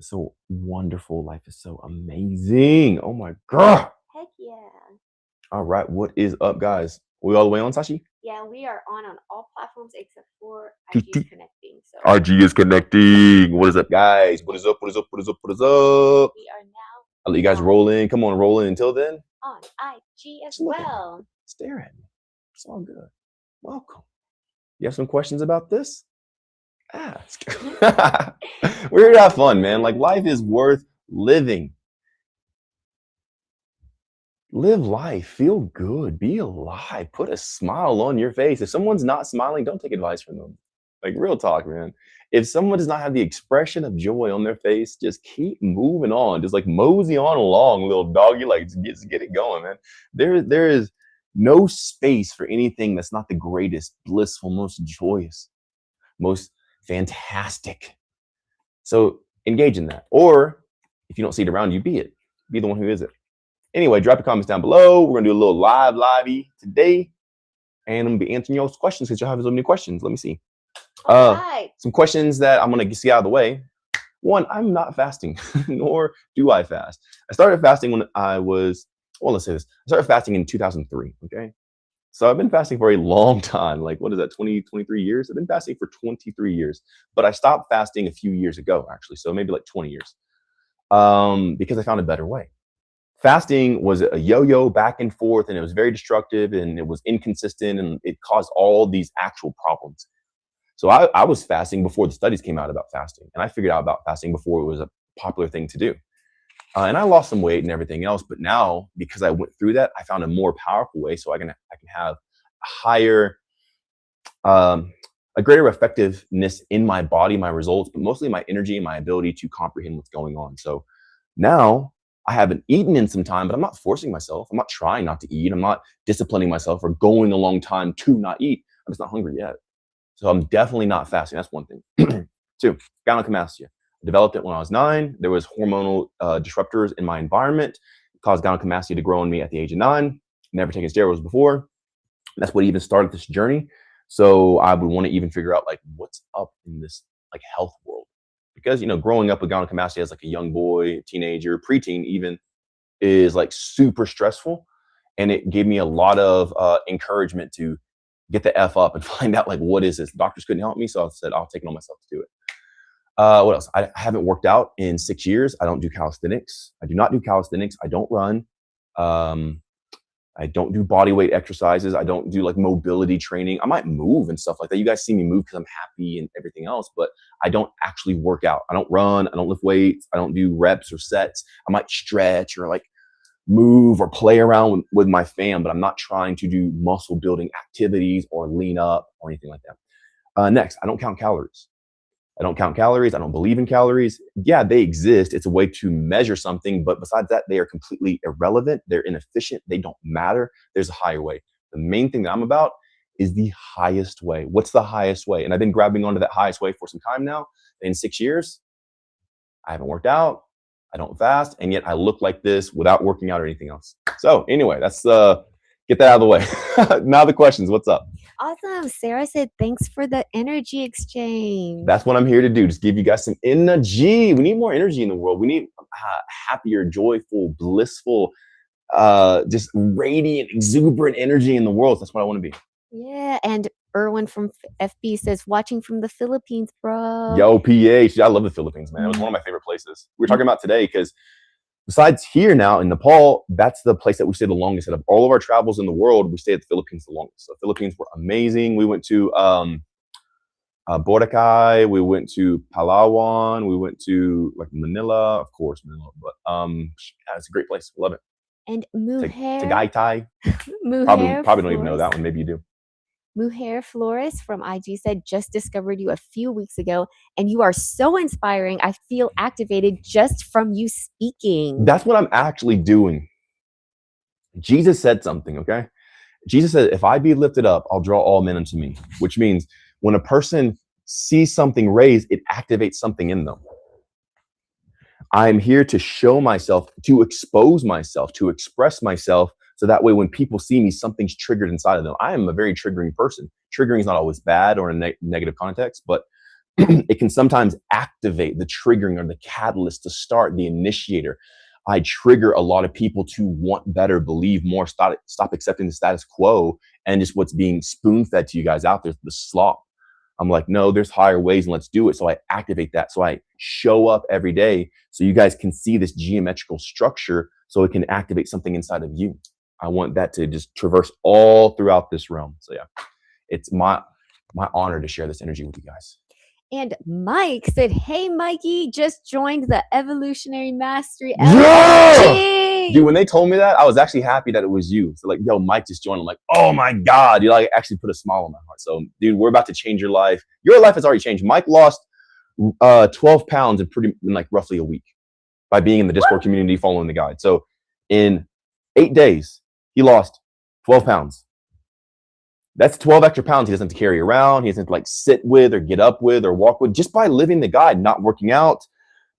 is so wonderful. Life is so amazing. Oh my God. Heck yeah. All right. What is up, guys? We all the way on, Sashi? Yeah, we are on all platforms except for IG is TT. connecting. So RG is connecting. What is up, guys? What is up? What is up? What is up? What is up? we are now I'll let you guys roll in. Come on, roll in. Until then, on IG as just look at me. well. Stare at me. It's all good. Welcome. You have some questions about this? Ask. We're here to have fun, man. Like, life is worth living. Live life. Feel good. Be alive. Put a smile on your face. If someone's not smiling, don't take advice from them. Like, real talk, man. If someone does not have the expression of joy on their face, just keep moving on. Just like mosey on along, little doggy. Like, just get it going, man. There is no space for anything that's not the greatest, blissful, most joyous, most fantastic. So engage in that. Or if you don't see it around you, be it. Be the one who is it. Anyway, drop your comments down below. We're going to do a little livey today. And I'm going to be answering y'all's questions because y'all have so many questions. Let me see. All right. Some questions that I'm going to see out of the way. One, I'm not fasting, nor do I fast. I started fasting when I was, well, let's say this. I started fasting in 2003, okay? So I've been fasting for a long time. Like, what is that, 23 years? I've been fasting for 23 years. But I stopped fasting a few years ago, actually. So maybe like 20 years. Because I found a better way. Fasting was a yo-yo back and forth, and it was very destructive, and it was inconsistent, and it caused all these actual problems. So I was fasting before the studies came out about fasting, and I figured out about fasting before it was a popular thing to do. And I lost some weight and everything else, but now because I went through that, I found a more powerful way, so I can have a higher, a greater effectiveness in my body, my results, but mostly my energy and my ability to comprehend what's going on. So now I haven't eaten in some time, but I'm not forcing myself. I'm not trying not to eat. I'm not disciplining myself or going a long time to not eat. I'm just not hungry yet. So I'm definitely not fasting. That's one thing. Two, gynecomastia. I developed it when I was 9. There was hormonal disruptors in my environment. It caused gynecomastia to grow in me at the age of 9. Never taken steroids before. That's what even started this journey. So I would want to even figure out like what's up in this like health world. Because, you know, growing up with gynecomastia as like a young boy, teenager, preteen even, is like super stressful. And it gave me a lot of encouragement to get the F up and find out like, what is this? Doctors couldn't help me. So I said, I'll take it on myself to do it. What else? I haven't worked out in 6 years. I don't do calisthenics. I do not do calisthenics. I don't run. I don't do body weight exercises. I don't do like mobility training. I might move and stuff like that. You guys see me move because I'm happy and everything else, but I don't actually work out. I don't run. I don't lift weights. I don't do reps or sets. I might stretch or like move or play around with my fam, but I'm not trying to do muscle building activities or lean up or anything like that. Next, I don't count calories. I don't count calories. I don't believe in calories. Yeah, they exist. It's a way to measure something. But besides that, they are completely irrelevant. They're inefficient. They don't matter. There's a higher way. The main thing that I'm about is the highest way. What's the highest way? And I've been grabbing onto that highest way for some time now. In 6 years, I haven't worked out. I don't fast. And yet I look like this without working out or anything else. So anyway, that's get that out of the way. Now the questions. What's up? Awesome. Sarah said, thanks for the energy exchange. That's what I'm here to do. Just give you guys some energy. We need more energy in the world. We need happier, joyful, blissful, just radiant, exuberant energy in the world. That's what I want to be. Yeah. And Erwin from FB says, watching from the Philippines, bro. Yo, PH. I love the Philippines, man. It was one of my favorite places. We were talking about today because besides here now in Nepal, that's the place that we stayed the longest. Out of all of our travels in the world, we stayed at the Philippines the longest. So Philippines were amazing. We went to Boracay. We went to Palawan. We went to like Manila, of course, Manila. But yeah, it's a great place. Love it. And Mujer. Tagaytay. Mujer probably don't even know that one. Maybe you do. Mujer Flores from IG said, just discovered you a few weeks ago, and you are so inspiring. I feel activated just from you speaking. That's what I'm actually doing. Jesus said something, okay? Jesus said, if I be lifted up, I'll draw all men unto me, which means when a person sees something raised, it activates something in them. I'm here to show myself, to expose myself, to express myself. So that way, when people see me, something's triggered inside of them. I am a very triggering person. Triggering is not always bad or in a negative context, but it can sometimes activate the triggering or the catalyst to start the initiator. I trigger a lot of people to want better, believe more, stop accepting the status quo and just what's being spoon fed to you guys out there, the slop. I'm like, no, there's higher ways and let's do it. So I activate that. So I show up every day so you guys can see this geometrical structure so it can activate something inside of you. I want that to just traverse all throughout this realm. So yeah, it's my honor to share this energy with you guys. And Mike said, "Hey, Mikey, just joined the Evolutionary Mastery Yo! LLG." Dude, when they told me that, I was actually happy that it was you. So like, yo, Mike just joined. I'm like, oh my God, you like actually put a smile on my heart. So dude, we're about to change your life. Your life has already changed. Mike lost 12 pounds in like roughly a week by being in the Discord community, following the guide. So in 8 days, he lost 12 pounds. That's 12 extra pounds he doesn't have to carry around. He doesn't have to like sit with or get up with or walk with, just by living the guide, not working out,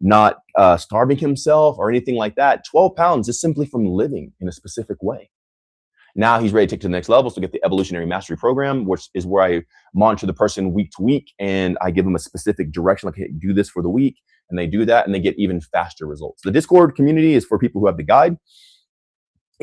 not starving himself or anything like that. 12 pounds is simply from living in a specific way. Now he's ready to take it to the next level. So get the Evolutionary Mastery Program, which is where I monitor the person week to week and I give them a specific direction, like, hey, do this for the week. And they do that and they get even faster results. The Discord community is for people who have the guide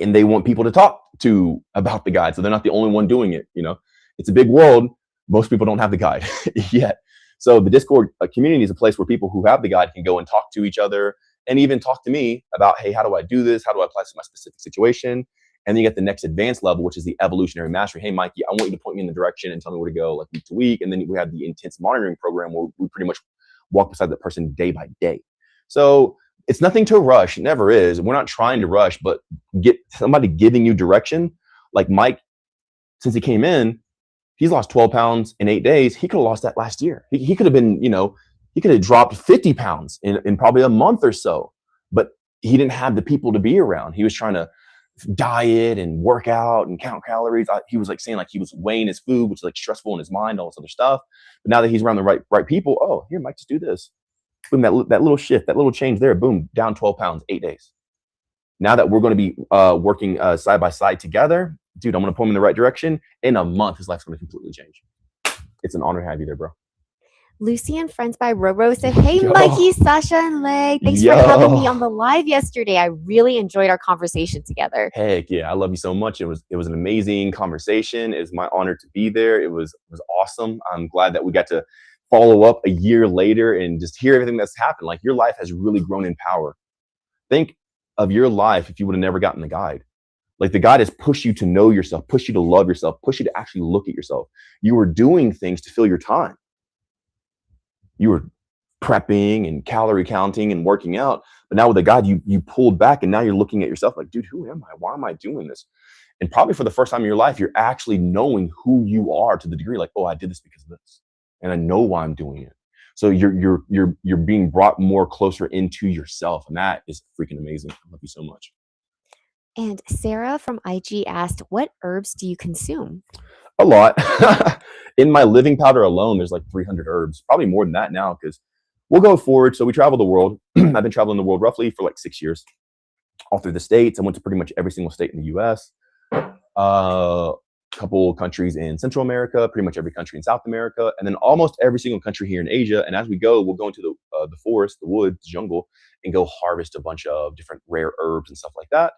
and they want people to talk to about the guide. So they're not the only one doing it. You know, it's a big world. Most people don't have the guide yet. So the Discord community is a place where people who have the guide can go and talk to each other and even talk to me about, hey, how do I do this? How do I apply this to my specific situation? And then you get the next advanced level, which is the Evolutionary Mastery. Hey, Mikey, I want you to point me in the direction and tell me where to go, like week to week. And then we have the intense monitoring program where we pretty much walk beside the person day by day. So it's nothing to rush. It never is. We're not trying to rush, but get somebody giving you direction. Like Mike, since he came in, he's lost 12 pounds in 8 days. He could have lost that last year. He could have been, you know, he could have dropped 50 pounds in probably a month or so, but he didn't have the people to be around. He was trying to diet and work out and count calories. He was like saying like he was weighing his food, which is like stressful in his mind, all this other stuff. But now that he's around the right people, oh, here, Mike, just do this. Boom, that little shift, that little change there, boom, down 12 pounds, 8 days. Now that we're going to be working side by side together, dude, I'm going to point him in the right direction. In a month, his life's going to completely change. It's an honor to have you there, bro. Lucy and Friends by Roro said, "Hey, Yo. Mikey, Sasha, and Leg. Thanks for having me on the live yesterday. I really enjoyed our conversation together." Heck yeah, I love you so much. It was an amazing conversation. It was my honor to be there. It was awesome. I'm glad that we got to follow up a year later and just hear everything that's happened. Like your life has really grown in power. Think of your life if you would have never gotten the guide. Like the guide has pushed you to know yourself, pushed you to love yourself, pushed you to actually look at yourself. You were doing things to fill your time. You were prepping and calorie counting and working out. But now with the guide, you pulled back and now you're looking at yourself like, dude, who am I? Why am I doing this? And probably for the first time in your life, you're actually knowing who you are to the degree like, oh, I did this because of this. And I know why I'm doing it. So you're being brought more closer into yourself. And that is freaking amazing. I love you so much. And Sarah from IG asked, "What herbs do you consume?" A lot. In my living powder alone, there's like 300 herbs, probably more than that now because we'll go forward. So we travel the world. I've been traveling the world roughly for like 6 years, all through the States. I went to pretty much every single state in the US, couple countries in Central America, pretty much every country in South America, and then almost every single country here in Asia. And as we go, we'll go into the forest, the woods, the jungle, and go harvest a bunch of different rare herbs and stuff like that.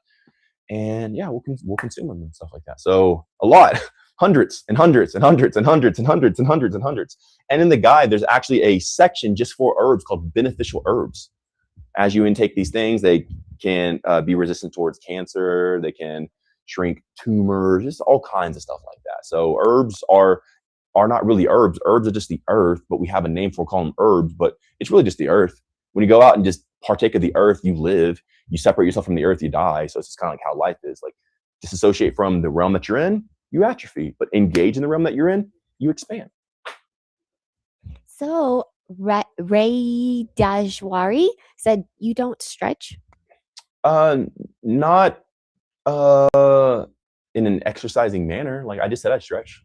And yeah, we'll consume them and stuff like that. So a lot. Hundreds and hundreds and hundreds and hundreds and hundreds and hundreds and hundreds. And in the guide, there's actually a section just for herbs called beneficial herbs. As you intake these things, they can be resistant towards cancer. They can shrink tumors, just all kinds of stuff like that. So herbs are not really herbs. Herbs are just the earth, but we have a name for call them herbs, but it's really just the earth. When you go out and just partake of the earth, you live. You separate yourself from the earth, you die. So it's just kind of like how life is. Like disassociate from the realm that you're in, you atrophy, but engage in the realm that you're in, you expand. So Ray Dajwari said, "You don't stretch?" Not in an exercising manner. Like I just said I stretch.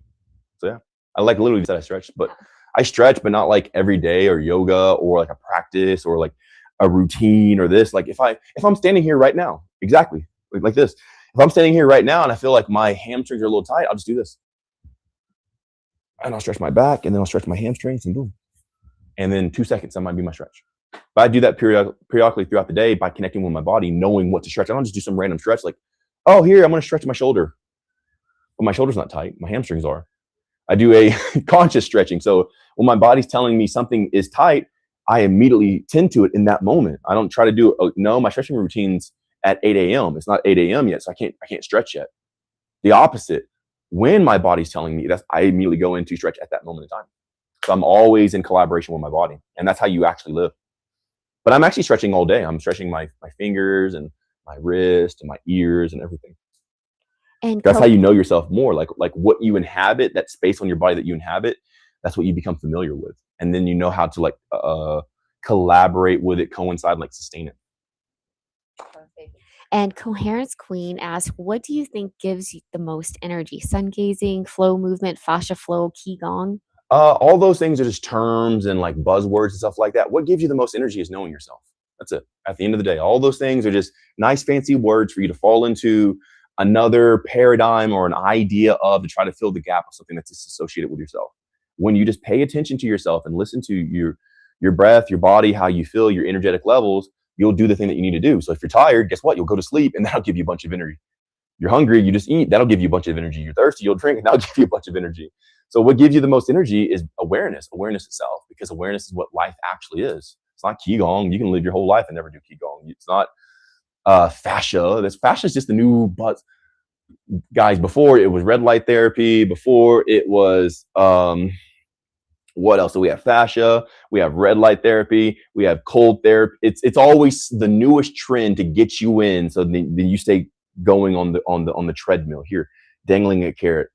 So yeah, I like literally said I stretch, but I stretch, but not like every day or yoga or like a practice or like a routine or this. Like if I'm standing here right now, exactly like this. If I'm standing here right now and I feel like my hamstrings are a little tight, I'll just do this. And I'll stretch my back and then I'll stretch my hamstrings and boom. And then 2 seconds, that might be my stretch. But I do that periodically throughout the day by connecting with my body, knowing what to stretch. I don't just do some random stretch like, oh, here, I'm going to stretch my shoulder. But my shoulder's not tight. My hamstrings are. I do a conscious stretching. So when my body's telling me something is tight, I immediately tend to it in that moment. I don't try to do it. No, my stretching routine's at 8 a.m. It's not 8 a.m. yet, so I can't stretch yet. The opposite. When my body's telling me, I immediately go into stretch at that moment in time. So I'm always in collaboration with my body, and that's how you actually live. But I'm actually stretching all day. I'm stretching my fingers and my wrist and my ears and everything. And That's how you know yourself more. Like what you inhabit, that space on your body that you inhabit, that's what you become familiar with, and then you know how to like collaborate with it, coincide, like sustain it. Perfect. And Coherence Queen asks, what do you think gives you the most energy? Sun gazing, flow movement, fascia flow, qigong? All those things are just terms and like buzzwords and stuff like that. What gives you the most energy is knowing yourself. That's it. At the end of the day, all those things are just nice, fancy words for you to fall into another paradigm or an idea of to try to fill the gap of something that's disassociated with yourself. When you just pay attention to yourself and listen to your breath, your body, how you feel, your energetic levels, you'll do the thing that you need to do. So if you're tired, guess what? You'll go to sleep, and that'll give you a bunch of energy. You're hungry, you just eat. That'll give you a bunch of energy. You're thirsty, you'll drink, and that'll give you a bunch of energy. So what gives you the most energy is awareness itself, because awareness is what life actually is. It's not qigong. You can live your whole life and never do qigong. It's not fascia. Fascia is just the new buzz. Guys, before it was red light therapy, before it was what else? So we have fascia, we have red light therapy, we have cold therapy. It's always the newest trend to get you in, so then you stay going on the treadmill here, dangling a carrot.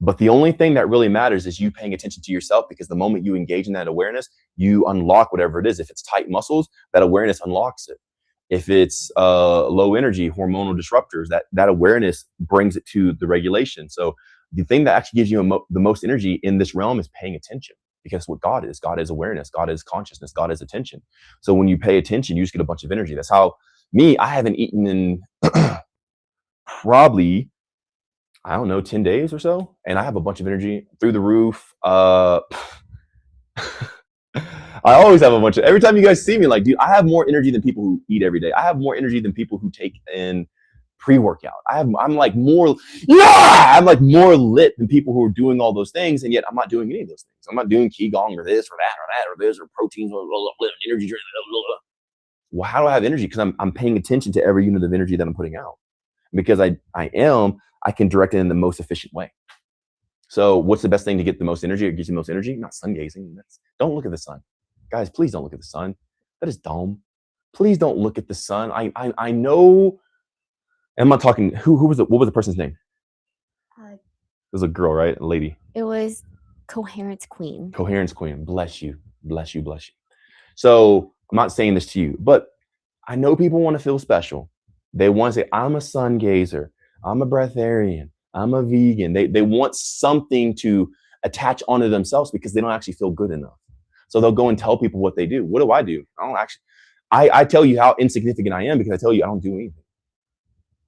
But the only thing that really matters is you paying attention to yourself, because the moment you engage in that awareness, you unlock whatever it is. If it's tight muscles, that awareness unlocks it. If it's low energy, hormonal disruptors, that awareness brings it to the regulation. So the thing that actually gives you the most energy in this realm is paying attention, because what God is awareness, God is consciousness, God is attention. So when you pay attention, you just get a bunch of energy. That's how I haven't eaten in probably, I don't know, 10 days or so. And I have a bunch of energy through the roof. I always have a bunch of, every time you guys see me, like, dude, I have more energy than people who eat every day. I have more energy than people who take in pre-workout. I'm like more, I'm like more lit than people who are doing all those things. And yet I'm not doing any of those things. I'm not doing qigong or this or that or that or this or proteins or energy drink. Well, how do I have energy? Because I'm paying attention to every unit of energy that I'm putting out. Because I can direct it in the most efficient way. So what's the best thing to get the most energy? It gives you the most energy? Not sun gazing. Don't look at the sun. Guys, please don't look at the sun. That is dumb. Please don't look at the sun. I know. I'm not talking. What was the person's name? It was a girl, right? A lady. It was Coherence Queen. Coherence Queen. Bless you. Bless you. Bless you. So I'm not saying this to you, but I know people want to feel special. They want to say, I'm a sun gazer. I'm a breatharian. I'm a vegan. They want something to attach onto themselves because they don't actually feel good enough. So they'll go and tell people what they do. What do? I don't actually. I tell you how insignificant I am because I tell you I don't do anything.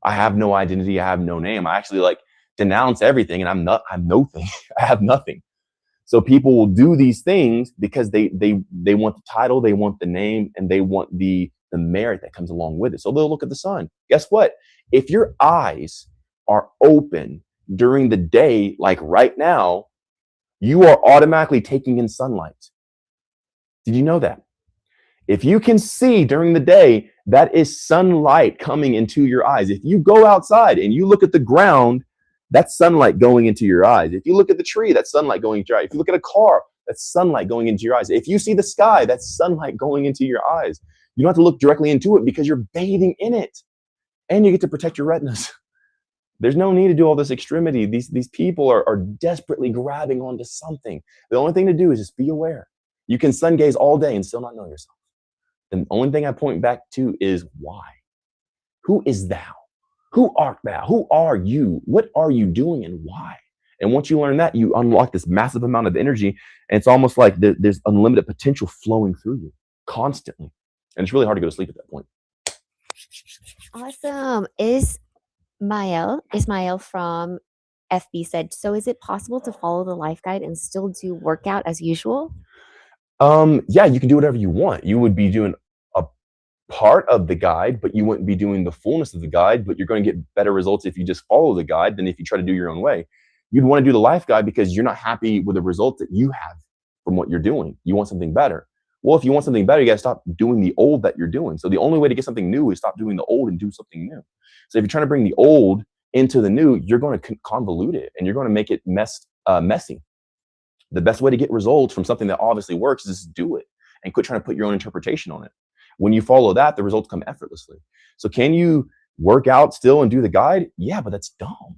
I have no identity. I have no name. I actually like denounce everything, and I'm nothing. I have nothing. So people will do these things because they want the title, they want the name, and they want the merit that comes along with it. So they'll look at the sun. Guess what? If your eyes are open during the day, like right now, you are automatically taking in sunlight. Did you know that? If you can see during the day, that is sunlight coming into your eyes. If you go outside and you look at the ground, that's sunlight going into your eyes. If you look at the tree, that's sunlight going into your eyes. If you look at a car, that's sunlight going into your eyes. If you see the sky, that's sunlight going into your eyes. You don't have to look directly into it because you're bathing in it. And you get to protect your retinas. There's no need to do all this extremity. These people are desperately grabbing onto something. The only thing to do is just be aware. You can sun gaze all day and still not know yourself. The only thing I point back to is why. Who is thou? Who art thou? Who are you? What are you doing and why? And once you learn that, you unlock this massive amount of energy. And it's almost like there's unlimited potential flowing through you constantly. And it's really hard to go to sleep at that point. Awesome. Ismail from FB said, so is it possible to follow the life guide and still do workout as usual? Yeah, you can do whatever you want. You would be doing a part of the guide, but you wouldn't be doing the fullness of the guide, but you're going to get better results if you just follow the guide than if you try to do your own way. You'd want to do the life guide because you're not happy with the results that you have from what you're doing. You want something better. Well, if you want something better, you got to stop doing the old that you're doing. So the only way to get something new is stop doing the old and do something new. So if you're trying to bring the old into the new, you're going to convolute it and you're going to make it messy. The best way to get results from something that obviously works is just do it and quit trying to put your own interpretation on it. When you follow that, the results come effortlessly. So can you work out still and do the guide? Yeah, but that's dumb.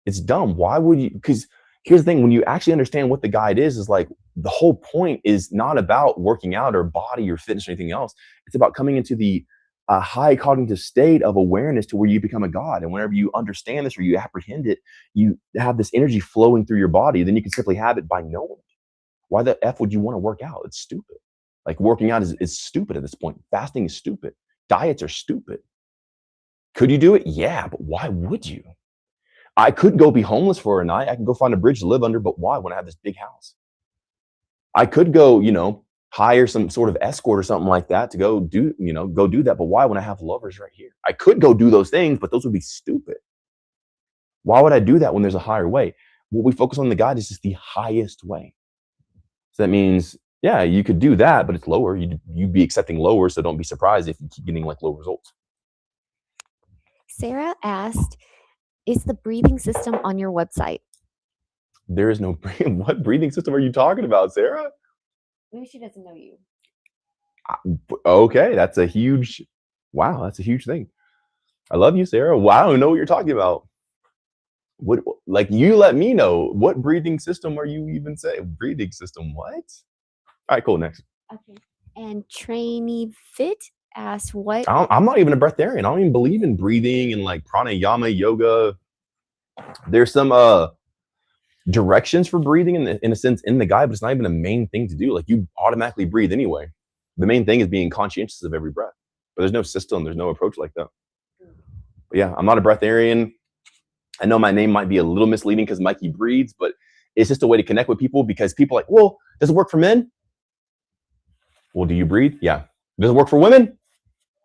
It's dumb. Why would you? Because here's the thing, when you actually understand what the guide is like the whole point is not about working out or body or fitness or anything else. It's about coming into the high cognitive state of awareness to where you become a god. And whenever you understand this or you apprehend it, you have this energy flowing through your body. Then you can simply have it by knowing it. Why the F would you want to work out? It's stupid. Like working out is stupid at this point. Fasting is stupid. Diets are stupid. Could you do it? Yeah, but why would you? I could go be homeless for a night. I can go find a bridge to live under, but why when I have this big house? I could go, hire some sort of escort or something like that to go do that. But why when I have lovers right here? I could go do those things, but those would be stupid. Why would I do that when there's a higher way? What we focus on in the guide is just the highest way. So that means, yeah, you could do that, but it's lower. You'd be accepting lower, so don't be surprised if you keep getting like low results. Sarah asked, is the breathing system on your website? There is no what breathing system are you talking about, Sarah? Maybe she doesn't know you. Okay, that's a huge thing. I love you, Sarah. Wow, I don't know what you're talking about. What, like, you let me know. What breathing system are you even saying? Breathing system, what? All right, cool, next. Okay. And Trainee Fit asked what? I'm not even a breatharian. I don't even believe in breathing and like pranayama, yoga. There's some directions for breathing in a sense in the guide, but it's not even a main thing to do. Like, you automatically breathe anyway. The main thing is being conscientious of every breath. But there's no system, there's no approach like that. But yeah, I'm not a breatharian. I know my name might be a little misleading because Mikey breathes, but it's just a way to connect with people because people are like, well, does it work for men? Well, do you breathe? Yeah. Does it work for women?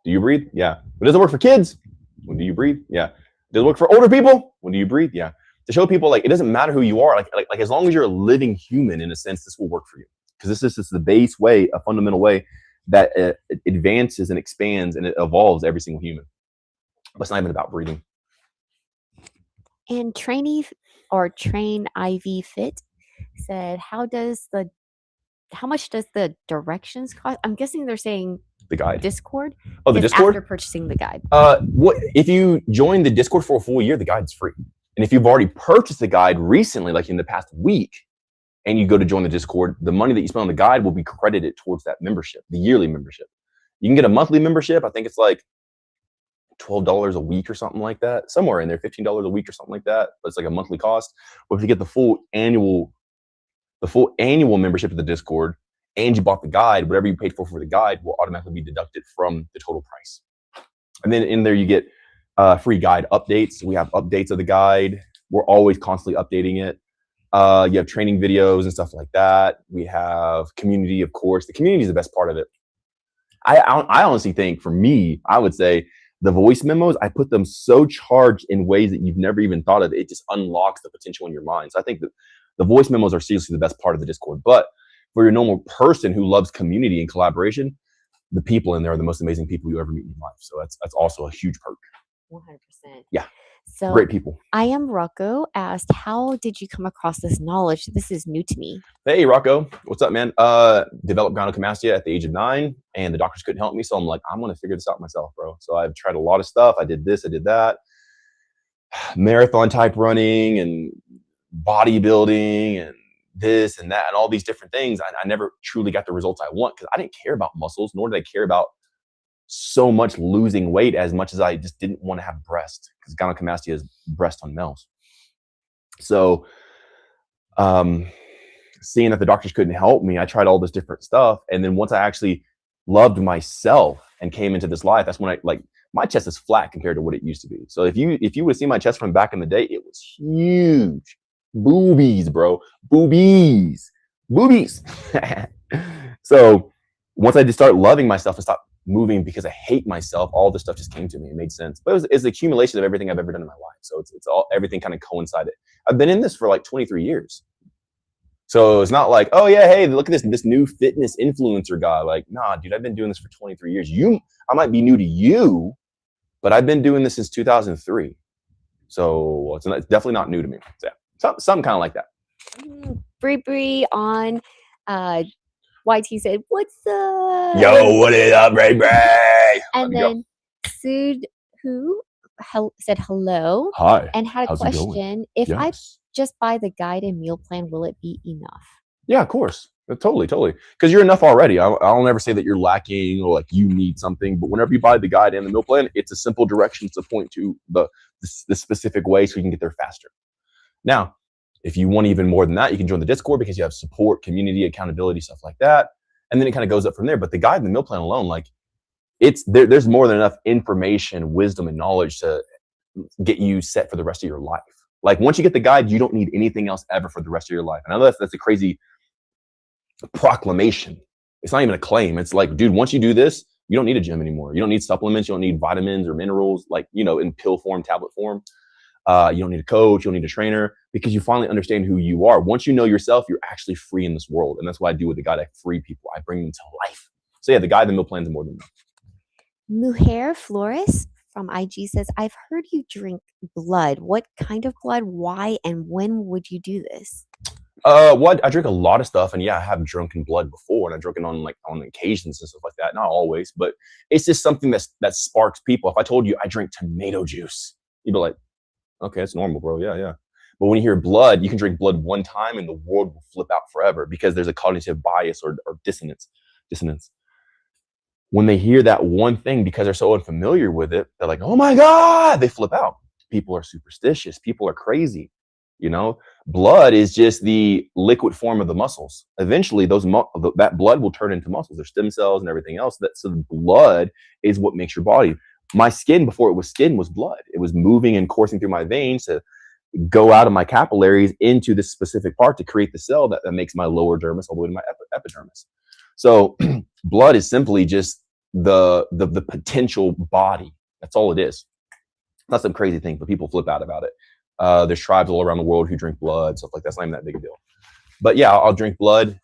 Do you breathe? Yeah. But does it work for kids? Well, do you breathe? Yeah. Does it work for older people? Well, do you breathe? Yeah. To show people, like, it doesn't matter who you are. Like as long as you're a living human, in a sense, this will work for you. Because this is just the base way, a fundamental way that it advances and expands and it evolves every single human. But it's not even about breathing. And Train IV Fit said, how much does the directions cost? I'm guessing they're saying the guide. Discord. Oh, the Discord? After purchasing the guide. What if you join the Discord for a full year, the guide's free. And if you've already purchased the guide recently, like in the past week, and you go to join the Discord, the money that you spend on the guide will be credited towards that membership, the yearly membership. You can get a monthly membership. I think it's like $12 a week or something like that, somewhere in there, $15 a week or something like that. But it's like a monthly cost. But if you get the full annual membership to the Discord, and you bought the guide, whatever you paid for the guide will automatically be deducted from the total price. And then in there you get free guide updates. We have updates of the guide. We're always constantly updating it. You have training videos and stuff like that. We have community, of course. The community is the best part of it. I honestly think, for me, I would say the voice memos, I put them so charged in ways that you've never even thought of. It just unlocks the potential in your mind. So I think that the voice memos are seriously the best part of the Discord. But for your normal person who loves community and collaboration, the people in there are the most amazing people you ever meet in your life. So that's also a huge perk. 100%. Yeah. So great people. I am Rocco asked, how did you come across this knowledge? This is new to me. Hey, Rocco. What's up, man? Developed gynecomastia at the age of 9, and the doctors couldn't help me. So I'm like, I'm going to figure this out myself, bro. So I've tried a lot of stuff. I did this, I did that. Marathon type running and bodybuilding and this and that and all these different things. I never truly got the results I want because I didn't care about muscles, nor did I care about so much losing weight as much as I just didn't want to have breast, because gynecomastia is breast on males. So seeing that the doctors couldn't help me, I tried all this different stuff. And then once I actually loved myself and came into this life, that's when my chest is flat compared to what it used to be. So if you would have seen my chest from back in the day, it was huge. Boobies, bro. Boobies. So once I just start loving myself and stop moving because I hate myself, all this stuff just came to me. It made sense. But it's the accumulation of everything I've ever done in my life. So it's all everything kind of coincided. I've been in this for like 23 years. So it's not like, oh yeah, hey, look at this new fitness influencer guy. Like, nah, dude, I've been doing this for 23 years. I might be new to you, but I've been doing this since 2003. So it's definitely not new to me. So yeah, something kind of like that. Bree on YT said, "What's up?" Yo, what is up, Ray Ray? And then Sood who said hello Hi. and had a How's it going? question. If I Yes. just buy the guide and meal plan, will it be enough? Yeah, of course. Totally. Because you're enough already. I'll never say that you're lacking or like you need something. But whenever you buy the guide and the meal plan, it's a simple direction to point to the specific way so you can get there faster. Now, if you want even more than that, you can join the Discord because you have support, community, accountability, stuff like that. And then it kind of goes up from there. But the guide and the meal plan alone, like it's there's more than enough information, wisdom, and knowledge to get you set for the rest of your life. Like once you get the guide, you don't need anything else ever for the rest of your life. And I know that's a crazy proclamation. It's not even a claim. It's like, dude, once you do this, you don't need a gym anymore. You don't need supplements. You don't need vitamins or minerals, like, in pill form, tablet form. You don't need a coach. You don't need a trainer because you finally understand who you are. Once you know yourself, you're actually free in this world. And that's what I do with the guide. I free people. I bring them to life. So yeah, the guide, the meal plans, are more than enough. Mujer Flores from IG says, "I've heard you drink blood. What kind of blood? Why? And when would you do this?" Well, I drink a lot of stuff, and yeah, I have drunken blood before, and I've drunken on occasions and stuff like that. Not always, but it's just something that sparks people. If I told you I drink tomato juice, you'd be like, okay, it's normal, bro. Yeah. But when you hear blood, you can drink blood one time, and the world will flip out forever because there's a cognitive bias or dissonance. When they hear that one thing, because they're so unfamiliar with it, they're like, oh my God, they flip out. People are superstitious. People are crazy. Blood is just the liquid form of the muscles. Eventually, that blood will turn into muscles. There's stem cells and everything else. So the blood is what makes your body. My skin, before it was skin, was blood. It was moving and coursing through my veins to go out of my capillaries into this specific part to create the cell that makes my lower dermis all the way to my epidermis. So blood is simply just the potential body. That's all it is. Not some crazy thing, but people flip out about it. There's tribes all around the world who drink blood, stuff like that. It's not even that big a deal. But yeah, I'll drink blood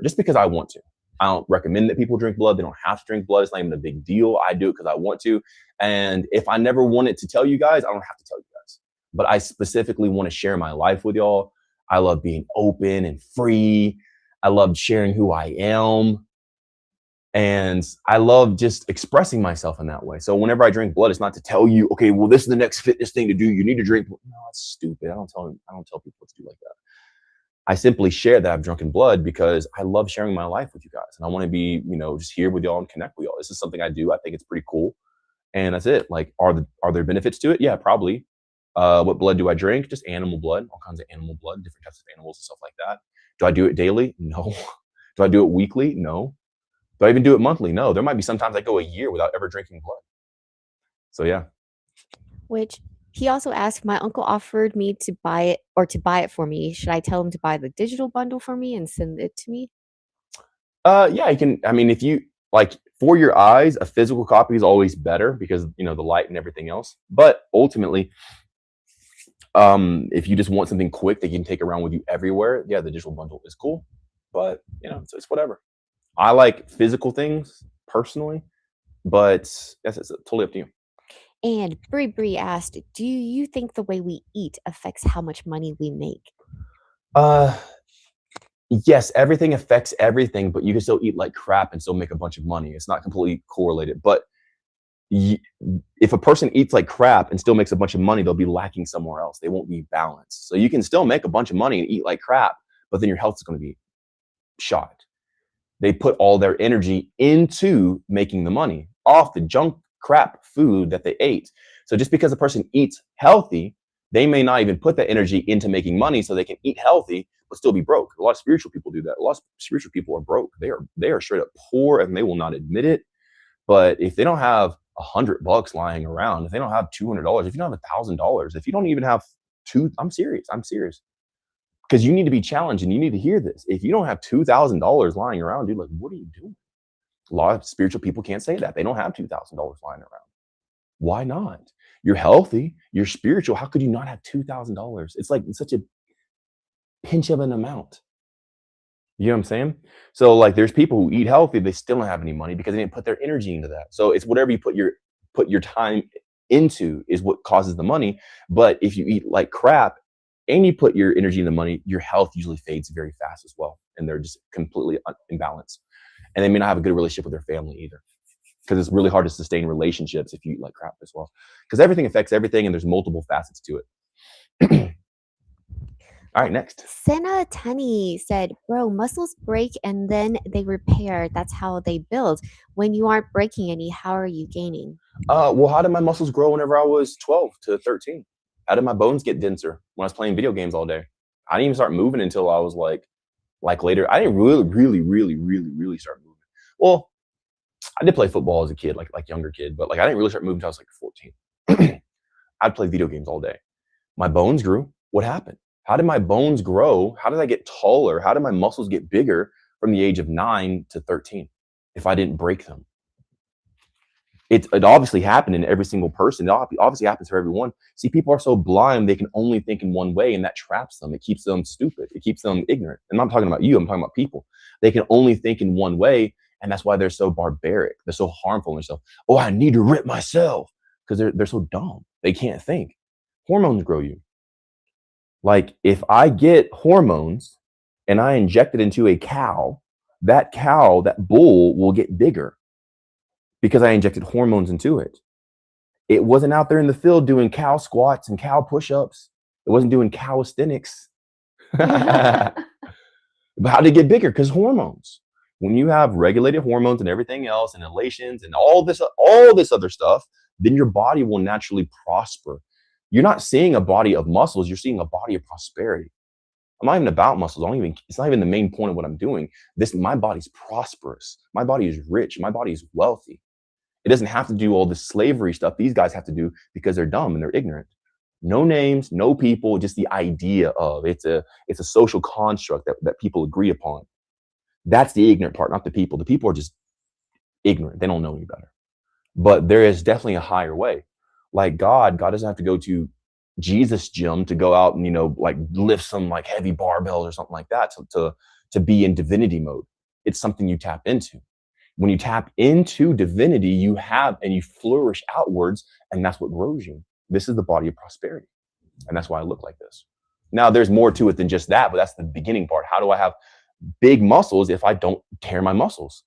just because I want to. I don't recommend that people drink blood. They don't have to drink blood. It's not even a big deal. I do it because I want to. And if I never wanted to tell you guys, I don't have to tell you guys. But I specifically want to share my life with y'all. I love being open and free. I love sharing who I am. And I love just expressing myself in that way. So whenever I drink blood, it's not to tell you, okay, well, this is the next fitness thing to do. You need to drink. No, that's stupid. I don't tell people what to do like that. I simply share that I've drunken blood because I love sharing my life with you guys. And I want to be, just here with y'all and connect with y'all. This is something I do. I think it's pretty cool. And that's it. Like, are there benefits to it? Yeah, probably. What blood do I drink? Just animal blood, all kinds of animal blood, different types of animals and stuff like that. Do I do it daily? No. Do I do it weekly? No. Do I even do it monthly? No. There might be sometimes I go a year without ever drinking blood. So yeah. Which he also asked, my uncle offered me to buy it for me. Should I tell him to buy the digital bundle for me and send it to me? Yeah, you can. I mean, if you like for your eyes, a physical copy is always better because the light and everything else. But ultimately, if you just want something quick that you can take around with you everywhere, yeah, the digital bundle is cool. But it's whatever. I like physical things personally, but yes, it's totally up to you. And Bree asked, do you think the way we eat affects how much money we make? Yes, everything affects everything, but you can still eat like crap and still make a bunch of money. It's not completely correlated. But if a person eats like crap and still makes a bunch of money, they'll be lacking somewhere else. They won't be balanced. So you can still make a bunch of money and eat like crap, but then your health is going to be shot. They put all their energy into making the money off the junk crap food that they ate. So just because a person eats healthy, they may not even put that energy into making money so they can eat healthy but still be broke. A lot of spiritual people do that. A lot of spiritual people are broke. They are straight up poor and they will not admit it. But if they don't have $100 lying around, if they don't have $200, if you don't have $1,000, if you don't even have I'm serious. Because you need to be challenged and you need to hear this. If you don't have $2,000 lying around, dude, like, what are you doing? A lot of spiritual people can't say that. They don't have $2,000 lying around. Why not? You're healthy, you're spiritual. How could you not have $2,000? It's like such a pinch of an amount. You know what I'm saying? So like there's people who eat healthy, they still don't have any money because they didn't put their energy into that. So it's whatever you put your time into is what causes the money. But if you eat like crap and you put your energy into money, your health usually fades very fast as well. And they're just completely imbalanced. And they may not have a good relationship with their family either. Because it's really hard to sustain relationships if you eat like crap as well. Because everything affects everything and there's multiple facets to it. All right, next. Senna Tunny said, bro, muscles break and then they repair. That's how they build. When you aren't breaking any, how are you gaining? Well, how did my muscles grow whenever I was 12 to 13? How did my bones get denser when I was playing video games all day? I didn't even start moving until I was like later. I didn't really start moving. Well, I did play football as a kid, like younger kid, but like I didn't really start moving until I was like 14. I'd play video games all day. My bones grew. What happened? How did my bones grow? How did I get taller? How did my muscles get bigger from the age of 9 to 13 if I didn't break them? It obviously happened in every single person. It obviously happens for everyone. See, people are so blind, they can only think in one way, and that traps them. It keeps them stupid. It keeps them ignorant. And I'm not talking about you. I'm talking about people. They can only think in one way, and that's why they're so barbaric. They're so harmful in themselves. Oh, I need to rip myself because they're so dumb. They can't think. Hormones grow you. Like if I get hormones and I inject it into a cow, that bull will get bigger because I injected hormones into it. It wasn't out there in the field doing cow squats and cow push-ups. It wasn't doing calisthenics. But how did it get bigger? Because hormones. When you have regulated hormones and everything else and elations and all this other stuff, then your body will naturally prosper. You're not seeing a body of muscles, you're seeing a body of prosperity. I'm not even about muscles. It's not even the main point of what I'm doing. My body's prosperous. My body is rich. My body is wealthy. It doesn't have to do all this slavery stuff these guys have to do because they're dumb and they're ignorant. No names, no people, just the idea of it's a social construct that people agree upon. That's the ignorant part, not the people. The people are just ignorant. They don't know any better. But there is definitely a higher way. Like God doesn't have to go to Jesus gym to go out and, like lift some like heavy barbells or something like that to be in divinity mode. It's something you tap into. When you tap into divinity, you flourish outwards, and that's what grows you. This is the body of prosperity. And that's why I look like this. Now, there's more to it than just that, but that's the beginning part. How do I have big muscles if I don't tear my muscles?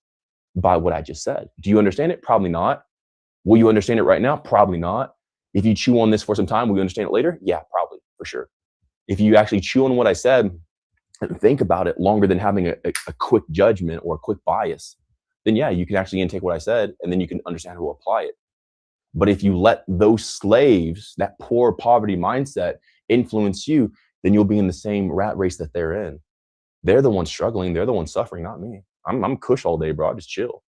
By what I just said. Do you understand it? Probably not. Will you understand it right now? Probably not. If you chew on this for some time, will you understand it later? Yeah, probably, for sure. If you actually chew on what I said and think about it longer than having a quick judgment or a quick bias, then yeah, you can actually intake what I said and then you can understand how to apply it. But if you let those slaves, that poor poverty mindset influence you, then you'll be in the same rat race that they're in. They're the ones struggling. They're the ones suffering, not me. I'm cush all day, bro. I just chill.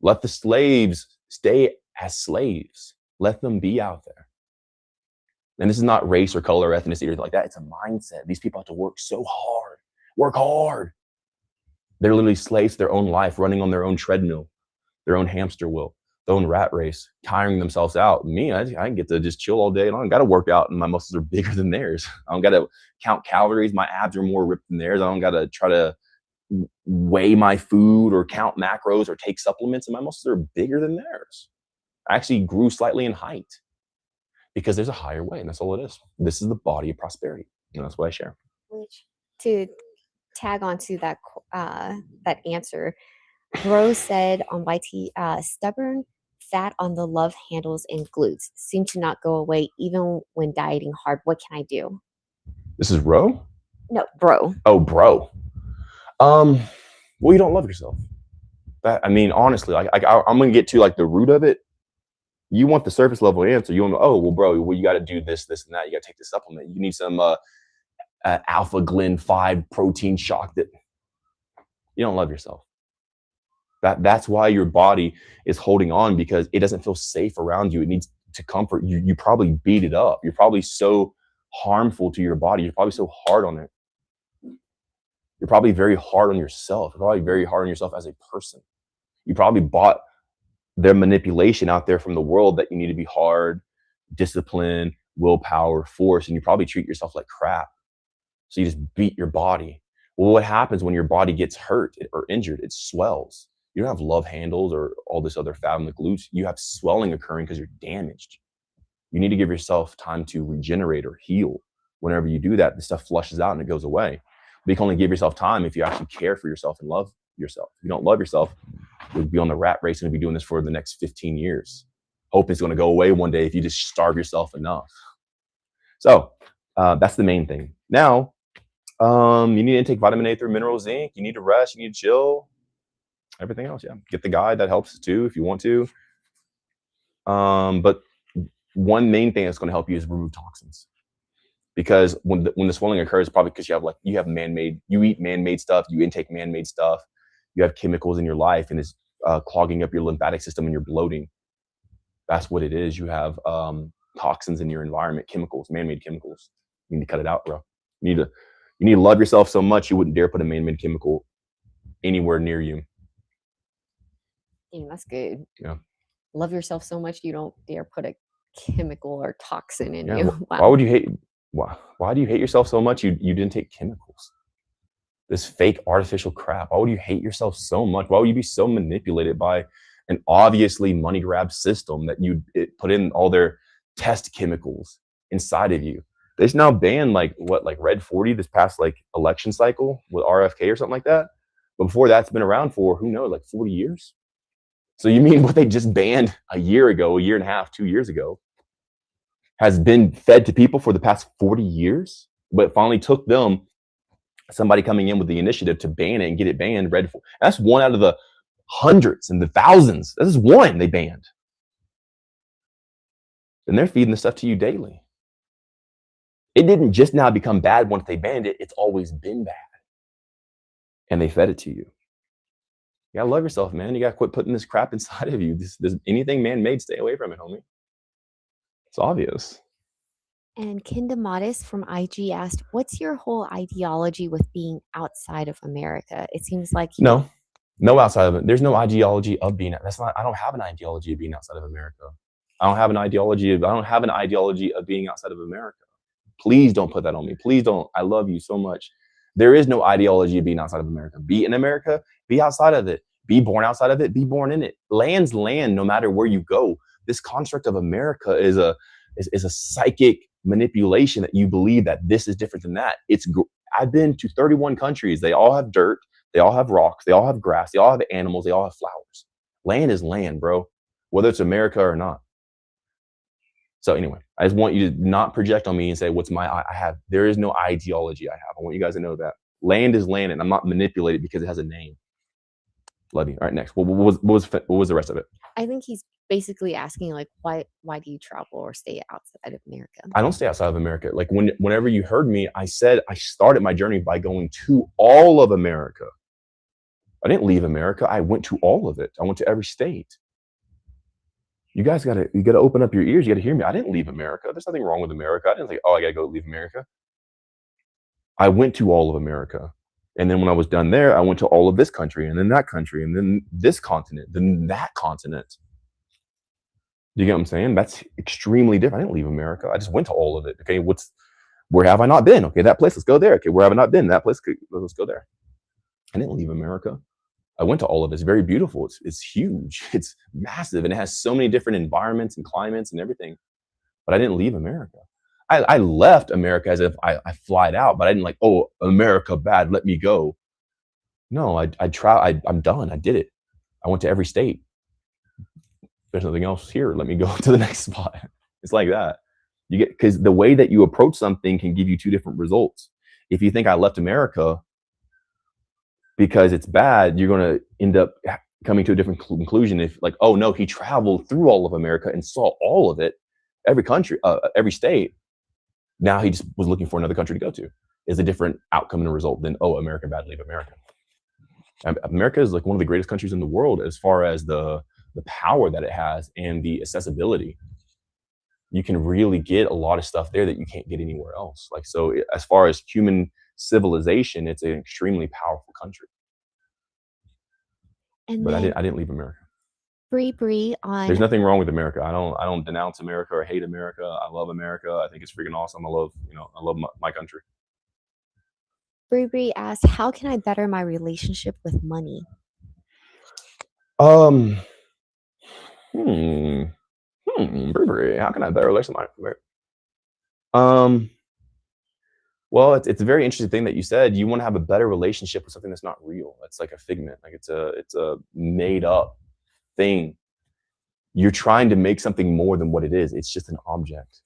Let the slaves stay as slaves. Let them be out there. And this is not race or color, ethnicity, or anything like that. It's a mindset. These people have to work so hard. Work hard. They're literally slaves to their own life, running on their own treadmill, their own hamster wheel, their own rat race, tiring themselves out. Me, I can get to just chill all day and I don't got to work out and my muscles are bigger than theirs. I don't got to count calories. My abs are more ripped than theirs. I don't got to try to weigh my food or count macros or take supplements, and my muscles are bigger than theirs. I actually grew slightly in height because there's a higher way, and that's all it is. This is the body of prosperity, and that's what I share. Which, to tag on to that answer, Bro said on YT, stubborn fat on the love handles and glutes seem to not go away even when dieting hard. What can I do? This is Ro? No, Bro. Oh, Bro. Well, you don't love yourself. Honestly, I'm going to get to like the root of it. You want the surface level answer. You want to, oh, well, bro, you got to do this, this, and that. You got to take this supplement. You need some Alpha Glen 5 protein shock. That you don't love yourself. That's why your body is holding on, because it doesn't feel safe around you. It needs to comfort you. You probably beat it up. You're probably so harmful to your body. You're probably so hard on it. You're probably very hard on yourself. You're probably very hard on yourself as a person. You probably bought their manipulation out there from the world that you need to be hard, discipline, willpower, force, and you probably treat yourself like crap. So you just beat your body. Well, what happens when your body gets hurt or injured? It swells. You don't have love handles or all this other fat on the glutes. You have swelling occurring because you're damaged. You need to give yourself time to regenerate or heal. Whenever you do that, the stuff flushes out and it goes away. But you can only give yourself time if you actually care for yourself and love yourself. If you don't love yourself, you'll be on the rat race and you'll be doing this for the next 15 years. Hope it's going to go away one day if you just starve yourself enough. So that's the main thing. Now, you need to take vitamin A through mineral zinc. You need to rest. You need to chill. Everything else, yeah. Get the guide. That helps too if you want to. But one main thing that's going to help you is remove toxins. Because when the swelling occurs, probably because you have man-made, you eat man-made stuff, you intake man-made stuff, you have chemicals in your life, and it's clogging up your lymphatic system and you're bloating. That's what it is. You have toxins in your environment, chemicals, man-made chemicals. You need to cut it out, bro. You need to love yourself so much you wouldn't dare put a man-made chemical anywhere near you. Damn, that's good. Yeah. Love yourself so much you don't dare put a chemical or toxin in Yeah. you. Wow. Why would you hate? Why do you hate yourself so much you didn't take chemicals? This fake artificial crap. Why would you hate yourself so much? Why would you be so manipulated by an obviously money grab system that put in all their test chemicals inside of you? They just now banned like Red 40 this past like election cycle with RFK or something like that. But before that's been around for who knows, like 40 years. So you mean what they just banned a year ago, a year and a half, 2 years ago, has been fed to people for the past 40 years, but it finally took them, somebody coming in with the initiative to ban it and get it banned. That's one out of the hundreds and the thousands. This is one they banned. And they're feeding the stuff to you daily. It didn't just now become bad once they banned it. It's always been bad. And they fed it to you. You gotta love yourself, man. You gotta quit putting this crap inside of you. This anything man-made, stay away from it, homie. It's obvious. And Kinda Modest from IG asked, what's your whole ideology with being outside of America? It seems like no outside of it. There's no ideology of being. I don't have an ideology of being outside of America. I don't have an ideology of being outside of America. Please don't put that on me. Please don't. I love you so much. There is no ideology of being outside of America. Be in America, be outside of it. Be born outside of it, be born in it. Land's land, no matter where you go. This construct of America is a psychic manipulation that you believe that this is different than that. I've been to 31 countries. They all have dirt. They all have rocks. They all have grass. They all have animals. They all have flowers. Land is land, bro, whether it's America or not. So anyway, I just want you to not project on me and say, there is no ideology I have. I want you guys to know that. Land is land, and I'm not manipulated because it has a name. Love you. All right, next. What was the rest of it? I think he's basically asking, like, why do you travel or stay outside of America? I don't stay outside of America. Like whenever you heard me, I said I started my journey by going to all of America. I didn't leave America. I went to all of it. I went to every state. You guys gotta open up your ears. You gotta hear me. I didn't leave America. There's nothing wrong with America. I didn't think, I gotta go leave America. I went to all of America. And then when I was done there, I went to all of this country, and then that country, and then this continent, then that continent. You get what I'm saying? That's extremely different. I didn't leave America. I just went to all of it. Okay, where have I not been? Okay, that place, let's go there. Okay, where have I not been? That place, let's go there. I didn't leave America. I went to all of it. It's very beautiful. It's huge. It's massive, and it has so many different environments and climates and everything. But I didn't leave America. I left America as if I flied out, but I didn't like, oh, America bad, let me go. No, I'm done. I did it. I went to every state. There's nothing else here. Let me go to the next spot. It's like that. Because the way that you approach something can give you two different results. If you think I left America because it's bad, you're going to end up coming to a different conclusion. If like, oh no, he traveled through all of America and saw all of it, every country, every state. Now he just was looking for another country to go to. Is a different outcome and result than, oh, America bad, leave America. America is like one of the greatest countries in the world as far as the power that it has and the accessibility. You can really get a lot of stuff there that you can't get anywhere else. Like, so as far as human civilization, it's an extremely powerful country. And But then I didn't leave America. Bree There's on nothing wrong with America. I don't denounce America or hate America. I love America. I think it's freaking awesome. I love my country. Bree asked, "How can I better my relationship with money?" Um, hmm, Burberry, how can I better relate to my um, well, it's a very interesting thing that you said. You want to have a better relationship with something that's not real. It's like a figment. Like it's a made up thing. You're trying to make something more than what it is. It's just an object.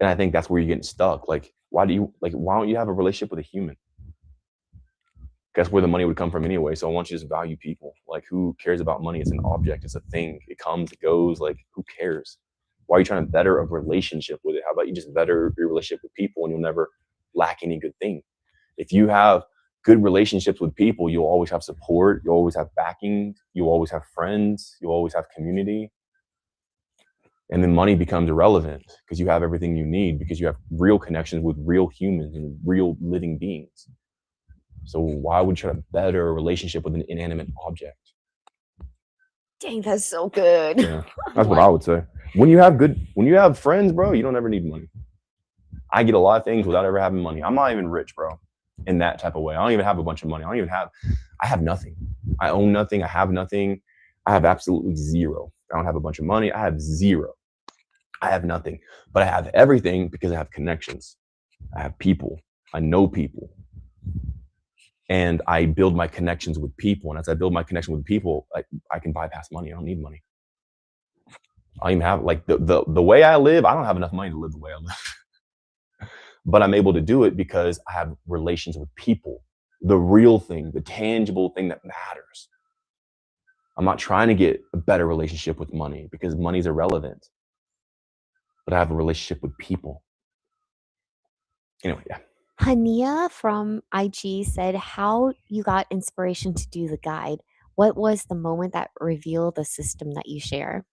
And I think that's where you're getting stuck. Like, why don't you have a relationship with a human? That's where the money would come from anyway. So I want you to just value people. Like, who cares about money? It's an object. It's a thing. It comes, it goes. Like, who cares? Why are you trying to better a relationship with it? How about you just better your relationship with people and you'll never lack any good thing? If you have good relationships with people, you'll always have support. You'll always have backing. You'll always have friends. You'll always have community. And then money becomes irrelevant because you have everything you need because you have real connections with real humans and real living beings. So why would you try to better a relationship with an inanimate object? Dang, that's so good. Yeah, that's what I would say. When you have friends, bro, you don't ever need money. I get a lot of things without ever having money. I'm not even rich, bro, in that type of way. I don't even have a bunch of money. I have nothing. I own nothing. I have nothing. I have absolutely zero. I don't have a bunch of money. I have zero. I have nothing, but I have everything because I have connections. I have people. I know people. And I build my connections with people. And as I build my connection with people, I can bypass money. I don't need money. I don't even have like the way I live. I don't have enough money to live the way I live, but I'm able to do it because I have relations with people, the real thing, the tangible thing that matters. I'm not trying to get a better relationship with money because money's irrelevant, but I have a relationship with people. Anyway, yeah. Hania from IG said, "How you got inspiration to do the guide? What was the moment that revealed the system that you share?"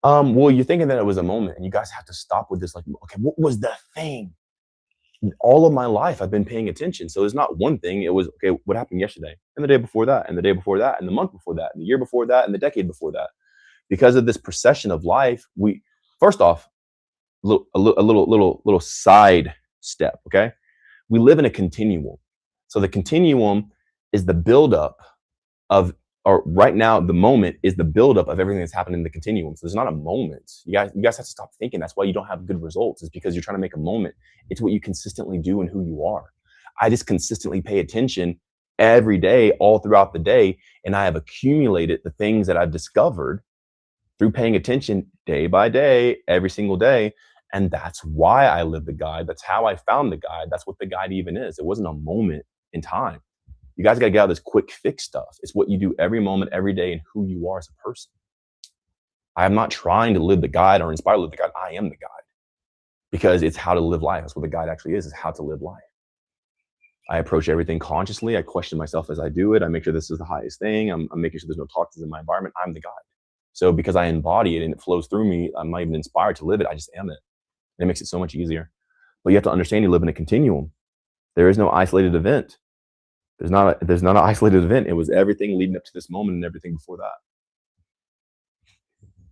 Well, you're thinking that it was a moment, and you guys have to stop with this. Like, okay, what was the thing? All of my life, I've been paying attention. So it's not one thing. It was, okay, what happened yesterday, and the day before that, and the day before that, and the month before that, and the year before that, and the decade before that. Because of this procession of life, we first off, little side step. Okay, we live in a continuum. So the continuum is the buildup of, or right now, the moment is the buildup of everything that's happened in the continuum. So there's not a moment. You guys have to stop thinking that's why you don't have good results. Is because you're trying to make a moment. It's what you consistently do and who you are. I just consistently pay attention every day, all throughout the day, and I have accumulated the things that I've discovered through paying attention day by day, every single day. And that's why I live the guide. That's how I found the guide. That's what the guide even is. It wasn't a moment in time. You guys got to get out of this quick fix stuff. It's what you do every moment, every day, and who you are as a person. I am not trying to live the guide or inspire to live the guide. I am the guide because it's how to live life. That's what the guide actually is how to live life. I approach everything consciously. I question myself as I do it. I make sure this is the highest thing. I'm making sure there's no toxins in my environment. I'm the guide. So because I embody it and it flows through me, I'm not even inspired to live it. I just am it. And it makes it so much easier. But you have to understand you live in a continuum. There is no isolated event. There's not an isolated event. It was everything leading up to this moment and everything before that.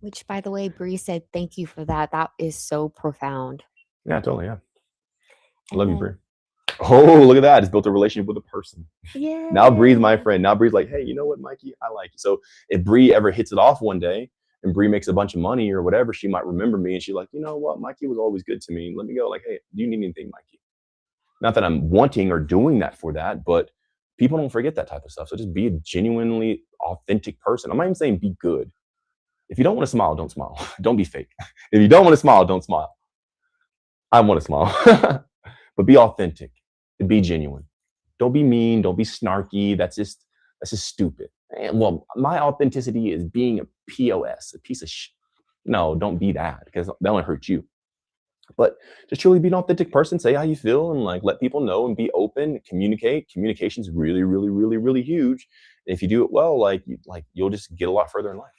Which, by the way, Bree said, "Thank you for that. That is so profound." Yeah, totally. Yeah. I And love you, then- Bree. Oh, look at that. I just built a relationship with a person. Yeah. Now Bree's my friend. Now Bree's like, hey, you know what, Mikey? I like you. So if Bree ever hits it off one day and Bree makes a bunch of money or whatever, she might remember me and she's like, you know what, Mikey was always good to me. Let me go. Like, hey, do you need anything, Mikey? Not that I'm wanting or doing that for that, but people don't forget that type of stuff. So just be a genuinely authentic person. I'm not even saying be good. If you don't want to smile, don't smile. Don't be fake. If you don't want to smile, don't smile. I want to smile, but be authentic and be genuine. Don't be mean. Don't be snarky. That's just stupid. And, well, my authenticity is being a POS, a piece of shit. No, don't be that because that only hurt you. But just truly be an authentic person. Say how you feel and like let people know and be open. Communicate. Communication is really, really, really, really huge. And if you do it well, you'll just get a lot further in life.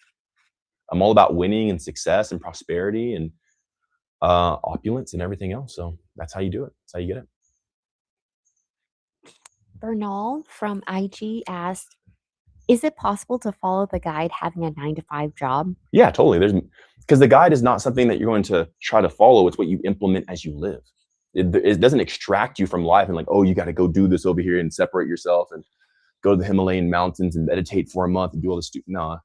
I'm all about winning and success and prosperity and opulence and everything else. So that's how you do it. That's how you get it. Bernal from IG asked, is it possible to follow the guide having a 9 to 5 job? Yeah, totally. Because the guide is not something that you're going to try to follow. It's what you implement as you live. It doesn't extract you from life and like, oh, you got to go do this over here and separate yourself and go to the Himalayan mountains and meditate for a month and do all this. No,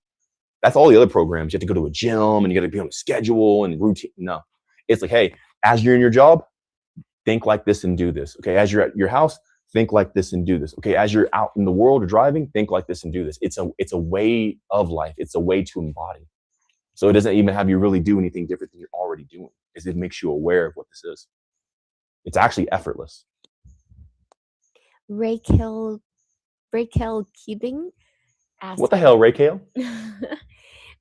that's all the other programs. You have to go to a gym and you got to be on a schedule and routine. No, it's like, hey, as you're in your job, think like this and do this. Okay, as you're at your house, think like this and do this. Okay, as you're out in the world or driving, think like this and do this. It's a way of life. It's a way to embody. So it doesn't even have you really do anything different than you're already doing. It makes you aware of what this is. It's actually effortless. Raquel Keating asked, What the hell, Ray Kale?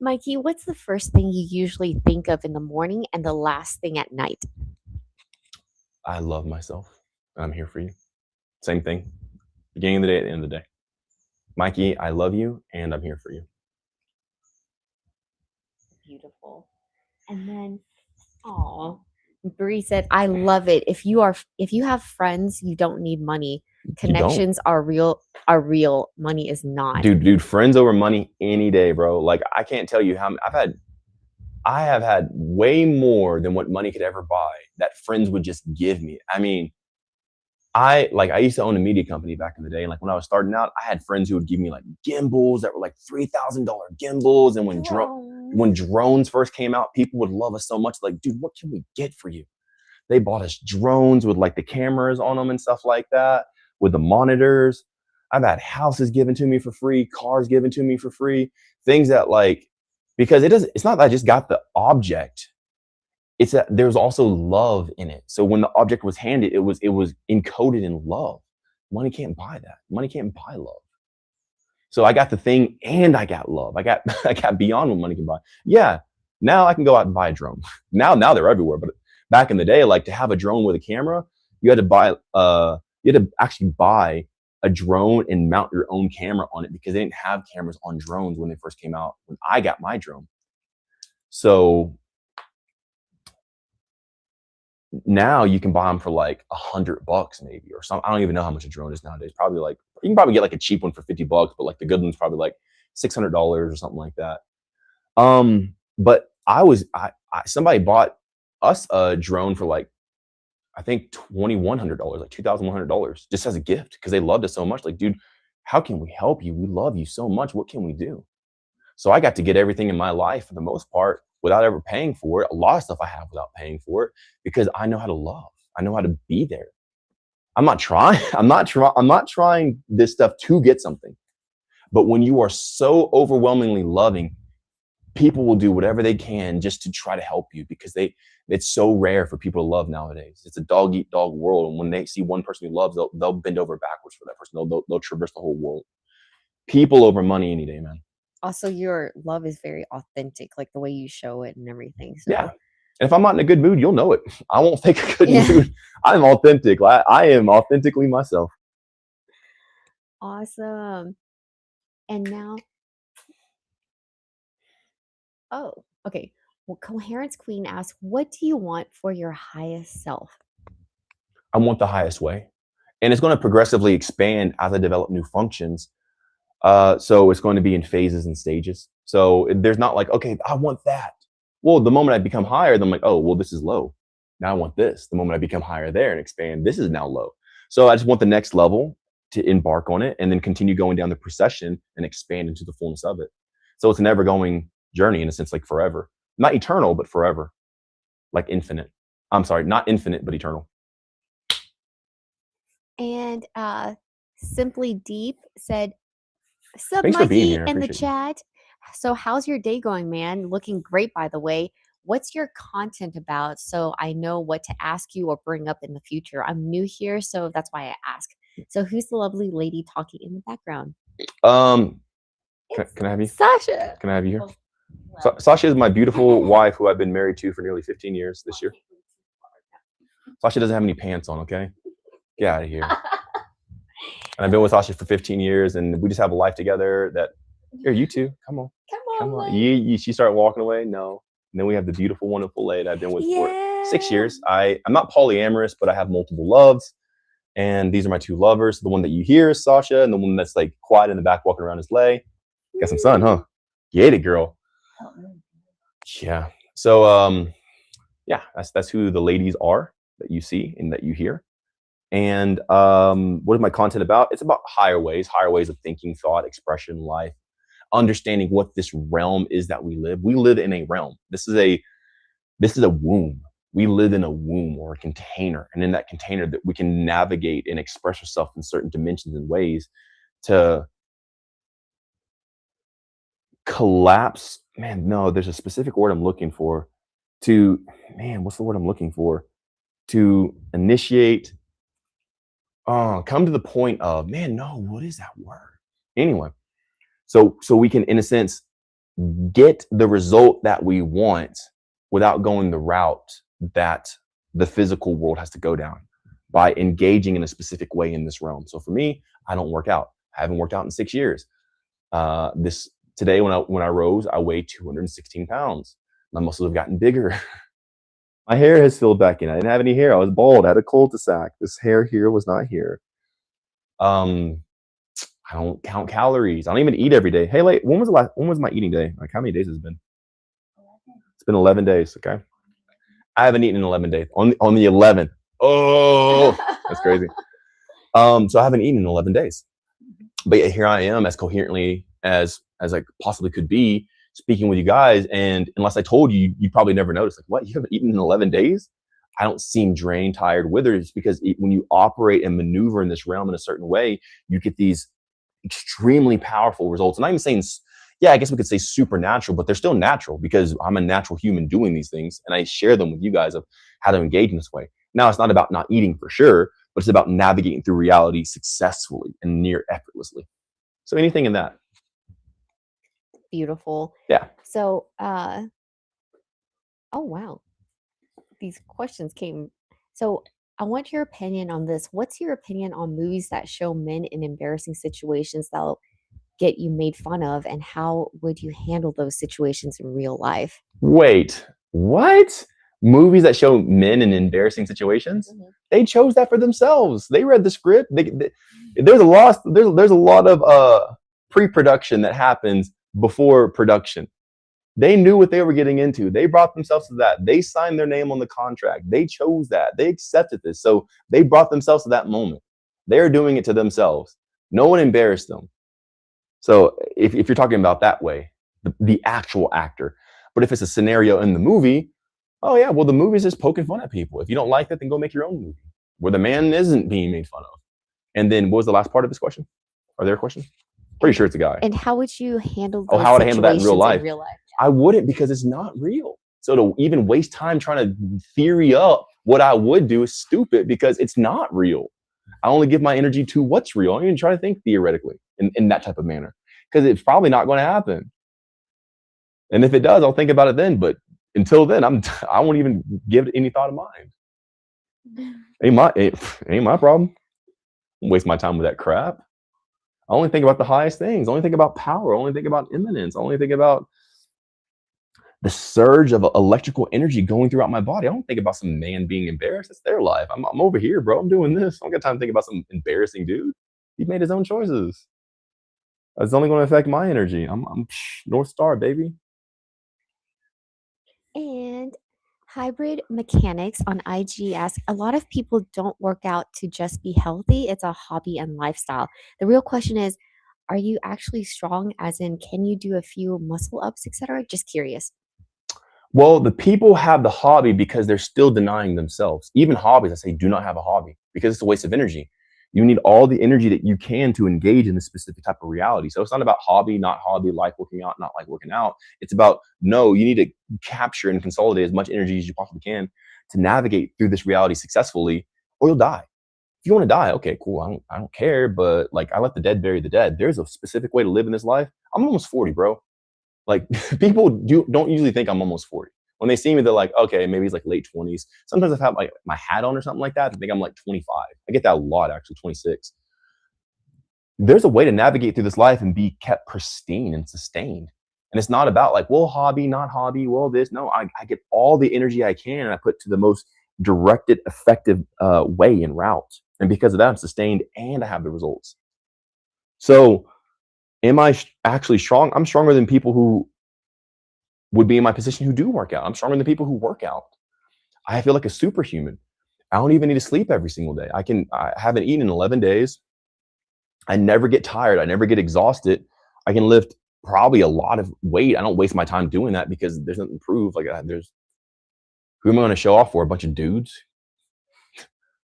Mikey, what's the first thing you usually think of in the morning and the last thing at night? I love myself and I'm here for you. Same thing. Beginning of the day, at the end of the day. Mikey, I love you and I'm here for you. Beautiful. And then, Bree said, I love it. If you have friends, you don't need money. Connections are real. Money is not. Dude, friends over money any day, bro. Like, I can't tell you how I have had way more than what money could ever buy that friends would just give me. I mean, I used to own a media company back in the day. And like when I was starting out, I had friends who would give me like gimbals that were like $3,000 gimbals. And when drones first came out, people would love us so much. Like, dude, what can we get for you? They bought us drones with like the cameras on them and stuff like that, with the monitors. I've had houses given to me for free, cars given to me for free, things that like, because it's not that I just got the object. It's that there's also love in it. So when the object was handed, it was encoded in love. Money can't buy that. Money can't buy love. So I got the thing and I got love. I got beyond what money can buy. Yeah. Now I can go out and buy a drone. Now they're everywhere. But back in the day, like to have a drone with a camera, you had to actually buy a drone and mount your own camera on it because they didn't have cameras on drones when they first came out, when I got my drone. So now you can buy them for like $100 maybe or something. I don't even know how much a drone is nowadays. Probably like, you can probably get like a cheap one for $50, but like the good one's probably like $600 or something like that. But somebody bought us a drone for like, I think $2,100, like $2,100 just as a gift because they loved us so much. Like, dude, how can we help you? We love you so much. What can we do? So I got to get everything in my life for the most part without ever paying for it. A lot of stuff I have without paying for it because I know how to love. I know how to be there. I'm not trying. I'm not trying this stuff to get something. But when you are so overwhelmingly loving, people will do whatever they can just to try to help you because it's so rare for people to love nowadays. It's a dog eat dog world. And when they see one person who loves, they'll bend over backwards for that person. They'll traverse the whole world. People over money any day, man. Also, your love is very authentic, like the way you show it and everything. So. Yeah. And if I'm not in a good mood, you'll know it. I won't fake a good mood. I'm authentic. I am authentically myself. Awesome. And now, okay. Well, Coherence Queen asks, what do you want for your highest self? I want the highest way. And it's going to progressively expand as I develop new functions. So it's going to be in phases and stages. So there's not like, okay, I want that. Well, the moment I become higher, then I'm like, oh, well, this is low. Now I want this. The moment I become higher there and expand, this is now low. So I just want the next level to embark on it and then continue going down the procession and expand into the fullness of it. So it's an ever going journey in a sense, like forever. Not eternal, but forever. Like infinite. I'm sorry, not infinite, but eternal. And Simply Deep said, "Sup, Thanks for being Mikey here. I in the appreciate you. chat. So how's your day going, man? Looking great, by the way. What's your content about so I know what to ask you or bring up in the future? I'm new here, so that's why I ask. So who's the lovely lady talking in the background? Can I have you? Sasha. Can I have you here? Sasha is my beautiful wife who I've been married to for nearly 15 years this year. Sasha doesn't have any pants on, okay? Get out of here. And I've been with Sasha for 15 years and we just have a life together that, here, you two, come on. Come on. She started walking away, no. And then we have the beautiful, wonderful lady I've been with for 6 years. I'm not polyamorous, but I have multiple loves. And these are my two lovers. The one that you hear is Sasha, and the one that's like quiet in the back walking around is Lay. Got some sun, huh? Get it, girl. Yeah. So yeah, that's who the ladies are that you see and that you hear. And what is my content about? It's about higher ways of thinking, thought, expression, life, understanding what this realm is that we live. We live in a realm. This is a womb. We live in a womb or a container, and in that container that we can navigate and express ourselves in certain dimensions and ways to collapse. Man, no, there's a specific word I'm looking for. What's the word I'm looking for? To initiate. Come to the point of, man, no, what is that word? Anyway, so we can, in a sense, get the result that we want without going the route that the physical world has to go down by engaging in a specific way in this realm. So for me, I don't work out. I haven't worked out in 6 years. Today when I rose, I weighed 216 pounds. My muscles have gotten bigger. My hair has filled back in. I didn't have any hair. I was bald. I had a cul-de-sac. This hair here was not here. I don't count calories. I don't even eat every day. Hey, when was my eating day? Like, how many days has it been? 11. It's been 11 days. Okay. I haven't eaten in 11 days. On the 11th. Oh, that's crazy. So I haven't eaten in 11 days. But yet here I am, as coherently as I possibly could be, speaking with you guys. And unless I told you, you probably never noticed. Like, what? You haven't eaten in 11 days? I don't seem drained, tired, withered. It's because when you operate and maneuver in this realm in a certain way, you get these extremely powerful results. And I'm saying, yeah, I guess we could say supernatural, but they're still natural because I'm a natural human doing these things. And I share them with you guys of how to engage in this way. Now, it's not about not eating for sure, but it's about navigating through reality successfully and near effortlessly. So anything in that. Beautiful. Yeah. So, oh, wow. These questions came. So I want your opinion on this. What's your opinion on movies that show men in embarrassing situations that'll get you made fun of, and how would you handle those situations in real life? Wait, what? Movies that show men in embarrassing situations? Mhm. They chose that for themselves. They read the script. There's a lot of pre-production that happens before production. They knew what they were getting into. They brought themselves to that. They signed their name on the contract. They chose that. They accepted this. So they brought themselves to that moment. They're doing it to themselves. No one embarrassed them. So if you're talking about that way, the actual actor. But if it's a scenario in the movie, oh yeah, well, the movie's just poking fun at people. If you don't like that, then go make your own movie where the man isn't being made fun of. And then what was the last part of this question? Or their question? Pretty sure it's a guy. And how would you handle those how would I handle that in real life? Yeah. I wouldn't, because it's not real. So to even waste time trying to theory up what I would do is stupid, because it's not real. I only give my energy to what's real. I don't even try to think theoretically in that type of manner, because it's probably not going to happen. And if it does, I'll think about it then. But until then, I won't even give it any thought of mind. Ain't my problem. I won't waste my time with that crap. I only think about the highest things. I only think about power. I only think about imminence. I only think about the surge of electrical energy going throughout my body. I don't think about some man being embarrassed. It's their life. I'm over here, bro. I'm doing this. I don't got time to think about some embarrassing dude. He made his own choices. It's only going to affect my energy. I'm North Star, baby. And Hybrid Mechanics on IG asks, a lot of people don't work out to just be healthy. It's a hobby and lifestyle. The real question is, are you actually strong? As in, can you do a few muscle ups, etc.? Just curious. Well, the people have the hobby because they're still denying themselves. Even hobbies, I say, do not have a hobby, because it's a waste of energy. You need all the energy that you can to engage in this specific type of reality. So it's not about hobby, not hobby, like working out, not like working out. It's about, no, you need to capture and consolidate as much energy as you possibly can to navigate through this reality successfully, or you'll die. If you want to die, okay, cool. I don't care. But like, I let the dead bury the dead. There's a specific way to live in this life. I'm almost 40, bro. Like, people don't usually think I'm almost 40. When they see me, they're like, okay, maybe he's like late 20s. Sometimes I've had like my hat on or something like that. I think I'm like 25. I get that a lot, actually, 26. There's a way to navigate through this life and be kept pristine and sustained. And it's not about like, well, hobby, not hobby, well, this. No, I get all the energy I can and I put to the most directed, effective way and route. And because of that, I'm sustained and I have the results. So am I actually strong? I'm stronger than people who would be in my position who do work out. I'm stronger than people who work out. I feel like a superhuman. I don't even need to sleep every single day. I haven't eaten in 11 days. I never get tired. I never get exhausted. I can lift probably a lot of weight. I don't waste my time doing that because there's nothing to prove. Like who am I going to show off for? A bunch of dudes?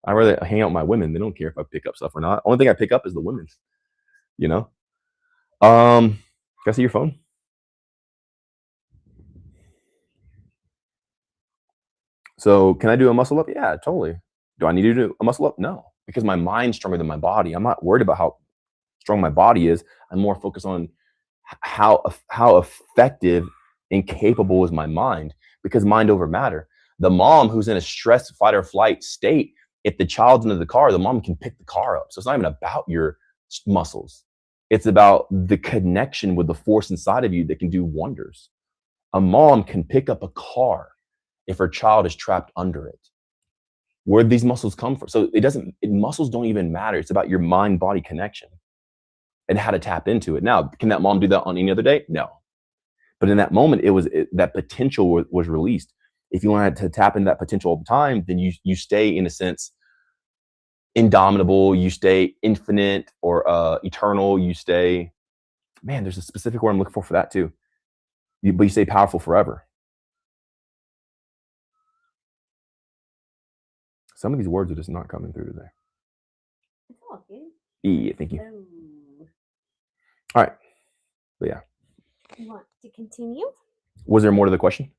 I rather hang out with my women. They don't care if I pick up stuff or not. Only thing I pick up is the women. You know. Can I see your phone? So can I do a muscle up? Yeah, totally. Do I need to do a muscle up? No, because my mind's stronger than my body. I'm not worried about how strong my body is. I'm more focused on how effective and capable is my mind, because mind over matter. The mom who's in a stress, fight or flight state, if the child's into the car, the mom can pick the car up. So it's not even about your muscles. It's about the connection with the force inside of you that can do wonders. A mom can pick up a car if her child is trapped under it. Where these muscles come from? So muscles don't even matter. It's about your mind body connection and how to tap into it. Now, can that mom do that on any other day? No. But in that moment, that potential was released. If you wanted to tap into that potential all the time, then you stay, in a sense, indomitable. You stay infinite or eternal. You stay, man, there's a specific word I'm looking for that too. But you stay powerful forever. Some of these words are just not coming through today. It's all good. Yeah, thank you. Oh. All right. But yeah. You want to continue? Was there more to the question?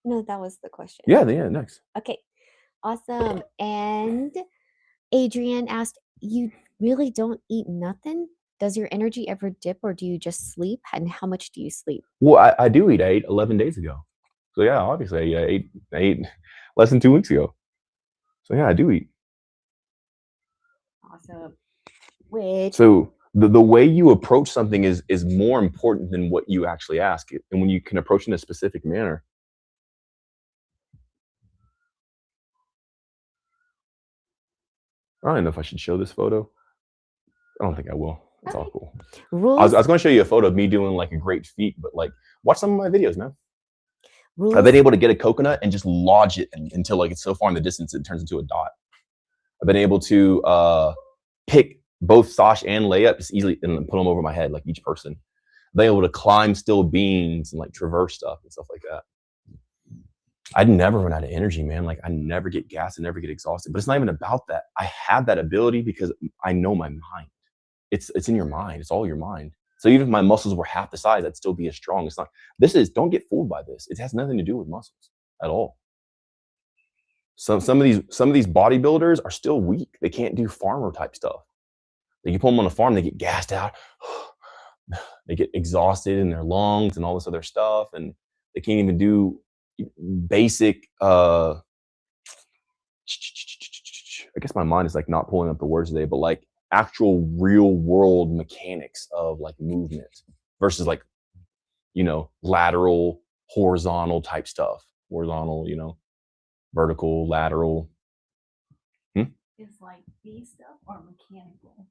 No, that was the question. Yeah, next. Okay. Awesome. And Adrienne asked, you really don't eat nothing? Does your energy ever dip, or do you just sleep? And how much do you sleep? Well, I do eat. I ate 11 days ago. So yeah, obviously I ate less than 2 weeks ago. So yeah, I do eat. Awesome. So the way you approach something is more important than what you actually ask. And when you can approach in a specific manner. I don't know if I should show this photo. I don't think I will. It's all cool. I was going to show you a photo of me doing like a great feat, but like watch some of my videos, man. I've been able to get a coconut and just lodge it until like it's so far in the distance it turns into a dot. I've been able to pick both Sasha and Leia just easily and put them over my head, like each person. I've been able to climb still beams and like traverse stuff and stuff like that. I'd never run out of energy, man. Like I never get gassed and never get exhausted. But it's not even about that. I have that ability because I know my mind. It's in your mind. It's all your mind. So even if my muscles were half the size, I'd still be as strong. It's not. Don't get fooled by this. It has nothing to do with muscles at all. So some of these bodybuilders are still weak. They can't do farmer type stuff. Like you put them on a farm, they get gassed out. They get exhausted in their lungs and all this other stuff, and they can't even do basic. I guess my mind is like not pulling up the words today, but like actual real world mechanics of like movement versus like, lateral, horizontal type stuff. Horizontal, vertical, lateral. Is like these stuff or mechanical?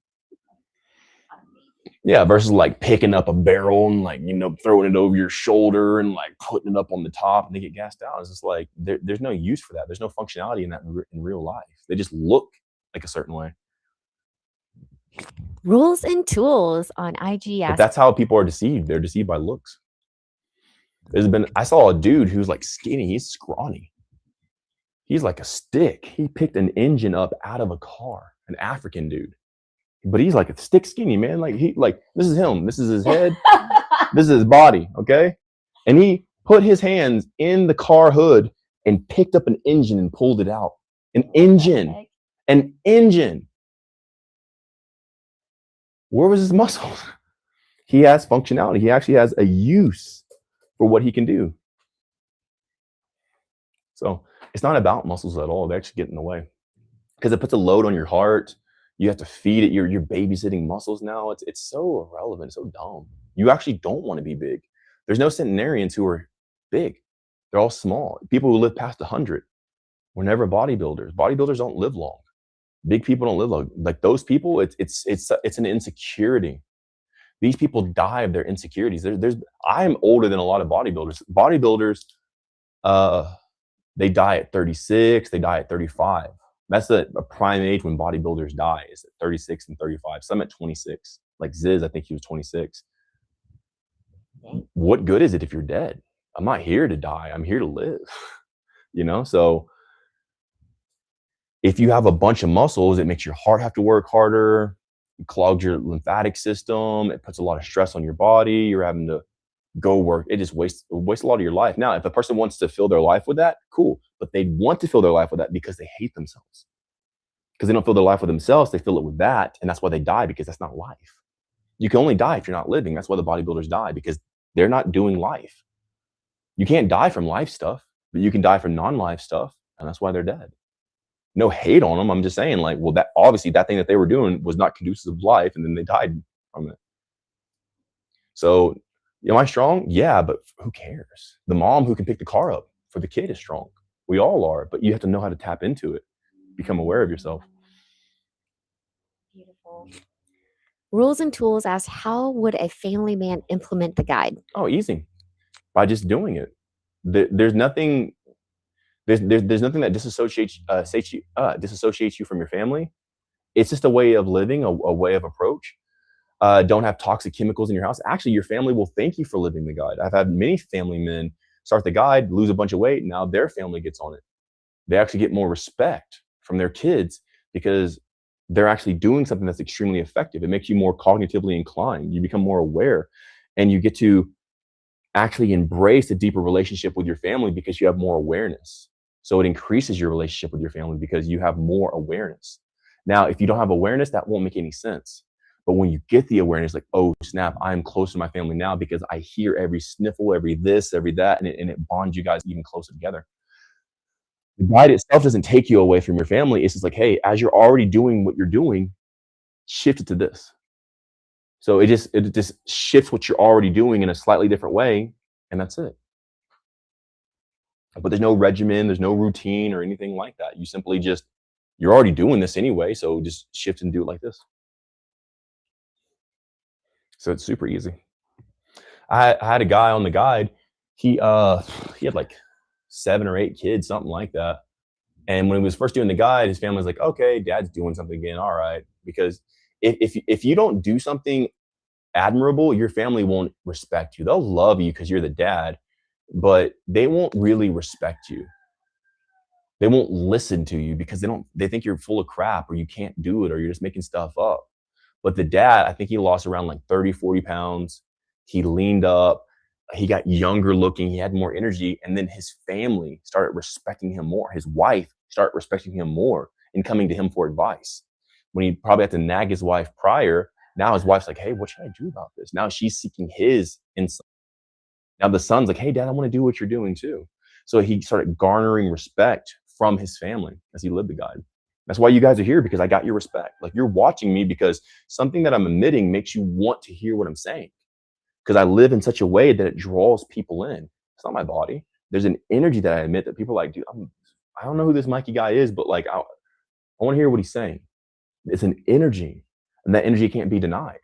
Yeah, versus like picking up a barrel and like, throwing it over your shoulder and like putting it up on the top and they get gassed out. It's just like, there's no use for that. There's no functionality in that in real life. They just look like a certain way. Rules and tools on IG. But that's how people are deceived. They're deceived by looks. I saw a dude who's like skinny. He's scrawny. He's like a stick. He picked an engine up out of a car, an African dude. But he's like a stick skinny, man. Like this is him. This is his head. This is his body. Okay. And he put his hands in the car hood and picked up an engine and pulled it out. An engine. Where was his muscles? He has functionality. He actually has a use for what he can do. So it's not about muscles at all. They actually get in the way because it puts a load on your heart. You have to feed it. You're babysitting muscles now. It's so irrelevant. It's so dumb. You actually don't want to be big. There's no centenarians who are big. They're all small. People who live past 100 were never bodybuilders. Bodybuilders don't live long. Big people don't live like those people. It's an insecurity. These people die of their insecurities. I'm older than a lot of bodybuilders. Bodybuilders, they die at 36, they die at 35. That's a prime age when bodybuilders die, is at 36 and 35. Some at 26. Like Ziz, I think he was 26. What good is it if you're dead? I'm not here to die. I'm here to live. So if you have a bunch of muscles, it makes your heart have to work harder. It clogs your lymphatic system. It puts a lot of stress on your body. You're having to go work. It just wastes a lot of your life. Now, if a person wants to fill their life with that, cool. But they want to fill their life with that because they hate themselves. Because they don't fill their life with themselves, they fill it with that. And that's why they die, because that's not life. You can only die if you're not living. That's why the bodybuilders die, because they're not doing life. You can't die from life stuff, but you can die from non-life stuff. And that's why they're dead. No hate on them. I'm just saying, like, well, that obviously that thing that they were doing was not conducive to life, and then they died from it. So, am I strong? Yeah, but who cares? The mom who can pick the car up for the kid is strong. We all are, but you have to know how to tap into it, become aware of yourself. Beautiful. Rules and tools asks, how would a family man implement the guide? Oh, easy. By just doing it. There's nothing. There's nothing that disassociates you from your family. It's just a way of living, a way of approach. Don't have toxic chemicals in your house. Actually, your family will thank you for living the guide. I've had many family men start the guide, lose a bunch of weight, and now their family gets on it. They actually get more respect from their kids because they're actually doing something that's extremely effective. It makes you more cognitively inclined. You become more aware, and you get to actually embrace a deeper relationship with your family because you have more awareness. So it increases your relationship with your family because you have more awareness. Now, if you don't have awareness, that won't make any sense. But when you get the awareness, like, oh, snap, I'm close to my family now because I hear every sniffle, every this, every that, and it bonds you guys even closer together. The guide itself doesn't take you away from your family. It's just like, hey, as you're already doing what you're doing, shift it to this. So it just shifts what you're already doing in a slightly different way, and that's it. But there's no regimen, there's no routine or anything like that. You simply you're already doing this anyway, so just shift and do it like this. So it's super easy. I had a guy on the guide. He had like 7 or 8 kids, something like that. And when he was first doing the guide, his family was like, okay, dad's doing something again. All right. Because if you don't do something admirable, your family won't respect you. They'll love you because you're the dad, but they won't really respect you. They won't listen to you because they think you're full of crap, or you can't do it, or you're just making stuff up. But the dad, I think he lost around like 30, 40 pounds. He leaned up. He got younger looking. He had more energy. And then his family started respecting him more. His wife started respecting him more and coming to him for advice. When he probably had to nag his wife prior, now his wife's like, hey, what should I do about this? Now she's seeking his insight. Now the son's like, hey, dad, I want to do what you're doing too. So he started garnering respect from his family as he lived the guide. That's why you guys are here, because I got your respect. Like, you're watching me because something that I'm emitting makes you want to hear what I'm saying. Because I live in such a way that it draws people in. It's not my body. There's an energy that I emit that people are like, dude, I don't know who this Mikey guy is, but like, I want to hear what he's saying. It's an energy, and that energy can't be denied.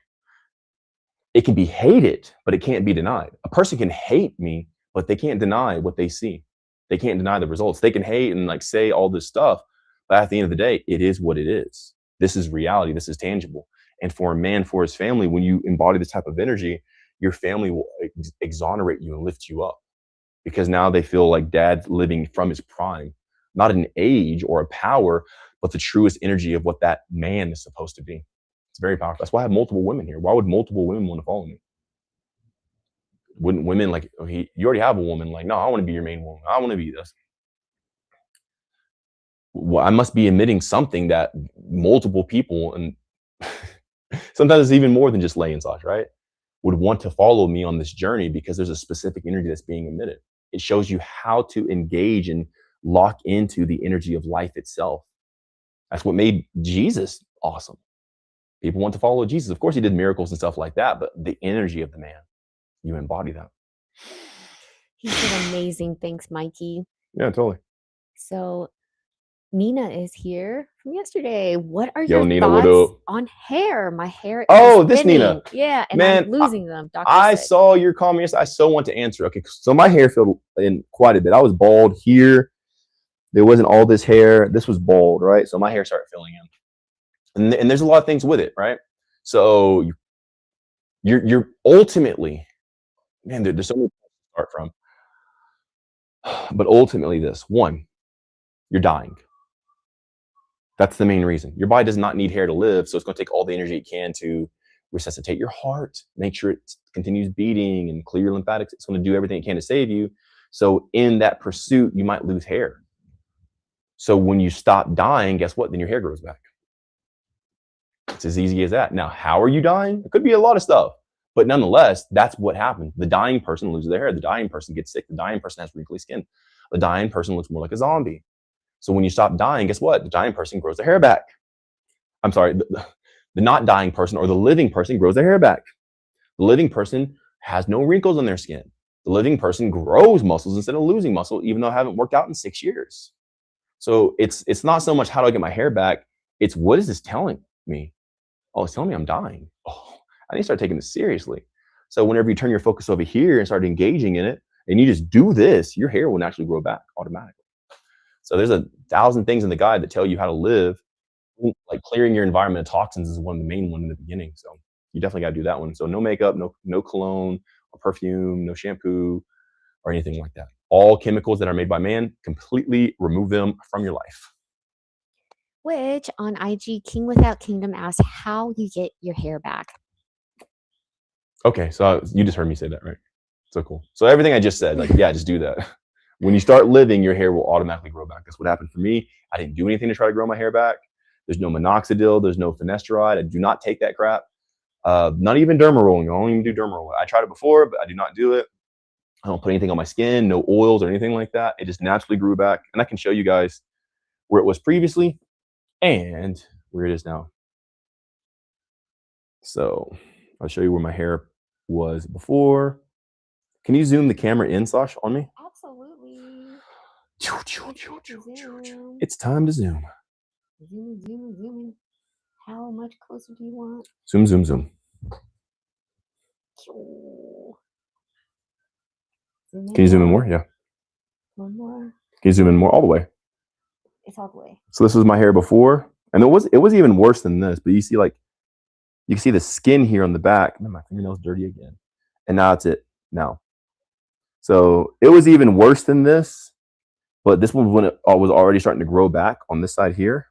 It can be hated, but it can't be denied. A person can hate me, but they can't deny what they see. They can't deny the results. They can hate and like say all this stuff, but at the end of the day, it is what it is. This is reality. This is tangible. And for a man, for his family, when you embody this type of energy, your family will exonerate you and lift you up, because now they feel like dad's living from his prime, not an age or a power, but the truest energy of what that man is supposed to be. It's very powerful. That's why I have multiple women here. Why would multiple women want to follow me? Wouldn't women like, you already have a woman, like, no, I want to be your main woman. I want to be this. Well, I must be emitting something that multiple people, and sometimes it's even more than just Lay and Sasha, right, would want to follow me on this journey, because there's a specific energy that's being emitted. It shows you how to engage and lock into the energy of life itself. That's what made Jesus awesome. People want to follow Jesus. Of course, he did miracles and stuff like that, but the energy of the man, you embody that. He did amazing. Thanks, Mikey. Yeah, totally. So Nina is here from yesterday. What are Yo, your Nina, what thoughts up? on hair? My hair Oh, is this Nina. thinning. Yeah, and Man, I'm losing them. Doctor I said. saw your comments. I so want to answer. Okay, so my hair filled in quite a bit. I was bald here. There wasn't all this hair. This was bald, right? So my hair started filling in, and there's a lot of things with it, right? So you're ultimately, man, there's so many places to start from, but ultimately, this one, you're dying. That's the main reason. Your body does not need hair to live, so it's going to take all the energy it can to resuscitate your heart, make sure it continues beating and clear your lymphatics. It's going to do everything it can to save you. So in that pursuit, you might lose hair. So when you stop dying, guess what? Then your hair grows back. It's as easy as that. Now, how are you dying? It could be a lot of stuff, but nonetheless, that's what happens. The dying person loses their hair. The dying person gets sick. The dying person has wrinkly skin. The dying person looks more like a zombie. So when you stop dying, guess what? The dying person grows their hair back. I'm sorry, the not dying person or the living person grows their hair back. The living person has no wrinkles on their skin. The living person grows muscles instead of losing muscle, even though I haven't worked out in 6 years. So it's not so much how do I get my hair back? It's what is this telling me? Oh, it's telling me I'm dying. Oh, I need to start taking this seriously. So whenever you turn your focus over here and start engaging in it, and you just do this, your hair will naturally grow back automatically. So there's 1,000 things in the guide that tell you how to live. Like clearing your environment of toxins is one of the main ones in the beginning. So you definitely got to do that one. So no makeup, no cologne or perfume, no shampoo or anything like that. All chemicals that are made by man, completely remove them from your life. Which on IG, King Without Kingdom asked how you get your hair back. Okay, so you just heard me say that, right? So cool. So everything I just said, like, yeah, just do that. When you start living, your hair will automatically grow back. That's what happened for me. I didn't do anything to try to grow my hair back. There's no minoxidil. There's no finasteride. I do not take that crap. Not even derma rolling. I don't even do derma rolling. I tried it before, but I do not do it. I don't put anything on my skin, no oils or anything like that. It just naturally grew back. And I can show you guys where it was previously and where it is now. So I'll show you where my hair was before. Can you zoom the camera in, Sasha, on me? Absolutely. It's time to zoom. Zoom. How much closer do you want? Zoom. Can you zoom in more? Yeah. One more. Can you zoom in more? All the way. It's all the way. So this was my hair before, and it was even worse than this. But you see, like, you can see the skin here on the back. Man, my fingernail's dirty again. And now it's it now. So it was even worse than this, but this one when it was already starting to grow back on this side here,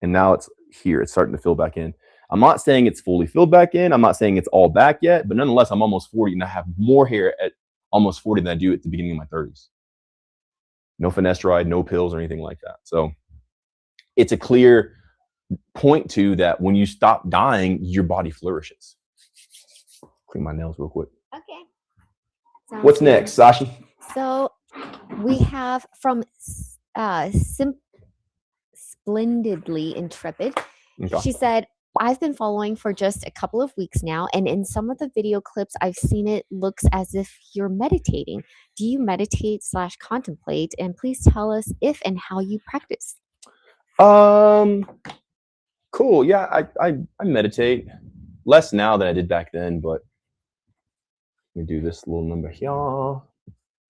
and now it's here. It's starting to fill back in. I'm not saying it's fully filled back in. I'm not saying it's all back yet, but nonetheless, I'm almost 40 and I have more hair at almost 40 than I do at the beginning of my 30s. No finasteride, no pills or anything like that. So it's a clear point to that when you stop dying, your body flourishes. Clean my nails real quick. Okay. Sounds What's good. next, Sasha? So we have from Splendidly Intrepid. Okay. She said, I've been following for just a couple of weeks now, and in some of the video clips I've seen, it looks as if you're meditating. Do you meditate / contemplate? And please tell us if and how you practice. Cool. Yeah, I meditate less now than I did back then, but let me do this little number here.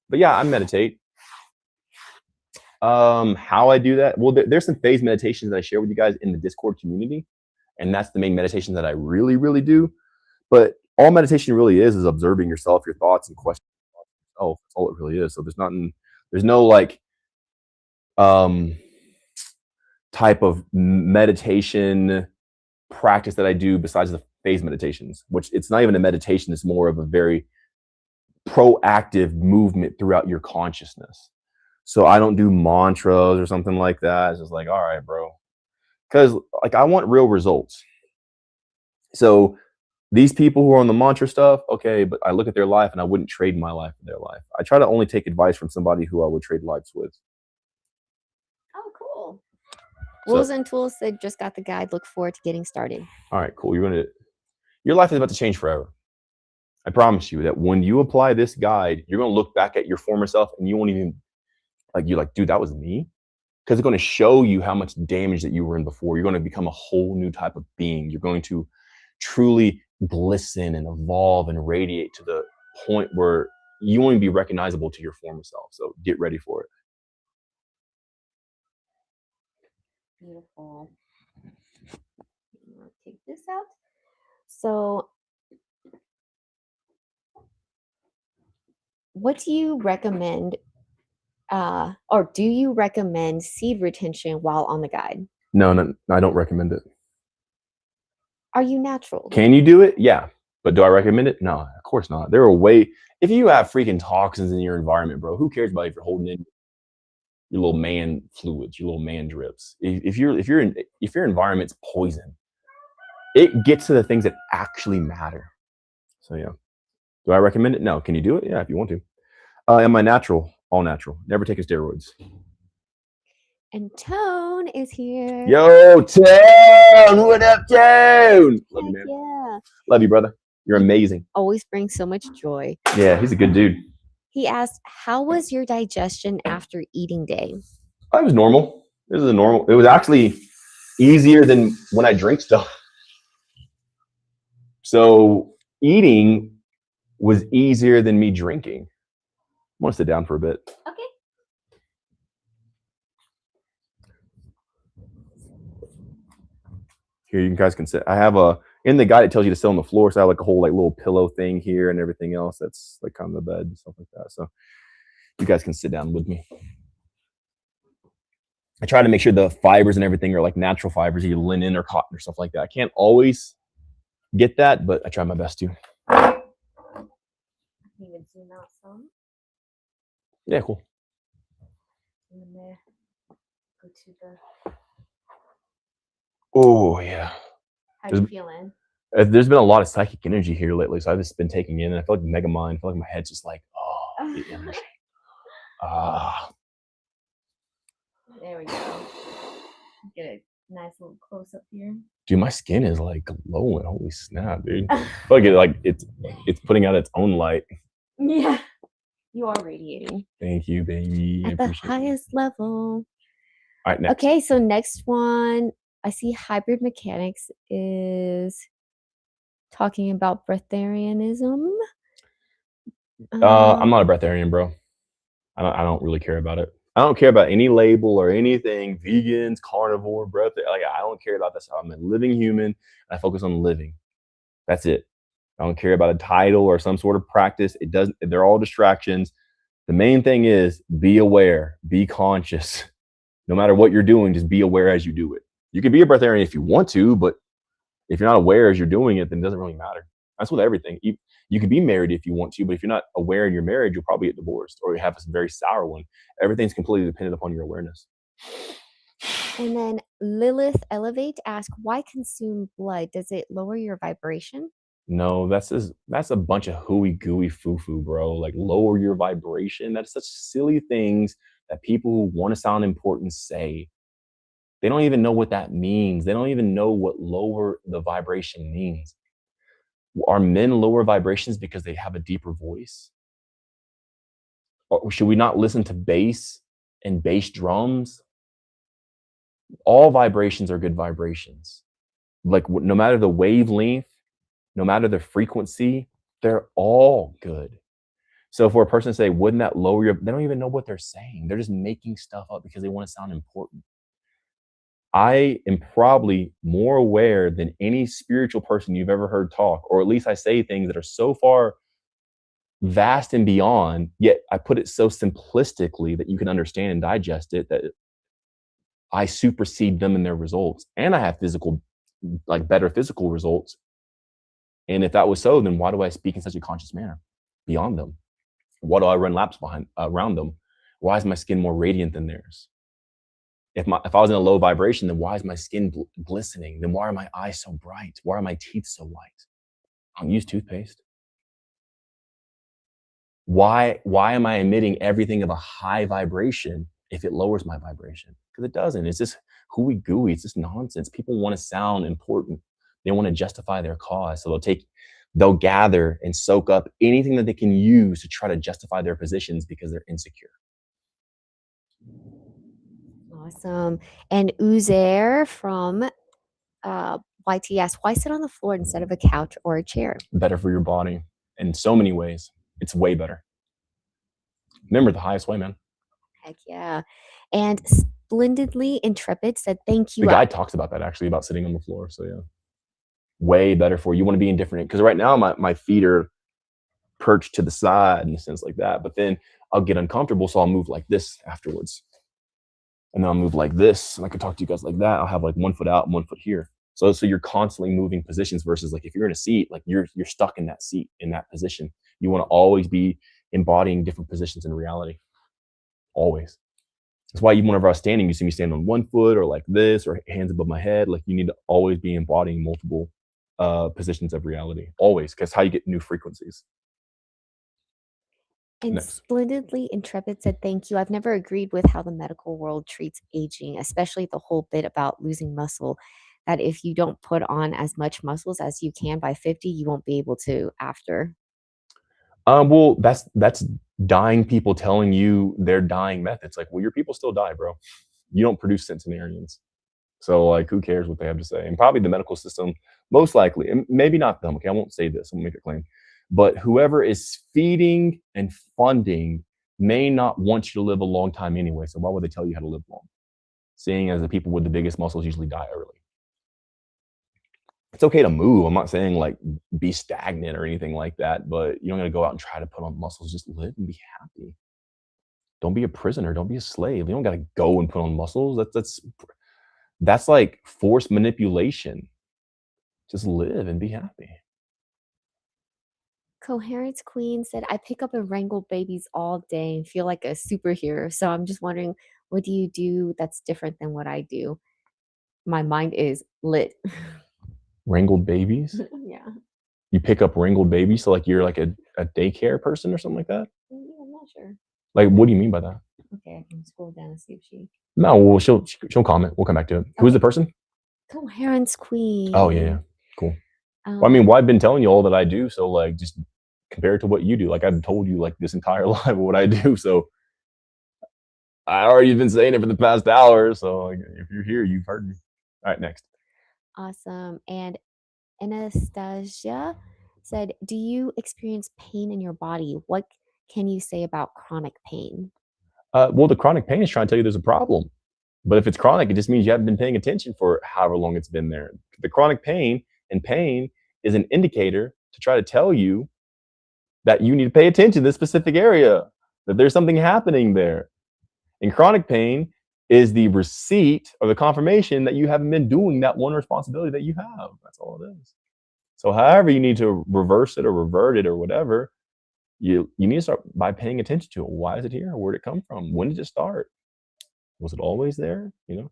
But yeah, I meditate. How I do that? Well, there's some phase meditations that I share with you guys in the Discord community, and that's the main meditation that I really, really do. But all meditation really is observing yourself, your thoughts, and questioning yourself. That's all it really is. So there's no like type of meditation practice that I do besides the phase meditations, which it's not even a meditation. It's more of a very proactive movement throughout your consciousness. So I don't do mantras or something like that. It's just like, all right, bro. Because like I want real results. So these people who are on the mantra stuff, okay, but I look at their life and I wouldn't trade my life for their life. I try to only take advice from somebody who I would trade lives with. Oh, cool. So- Rules and tools, they just got the guide. Look forward to getting started. All right, cool. Your life is about to change forever. I promise you that when you apply this guide, you're going to look back at your former self and you won't even, like, you're like, dude, that was me. because it's going to show you how much damage that you were in before. You're going to become a whole new type of being. You're going to truly glisten and evolve and radiate to the point where you won't even be recognizable to your former self. So get ready for it. Beautiful. Take this out. So, what do you recommend, or do you recommend seed retention while on the guide? No, I don't recommend it. Are you natural? Can you do it? Yeah. But do I recommend it? No, of course not. There are if you have freaking toxins in your environment, bro, who cares about if you're holding in your little man fluids, your little man drips? If your environment's poison, it gets to the things that actually matter. So yeah. Do I recommend it? No. Can you do it? Yeah, if you want to. Am I natural? All natural. Never taking steroids. And Tone is here. Yo, Tone! What up, Tone? Love you, man. Yeah. Love you, brother. You're amazing. Always brings so much joy. Yeah, he's a good dude. He asked, how was your digestion after eating day? It was normal. It was actually easier than when I drink stuff. So eating was easier than me drinking. I want to sit down for a bit. Okay. Here, you guys can sit. I have in the guide, it tells you to sit on the floor. So I have like a whole like little pillow thing here and everything else. That's like on the bed and stuff like that. So you guys can sit down with me. I try to make sure the fibers and everything are like natural fibers, either linen or cotton or stuff like that. I can't always get that, but I try my best to. I can even zoom out some. Yeah, cool. And then go to the. Oh yeah. How you feeling? There's been a lot of psychic energy here lately, so I've just been taking in. And I feel like mega mind. I feel like my head's just like, oh, the energy. There we go. Get a nice little close up here. Dude, my skin is like glowing. Holy snap, dude! I feel like it's putting out its own light. Yeah, you are radiating. Thank you, baby. At the highest level. All right, next. Okay, so next one, I see Hybrid Mechanics is talking about breatharianism. I'm not a breatharian, bro. I don't really care about it. I don't care about any label or anything. Vegans, carnivore, breath. Like I don't care about this. I'm a living human. And I focus on living. That's it. I don't care about a title or some sort of practice. It doesn't. They're all distractions. The main thing is be aware, be conscious. No matter what you're doing, just be aware as you do it. You can be a breatharian if you want to, but if you're not aware as you're doing it, then it doesn't really matter. That's with everything. You can be married if you want to, but if you're not aware in your marriage, you'll probably get divorced or you have a very sour one. Everything's completely dependent upon your awareness. And then Lilith Elevate asked, why consume blood? Does it lower your vibration? No, that's a bunch of hooey gooey foo-foo, bro. Like lower your vibration. That's such silly things that people who want to sound important say. They don't even know what that means. They don't even know what lower the vibration means. Are men lower vibrations because they have a deeper voice? Or should we not listen to bass and bass drums? All vibrations are good vibrations. Like no matter the wavelength, no matter the frequency, they're all good. So for a person to say, wouldn't that lower your, they don't even know what they're saying. They're just making stuff up because they want to sound important. I am probably more aware than any spiritual person you've ever heard talk, or at least I say things that are so far vast and beyond, yet I put it so simplistically that you can understand and digest it, that I supersede them in their results. And I have better physical results. And if that was so, then why do I speak in such a conscious manner beyond them? Why do I run laps around them? Why is my skin more radiant than theirs? If I was in a low vibration, then why is my skin glistening? Then why are my eyes so bright? Why are my teeth so white? I don't use toothpaste. Why am I emitting everything of a high vibration if it lowers my vibration? Because it doesn't. It's just hooey gooey. It's just nonsense. People want to sound important. They want to justify their cause. So they'll gather and soak up anything that they can use to try to justify their positions because they're insecure. Awesome. And Uzair from YT asks, why sit on the floor instead of a couch or a chair? Better for your body in so many ways. It's way better. Remember, the highest way, man. Heck yeah. And Splendidly Intrepid said, thank you. The guy talks about that actually, about sitting on the floor. So yeah, way better for you. You want to be in different, because right now my feet are perched to the side in a sense like that, but then I'll get uncomfortable, so I'll move like this afterwards, and then I'll move like this, and I can talk to you guys like that. I'll have like one foot out and one foot here. So you're constantly moving positions, versus like if you're in a seat, like you're stuck in that seat, in that position. You want to always be embodying different positions in reality. Always. That's why even whenever I was standing, you see me stand on one foot or like this, or hands above my head. Like you need to always be embodying multiple positions of reality. Always, because how you get new frequencies. And Next. Splendidly Intrepid said, thank you. I've never agreed with how the medical world treats aging, especially the whole bit about losing muscle, that if you don't put on as much muscles as you can by 50, you won't be able to after. Well, that's dying people telling you their dying methods. Like, well, your people still die, bro. You don't produce centenarians. So like, who cares what they have to say? And probably the medical system, most likely, and maybe not them. Okay, I won't say this. I won't make a claim. But whoever is feeding and funding may not want you to live a long time anyway. So why would they tell you how to live long? Seeing as the people with the biggest muscles usually die early. It's okay to move. I'm not saying like be stagnant or anything like that, but you don't gotta go out and try to put on muscles. Just live and be happy. Don't be a prisoner. Don't be a slave. You don't gotta go and put on muscles. That's like forced manipulation. Just live and be happy. Coherence Queen said, I pick up and wrangle babies all day and feel like a superhero. So I'm just wondering, what do you do that's different than what I do? My mind is lit. Wrangled babies? Yeah. You pick up wrangled babies, so like you're like a daycare person or something like that? Yeah, I'm not sure. Like, what do you mean by that? Okay, I can scroll down and see if she. No, well, she'll comment. We'll come back to it. Who's the person? Coherence Queen. Oh yeah, cool. Well, I mean, well, I've been telling you all that I do, so like just compare it to what you do. Like I've told you like this entire life of what I do, so I already been saying it for the past hour. So like, if you're here, you've heard me. All right, next. Awesome. And Anastasia said, do you experience pain in your body? What can you say about chronic pain? Well, the chronic pain is trying to tell you there's a problem. But if it's chronic, it just means you haven't been paying attention for however long it's been there. The chronic pain is an indicator to try to tell you that you need to pay attention to this specific area, that there's something happening there. And chronic pain is the receipt or the confirmation that you haven't been doing that one responsibility that you have. That's all it is. So however you need to reverse it or revert it or whatever, you need to start by paying attention to it. Why is it here? Where did it come from? When did it start? Was it always there? You know,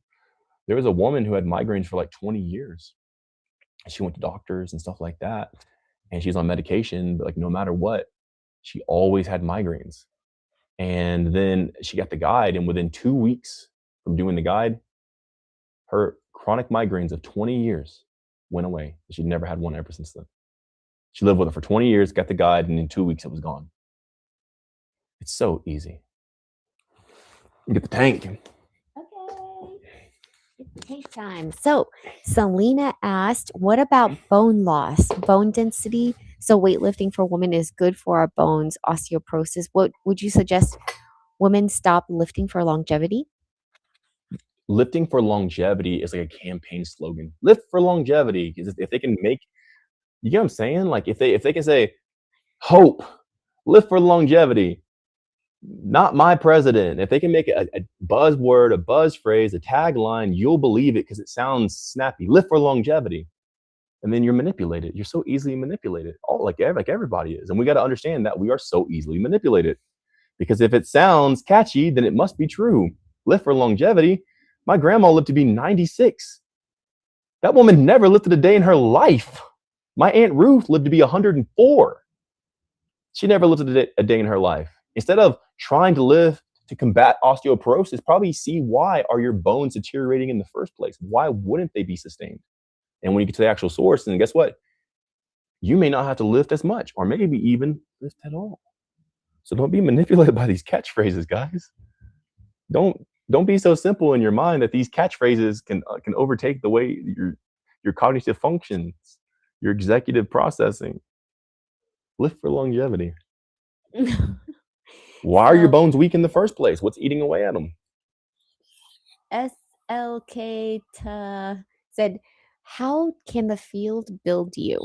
there was a woman who had migraines for like 20 years. She went to doctors and stuff like that, and she's on medication, but like no matter what, she always had migraines. And then she got the guide, and within 2 weeks from doing the guide, her chronic migraines of 20 years went away. She'd never had one ever since then. She lived with it for 20 years, got the guide, and in 2 weeks it was gone. It's so easy. Get the tank. Okay. It's tank time. So Selena asked, what about bone loss, bone density? So weightlifting for women is good for our bones, osteoporosis. What would you suggest women stop lifting for longevity? Lifting for longevity is like a campaign slogan. Lift for longevity. Because if they can make, you get what I'm saying? Like if they can say, hope, lift for longevity, not my president. If they can make a buzzword, a buzz phrase, a tagline, you'll believe it because it sounds snappy. Lift for longevity. And then you're manipulated. You're so easily manipulated. Oh, like everybody is. And we got to understand that we are so easily manipulated. Because if it sounds catchy, then it must be true. Lift for longevity. My grandma lived to be 96. That woman never lifted a day in her life. My Aunt Ruth lived to be 104. She never lifted a day in her life. Instead of trying to live to combat osteoporosis, probably see why are your bones deteriorating in the first place? Why wouldn't they be sustained? And when you get to the actual source, then guess what? You may not have to lift as much, or maybe even lift at all. So don't be manipulated by these catchphrases, guys. Don't Don't be so simple in your mind that these catchphrases can overtake the way your cognitive functions, your executive processing. Lift for longevity. Why are your So- bones weak in the first place? What's eating away at them? SLK said, "How can the field build you?"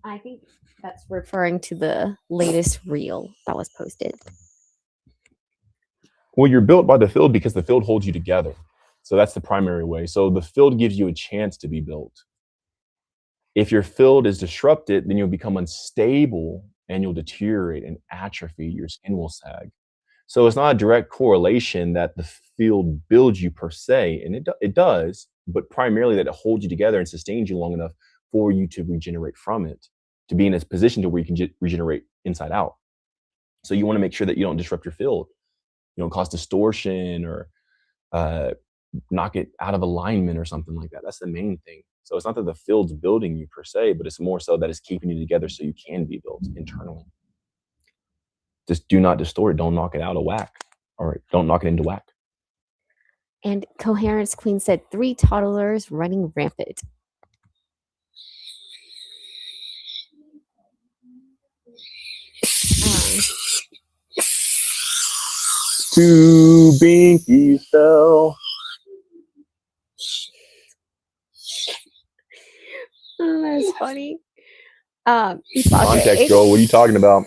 I think that's referring to the latest reel that was posted. Well, you're built by the field because the field holds you together. So that's the primary way. So the field gives you a chance to be built. If your field is disrupted, then you'll become unstable and you'll deteriorate and atrophy. Your skin will sag. So it's not a direct correlation that the field builds you per se, and it does, but primarily that it holds you together and sustains you long enough for you to regenerate from it, to be in a position to where you can regenerate inside out. So you want to make sure that you don't disrupt your field, you don't cause distortion or uh, knock it out of alignment or something like that. That's the main thing. So it's not that the field's building you per se, but it's more so that it's keeping you together so you can be built internally. Just do not distort. Don't knock it out of whack. Or don't knock it into whack. And Coherence Queen said, 3 toddlers running rampant. Two binkies fell. Oh, that's funny. Context, Joel. What are you talking about?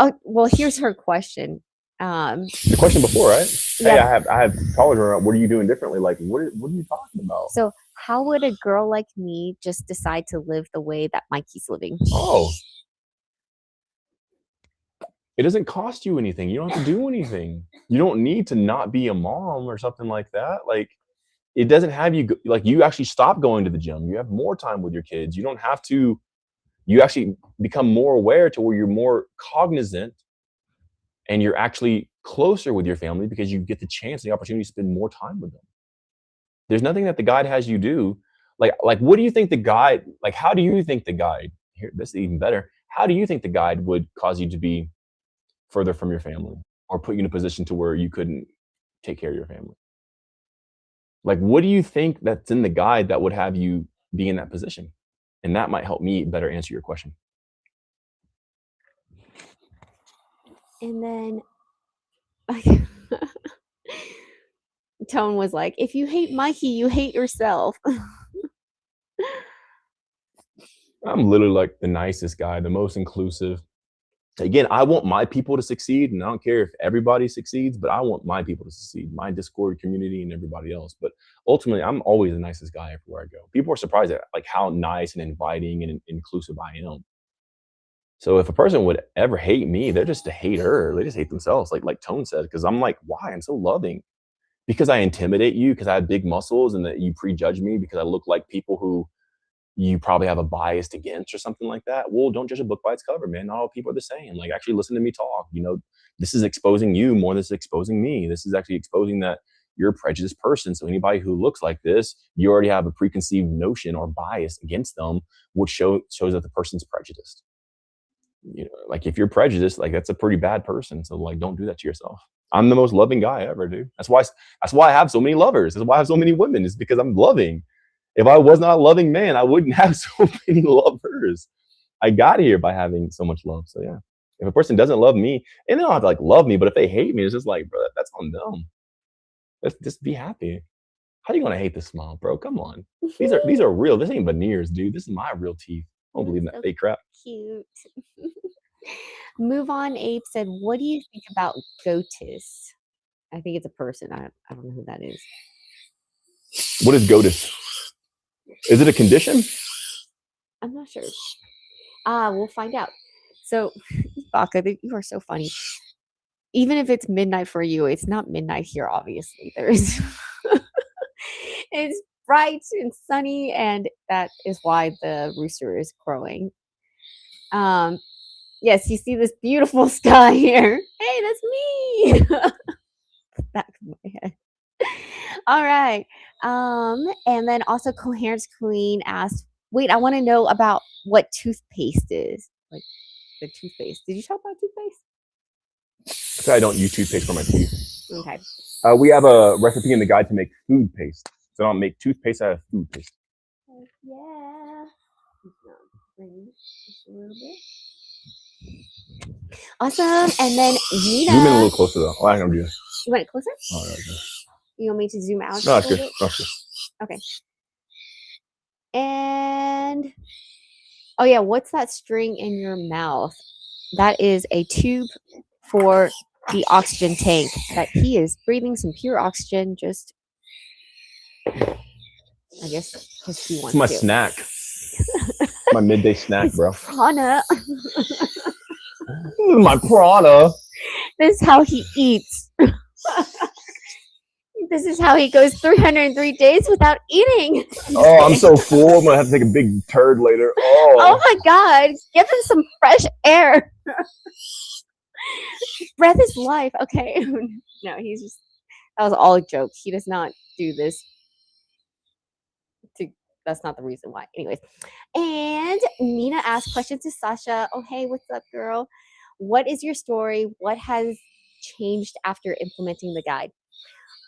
Oh, well, here's her question. The question before, right? Yeah. Hey, I have college around. What are you doing differently? Like, what are you talking about? So, how would a girl like me just decide to live the way that Mikey's living? Oh, it doesn't cost you anything. You don't have to do anything. You don't need to not be a mom or something like that. Like, it doesn't have you like you actually stop going to the gym. You have more time with your kids. You don't have to. You actually become more aware to where you're more cognizant and you're actually closer with your family because you get the chance and the opportunity to spend more time with them. There's nothing that the guide has you do. Like what do you think the guide, like how do you think the guide, here, this is even better. How do you think the guide would cause you to be further from your family or put you in a position to where you couldn't take care of your family? Like, what do you think that's in the guide that would have you be in that position? And that might help me better answer your question. And then Tone was like, if you hate Mikey, you hate yourself. I'm literally like the nicest guy, the most inclusive. Again, I want my people to succeed, and I don't care if everybody succeeds, but I want my people to succeed, my Discord community and everybody else. But ultimately, I'm always the nicest guy everywhere I go. People are surprised at like how nice and inviting and inclusive I am. So if a person would ever hate me, they're just a hater. They just hate themselves, like Tone said, because I'm like, why? I'm so loving. Because I intimidate you, because I have big muscles, and that you prejudge me because I look like people who you probably have a bias against or something like that. Well, don't judge a book by its cover, man. Not all people are the same. Like, actually listen to me talk. You know, this is exposing you more than it's exposing me. This is actually exposing that you're a prejudiced person. So anybody who looks like this, you already have a preconceived notion or bias against them, which shows that the person's prejudiced. You know, like if you're prejudiced, like that's a pretty bad person. So like, don't do that to yourself. I'm the most loving guy ever, dude. That's why I have so many lovers. That's why I have so many women. Is because I'm loving. If I was not a loving man, I wouldn't have so many lovers. I got here by having so much love. So yeah, if a person doesn't love me, and they don't have to like love me, but if they hate me, it's just like, bro, that's on them. Let's just be happy. How you gonna hate this smile, bro? Come on. These are real. This ain't veneers, dude. This is my real teeth. I don't believe in that fake crap. Cute. Move On Ape said, what do you think about GOTUS? I think it's a person. I don't know who that is. What is GOTUS? Is it a condition? I'm not sure. We'll find out. So, Baka, you are so funny. Even if it's midnight for you, it's not midnight here, obviously. There's it's bright and sunny, and that is why the rooster is crowing. Yes, you see this beautiful sky here. Hey, that's me. Back of my head. All right. And then also Coherence Queen asked, wait, I want to know about what toothpaste is. Like the toothpaste. Did you talk about toothpaste? So I don't use toothpaste for my teeth. Okay. We have a recipe in the guide to make food paste. So I don't make toothpaste, I have food paste. Yeah. Bring just a little bit. Awesome. And then Nina. Zoom in a little closer though. Oh, I can do this. You want it closer? Oh, no, no. You want me to zoom out? No, that's a good. little bit? That's good. Okay. And oh yeah, what's that string in your mouth? That is a tube for the oxygen tank that he is breathing some pure oxygen. Just, I guess, because he It's wants my to. snack. My midday snack, His bro. prana. My prana. This is how he eats. This is how he goes 303 days without eating. Oh, I'm so full. I'm gonna have to take a big turd later. Oh Oh, my God. Give him some fresh air. Breath is life. Okay. No, he's just, that was all a joke. He does not do this. That's not the reason why. Anyways. And Nina asked questions to Sasha. Oh, hey, what's up, girl? What is your story? What has changed after implementing the guide?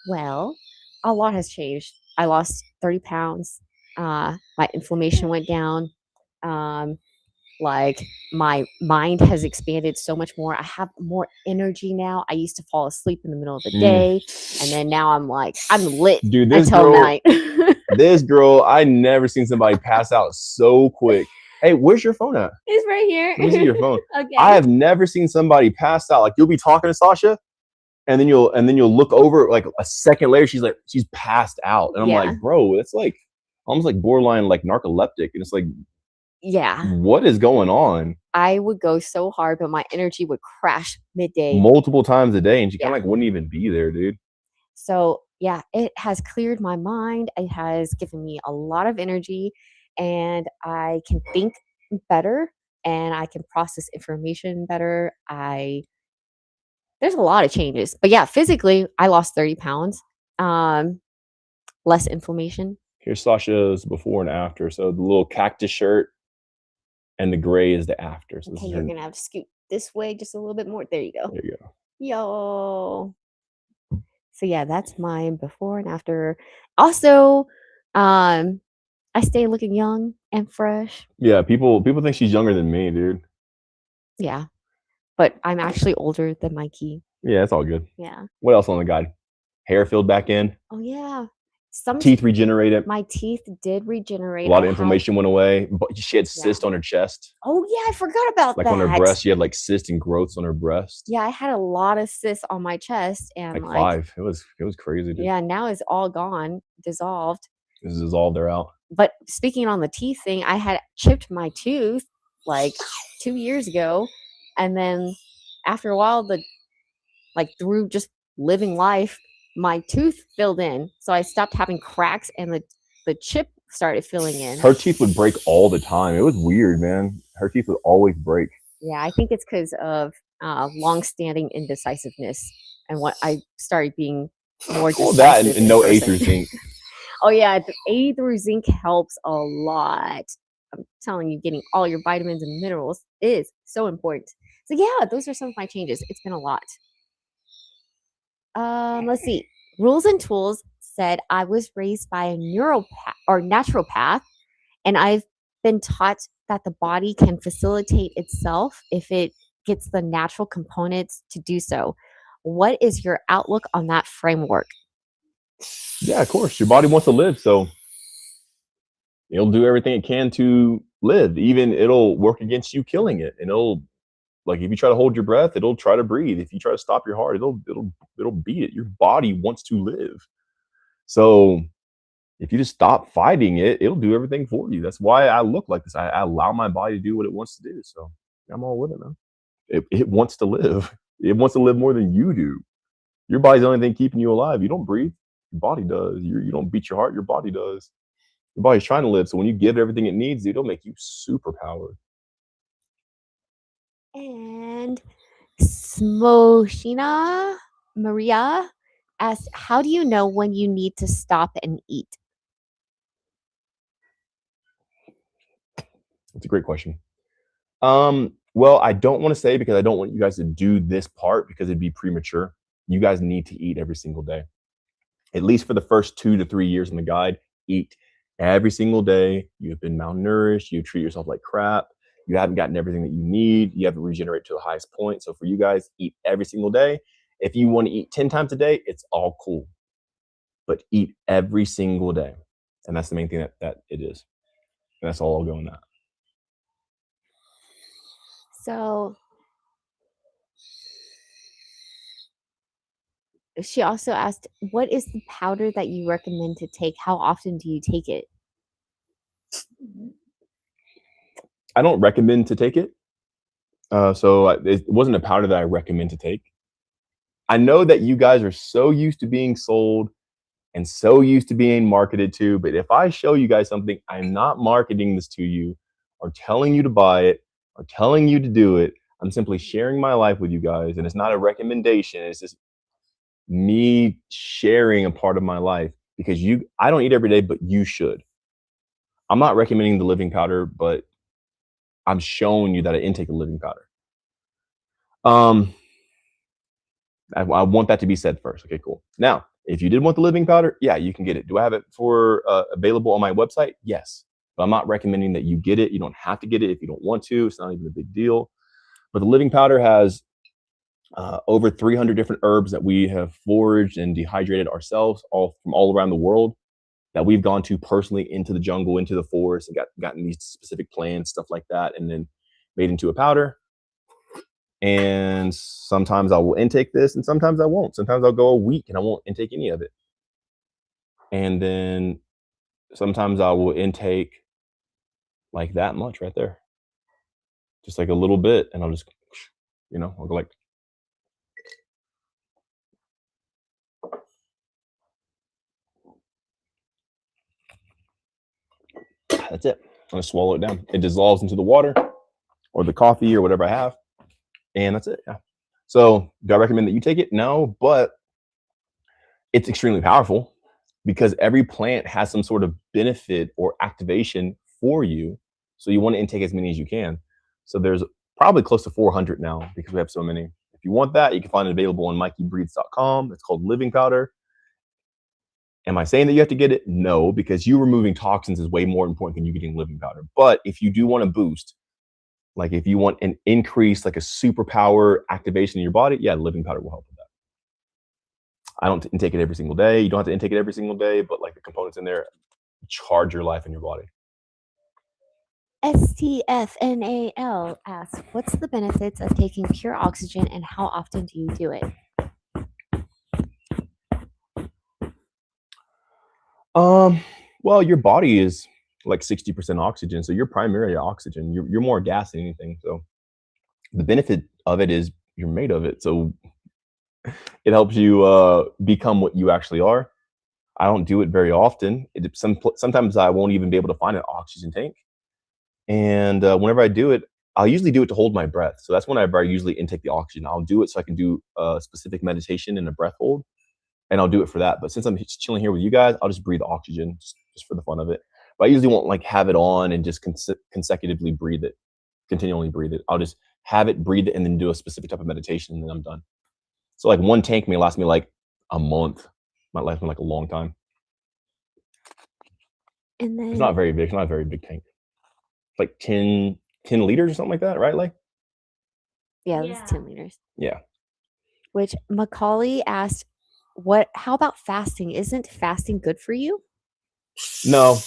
Well, a lot has changed. I lost 30 pounds. My inflammation went down. Like my mind has expanded so much more. I have more energy now. I used to fall asleep in the middle of the day, and then now I'm lit dude, this until girl, night. this girl, I never seen somebody pass out so quick. Hey, where's your phone at? It's right here. Let me see your phone. Okay. I have never seen somebody pass out. Like you'll be talking to Sasha, and then you'll look over like a second later, she's passed out, and I'm Yeah. like, bro, it's like almost like borderline like narcoleptic, and it's like, Yeah. what is going on? I would go so hard, but my energy would crash midday. Multiple times a day, and she kind Yeah. of like wouldn't even be there, dude. So yeah, it has cleared my mind. It has given me a lot of energy, and I can think better, and I can process information better. There's a lot of changes, but yeah, physically, I lost 30 pounds. Less inflammation. Here's Sasha's before and after. So the little cactus shirt and the gray is the after. So this Okay, is you're her, gonna have to scoot this way just a little bit more. There you go. there you go. Yo. So yeah, that's mine before and after. Also, I stay looking young and fresh. Yeah, people think she's younger than me, dude. Yeah, but I'm actually older than Mikey. Yeah, it's all good. Yeah. What else on the guide? Hair filled back in. Oh yeah. Teeth regenerated. My teeth did regenerate. A lot of inflammation went away. But she had cyst on her chest. Oh yeah, I forgot about like that. on her breast, she had like cysts and growths on her breast. Yeah, I had a lot of cysts on my chest, and like 5. It was crazy, dude. Yeah, now it's all gone, dissolved. It's dissolved. They're out. But speaking on the teeth thing, I had chipped my tooth like 2 years ago, and then after a while, through just living life, my tooth filled in, so I stopped having cracks, and the chip started filling in. Her teeth would break all the time. It was weird, man. Her teeth would always break. Yeah, I think it's because of long-standing indecisiveness, and what I started being more decisive. Well, that and no A through zinc. Oh yeah, the A through zinc helps a lot. I'm telling you, getting all your vitamins and minerals is so important. So yeah, those are some of my changes. It's been a lot. Let's see. Rules and Tools said I was raised by a naturopath, and I've been taught that the body can facilitate itself if it gets the natural components to do so. What is your outlook on that framework? Yeah, of course. Your body wants to live, so it'll do everything it can to live. Even it'll work against you killing it, and it'll, like, if you try to hold your breath, it'll try to breathe. If you try to stop your heart, it'll beat it. Your body wants to live. So if you just stop fighting it, it'll do everything for you. That's why I look like this. I allow my body to do what it wants to do. So I'm all with it, man. It wants to live. It wants to live more than you do. Your body's the only thing keeping you alive. You don't breathe. Your body does. You don't beat your heart. Your body does. Your body's trying to live. So when you give it everything it needs, dude, it'll make you super powered. And Smoshina Maria asked, how do you know when you need to stop and eat? That's a great question. Well, I don't want to say, because I don't want you guys to do this part, because it'd be premature. you guys need to eat every single day. At least for the first 2 to 3 years in the guide, eat every single day. You've been malnourished. You treat yourself like crap. You haven't gotten everything that you need. You haven't regenerated to the highest point. So for you guys, eat every single day. If you want to eat 10 times a day, it's all cool. But eat every single day. And that's the main thing that it is. And that's all I'll go in that. So she also asked, what is the powder that you recommend to take? How often do you take it? I don't recommend to take it. So it wasn't a powder that I recommend to take. I know that you guys are so used to being sold and so used to being marketed to, but if I show you guys something, I'm not marketing this to you or telling you to buy it or telling you to do it. I'm simply sharing my life with you guys, and it's not a recommendation. It's just me sharing a part of my life because I don't eat every day, but you should. I'm not recommending the living powder, but I'm showing you that I intake a living powder. I want that to be said first. Okay, cool. Now, if you did want the living powder, yeah, you can get it. Do I have it for available on my website? Yes, but I'm not recommending that you get it. You don't have to get it if you don't want to. It's not even a big deal. But the living powder has over 300 different herbs that we have foraged and dehydrated ourselves, all from all around the world, that we've gone to personally into the jungle, into the forest, and gotten these specific plants, stuff like that, and then made into a powder. And sometimes I will intake this and sometimes I won't. Sometimes I'll go a week and I won't intake any of it. And then sometimes I will intake like that much right there. Just like a little bit. And I'll just, I'll go like. That's it. I'm going to swallow it down. It dissolves into the water or the coffee or whatever I have. And that's it. Yeah. So do I recommend that you take it? No, but it's extremely powerful because every plant has some sort of benefit or activation for you. So you want to intake as many as you can. So there's probably close to 400 now because we have so many. If you want that, you can find it available on MikeyBreathes.com. It's called Living Powder. Am I saying that you have to get it? No, because you removing toxins is way more important than you getting living powder. But if you do want to boost, like if you want an increase, like a superpower activation in your body, yeah, living powder will help with that. I don't intake it every single day. You don't have to intake it every single day, but like the components in there charge your life in your body. STFNAL asks, what's the benefits of taking pure oxygen and how often do you do it? Well, your body is like 60% oxygen, so you're primarily oxygen. You're more gas than anything. So the benefit of it is you're made of it. So it helps you become what you actually are. I don't do it very often. Sometimes I won't even be able to find an oxygen tank. And whenever I do it, I'll usually do it to hold my breath. So that's whenever I usually intake the oxygen. I'll do it so I can do a specific meditation and a breath hold. And I'll do it for that. But since I'm chilling here with you guys, I'll just breathe oxygen just for the fun of it. But I usually won't like have it on and just consecutively breathe it, continually breathe it. I'll just have it, breathe it, and then do a specific type of meditation, and then I'm done. So like one tank may last me like a month. Might last me like a long time. And then it's not very big. It's not a very big tank. It's like 10 liters or something like that, right? Like, yeah, that's 10 liters. Yeah. Which Macaulay asked, how about fasting? Isn't fasting good for you? No.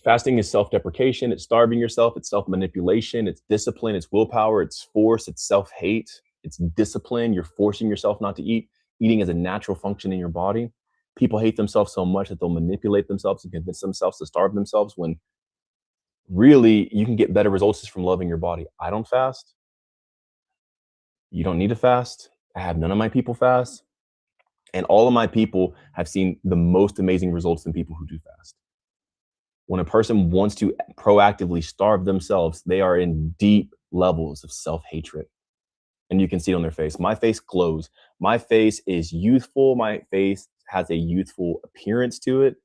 Fasting is self-deprecation. It's starving yourself. It's self-manipulation. It's discipline. It's willpower. It's force. It's self-hate. It's discipline. You're forcing yourself not to eat. Eating is a natural function in your body. People hate themselves so much that they'll manipulate themselves and convince themselves to starve themselves when really you can get better results just from loving your body. I don't fast. You don't need to fast. I have none of my people fast. And all of my people have seen the most amazing results than people who do fast. When a person wants to proactively starve themselves, they are in deep levels of self-hatred. And you can see it on their face. My face glows. My face is youthful. My face has a youthful appearance to it.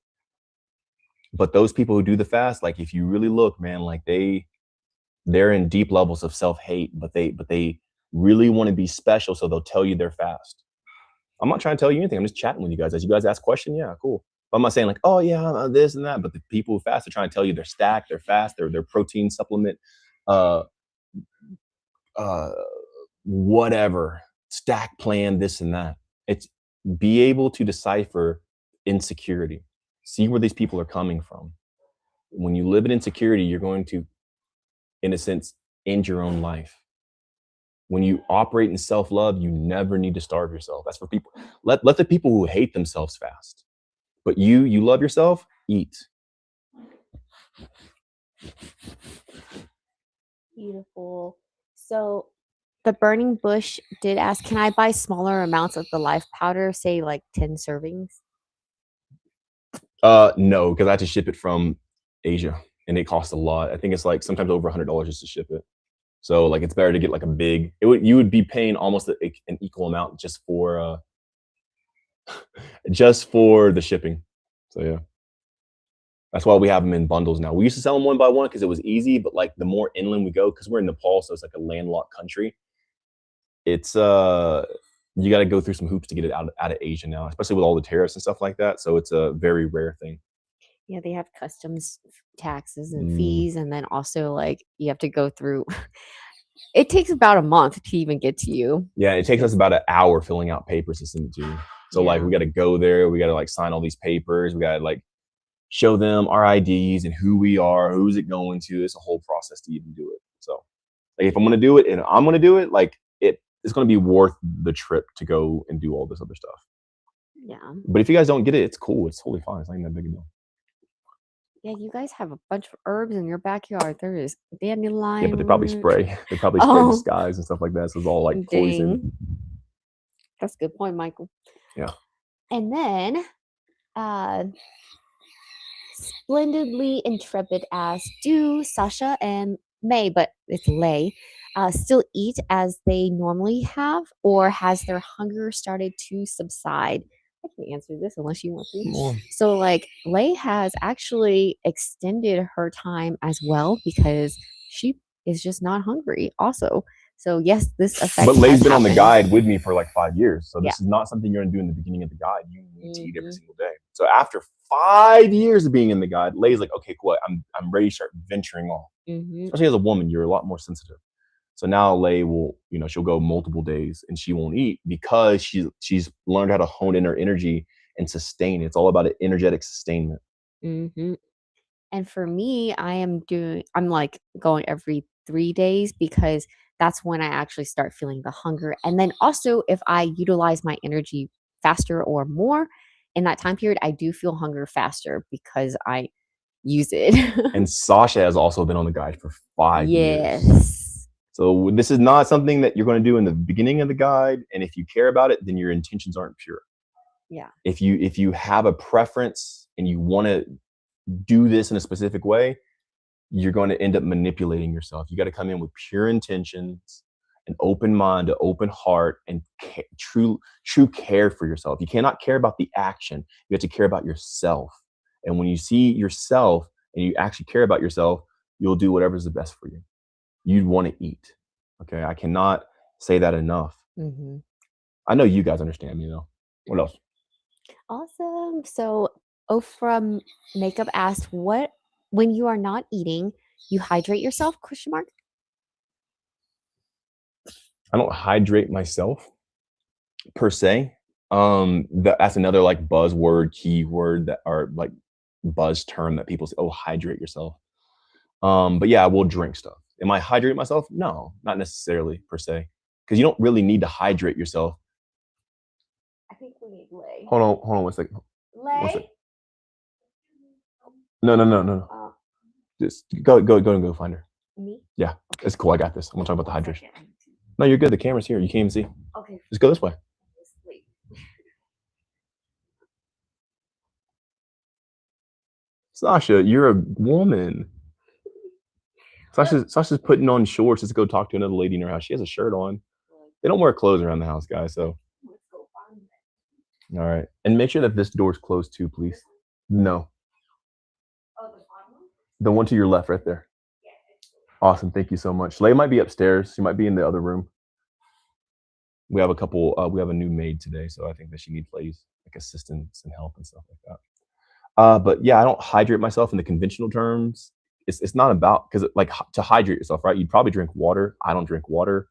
But those people who do the fast, like if you really look, man, like they're in deep levels of self-hate, but they really want to be special, so they'll tell you they're fast. I'm not trying to tell you anything. I'm just chatting with you guys. As you guys ask questions, yeah, cool. But I'm not saying like, oh yeah, this and that. But the people who fast are trying to tell you they're stacked, they're fast, they're protein supplement, uh, uh, whatever, stack plan, this and that. It's be able to decipher insecurity, see where these people are coming from. When you live in insecurity, you're going to, in a sense, end your own life. When you operate in self-love, you never need to starve yourself. That's for people. Let the people who hate themselves fast. But you love yourself, eat. Beautiful. So the burning bush did ask, can I buy smaller amounts of the life powder, say like 10 servings? No, because I had to ship it from Asia and it costs a lot. I think it's like sometimes over $100 just to ship it. So like it's better to get like a big. You would be paying almost an equal amount just for the shipping. So yeah, that's why we have them in bundles now. We used to sell them one by one because it was easy, but like the more inland we go, because we're in Nepal, so it's like a landlocked country. It's you got to go through some hoops to get it out of Asia now, especially with all the tariffs and stuff like that. So it's a very rare thing. Yeah, they have customs taxes and fees, and then also like you have to go through. It takes about a month to even get to you. Yeah, it takes us about an hour filling out papers to send it to you. So like we got to go there, we got to like sign all these papers, we got to like show them our IDs and who we are, who's it going to. It's a whole process to even do it. So like if I'm gonna do it and I'm gonna do it, like it's gonna be worth the trip to go and do all this other stuff. Yeah. But if you guys don't get it, it's cool. It's totally fine. It's not even that big a deal. Yeah, you guys have a bunch of herbs in your backyard. There is dandelion. Yeah, but they probably spray. They probably spray the skies and stuff like that. So it's all like poison. That's a good point, Michael. Yeah. And then Splendidly Intrepid asks, do Sasha and May, but it's Lay, still eat as they normally have, or has their hunger started to subside? I can answer this unless you want to. So like Lay has actually extended her time as well because she is just not hungry also. So yes, this effect. But Lay's been on the guide with me for like 5 years. So this is not something you're gonna do in the beginning of the guide. You need to eat every single day. So after 5 years of being in the guide, Lay's like, okay, cool. I'm ready to start venturing off. Especially as a woman, you're a lot more sensitive. So now Lay will, she'll go multiple days and she won't eat because she's learned how to hone in her energy and sustain. It's all about an energetic sustainment. And for me, I'm like going every 3 days because that's when I actually start feeling the hunger. And then also if I utilize my energy faster or more in that time period, I do feel hunger faster because I use it. And Sasha has also been on the guide for 5 years. Yes. So this is not something that you're going to do in the beginning of the guide. And if you care about it, then your intentions aren't pure. Yeah. If you have a preference and you want to do this in a specific way, you're going to end up manipulating yourself. You got to come in with pure intentions, an open mind, an open heart, and true care for yourself. You cannot care about the action. You have to care about yourself. And when you see yourself and you actually care about yourself, you'll do whatever's the best for you. You'd want to eat. Okay, I cannot say that enough. I know you guys understand me though. What else? Awesome. So Ofra Makeup asked, what when you are not eating, you hydrate yourself? ? I don't hydrate myself per se. That's another like buzzword, keyword that are like buzz term that people say, oh, hydrate yourself. But yeah, I will drink stuff. Am I hydrating myself? No, not necessarily per se. Because you don't really need to hydrate yourself. I think we need Lay. Hold on 1 second. Lay? No. Just go find her. Me? Yeah, it's cool. I got this. I'm gonna talk about the hydration. No, you're good. The camera's here. You can't even see. Okay. Just go this way. Sasha, you're a woman. Sasha's putting on shorts just to go talk to another lady in her house. She has a shirt on. They don't wear clothes around the house, guys. So, all right. And make sure that this door's closed too, please. No. The one to your left right there. Awesome. Thank you so much. Lay might be upstairs. She might be in the other room. We have a couple. We have a new maid today, so I think that she needs like assistance and help and stuff like that. But yeah, I don't hydrate myself in the conventional terms. It's not about because like to hydrate yourself, right? You'd probably drink water. I don't drink water,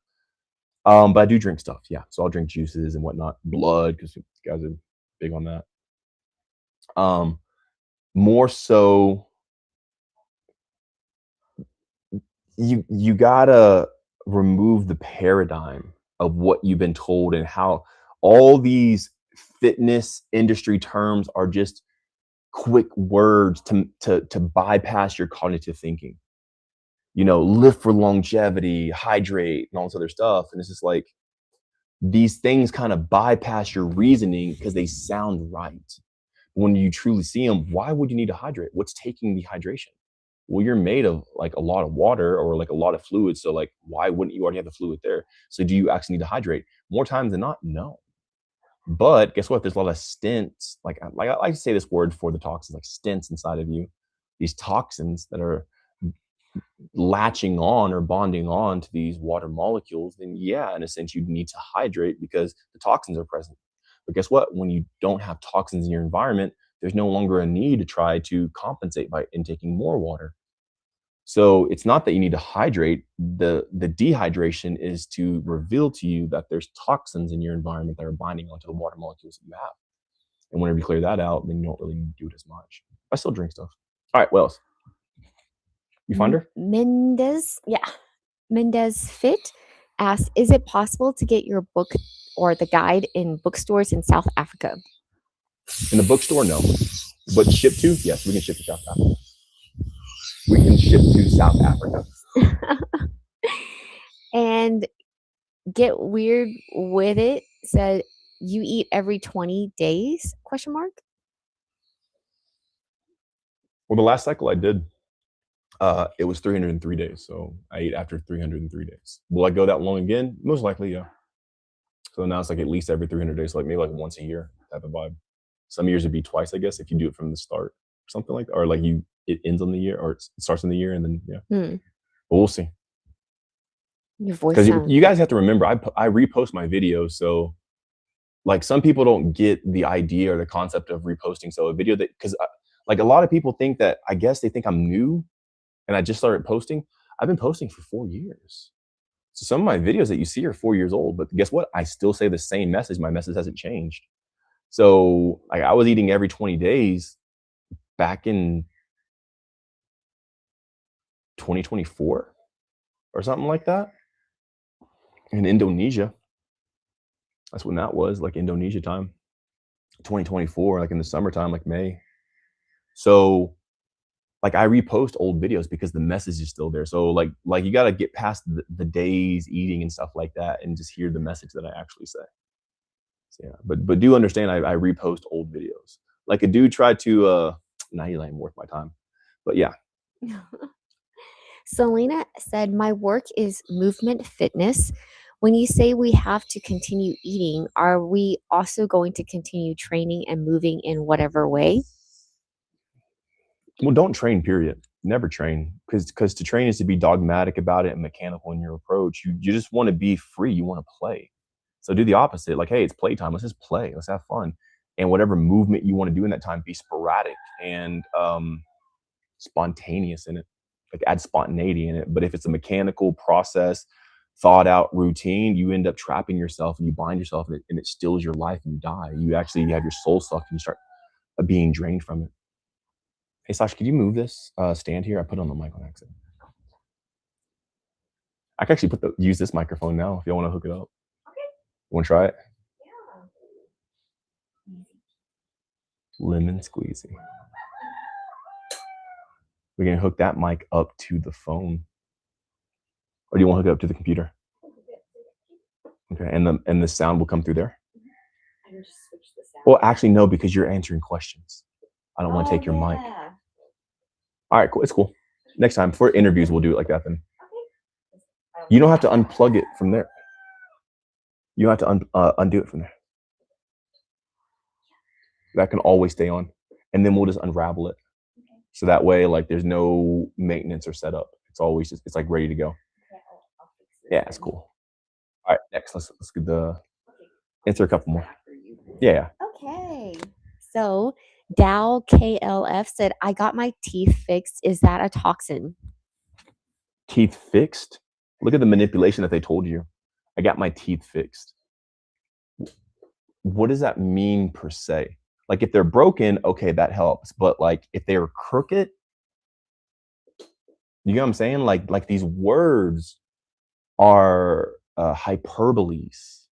but I do drink stuff. Yeah, so I'll drink juices and whatnot, blood because guys are big on that. More so, you gotta remove the paradigm of what you've been told and how all these fitness industry terms are just quick words to bypass your cognitive thinking. Live for longevity, hydrate, and all this other stuff. And it's just like these things kind of bypass your reasoning because they sound right. When you truly see them, why would you need to hydrate? What's taking the hydration? Well, you're made of like a lot of water or like a lot of fluid. So like, why wouldn't you already have the fluid there? So do you actually need to hydrate? More times than not, no. But guess what? There's a lot of stents. Like I like to say this word for the toxins, like stents inside of you. These toxins that are latching on or bonding on to these water molecules. Then yeah, in a sense, you need to hydrate because the toxins are present. But guess what? When you don't have toxins in your environment, there's no longer a need to try to compensate by intaking more water. So it's not that you need to hydrate. The dehydration is to reveal to you that there's toxins in your environment that are binding onto the water molecules that you have. And whenever you clear that out, then you don't really need to do it as much. I still drink stuff. All right, what else? You find her? Mendez Fit asks, is it possible to get your book or the guide in bookstores in South Africa? In the bookstore, no. But ship to? Yes, we can ship to South Africa. We can ship to South Africa. And Get Weird With It said, you eat every 20 days? Question mark. Well, the last cycle I did, it was 303 days. So I ate after 303 days. Will I go that long again? Most likely, yeah. So now it's like at least every 300 days, like maybe like once a year type of vibe. Some years it'd be twice, I guess, if you do it from the start or something like that. Or like it ends on the year or it starts in the year and then, yeah. But we'll see. Your voice Because sounds you guys have to remember, I repost my videos. So like some people don't get the idea or the concept of reposting. So a video that, because like a lot of people think that, I guess they think I'm new and I just started posting. I've been posting for 4 years. So some of my videos that you see are 4 years old, but guess what? I still say the same message. My message hasn't changed. So like I was eating every 20 days back in 2024 or something like that in Indonesia. That's when that was, like Indonesia time, 2024, like in the summertime, like May. So like I repost old videos because the message is still there. So like you got to get past the days eating and stuff like that and just hear the message that I actually say. So yeah, but do understand I repost old videos. Like a dude tried to now you ain't worth my time. But yeah. Selena said, my work is movement fitness. When you say we have to continue eating, are we also going to continue training and moving in whatever way? Well, don't train, period. Never train. Because to train is to be dogmatic about it and mechanical in your approach. You just want to be free. You want to play. So do the opposite. Like, hey, it's playtime. Let's just play. Let's have fun. And whatever movement you want to do in that time, be sporadic and spontaneous in it. Like add spontaneity in it. But if it's a mechanical process, thought out routine, you end up trapping yourself and you bind yourself and it steals your life and you die. You actually have your soul sucked and you start being drained from it. Hey, Sasha, could you move this stand here? I put it on the mic on accident. I can actually use this microphone now if you want to hook it up. Okay. You want to try it? Yeah. Lemon squeezy. We're going to hook that mic up to the phone. Or do you want to hook it up to the computer? Okay, and the sound will come through there? I can just switch the sound. Well, actually, no, because you're answering questions. I don't want to take your mic. All right, cool. It's cool. Next time for interviews, we'll do it like that then. Okay. You don't have to unplug it from there. You don't have to undo it from there. That can always stay on. And then we'll just unravel it. Okay. So that way, like, there's no maintenance or setup. It's always just, it's like ready to go. Okay, I'll fix it. Yeah, it's cool. All right, next let's get the answer a couple more. Yeah. Okay. So Dow KLF said, I got my teeth fixed. Is that a toxin? Teeth fixed. Look at the manipulation that they told you. I got my teeth fixed. What does that mean per se? Like if they're broken, okay, that helps. But like if they were crooked, you know what I'm saying? Like these words are hyperboles,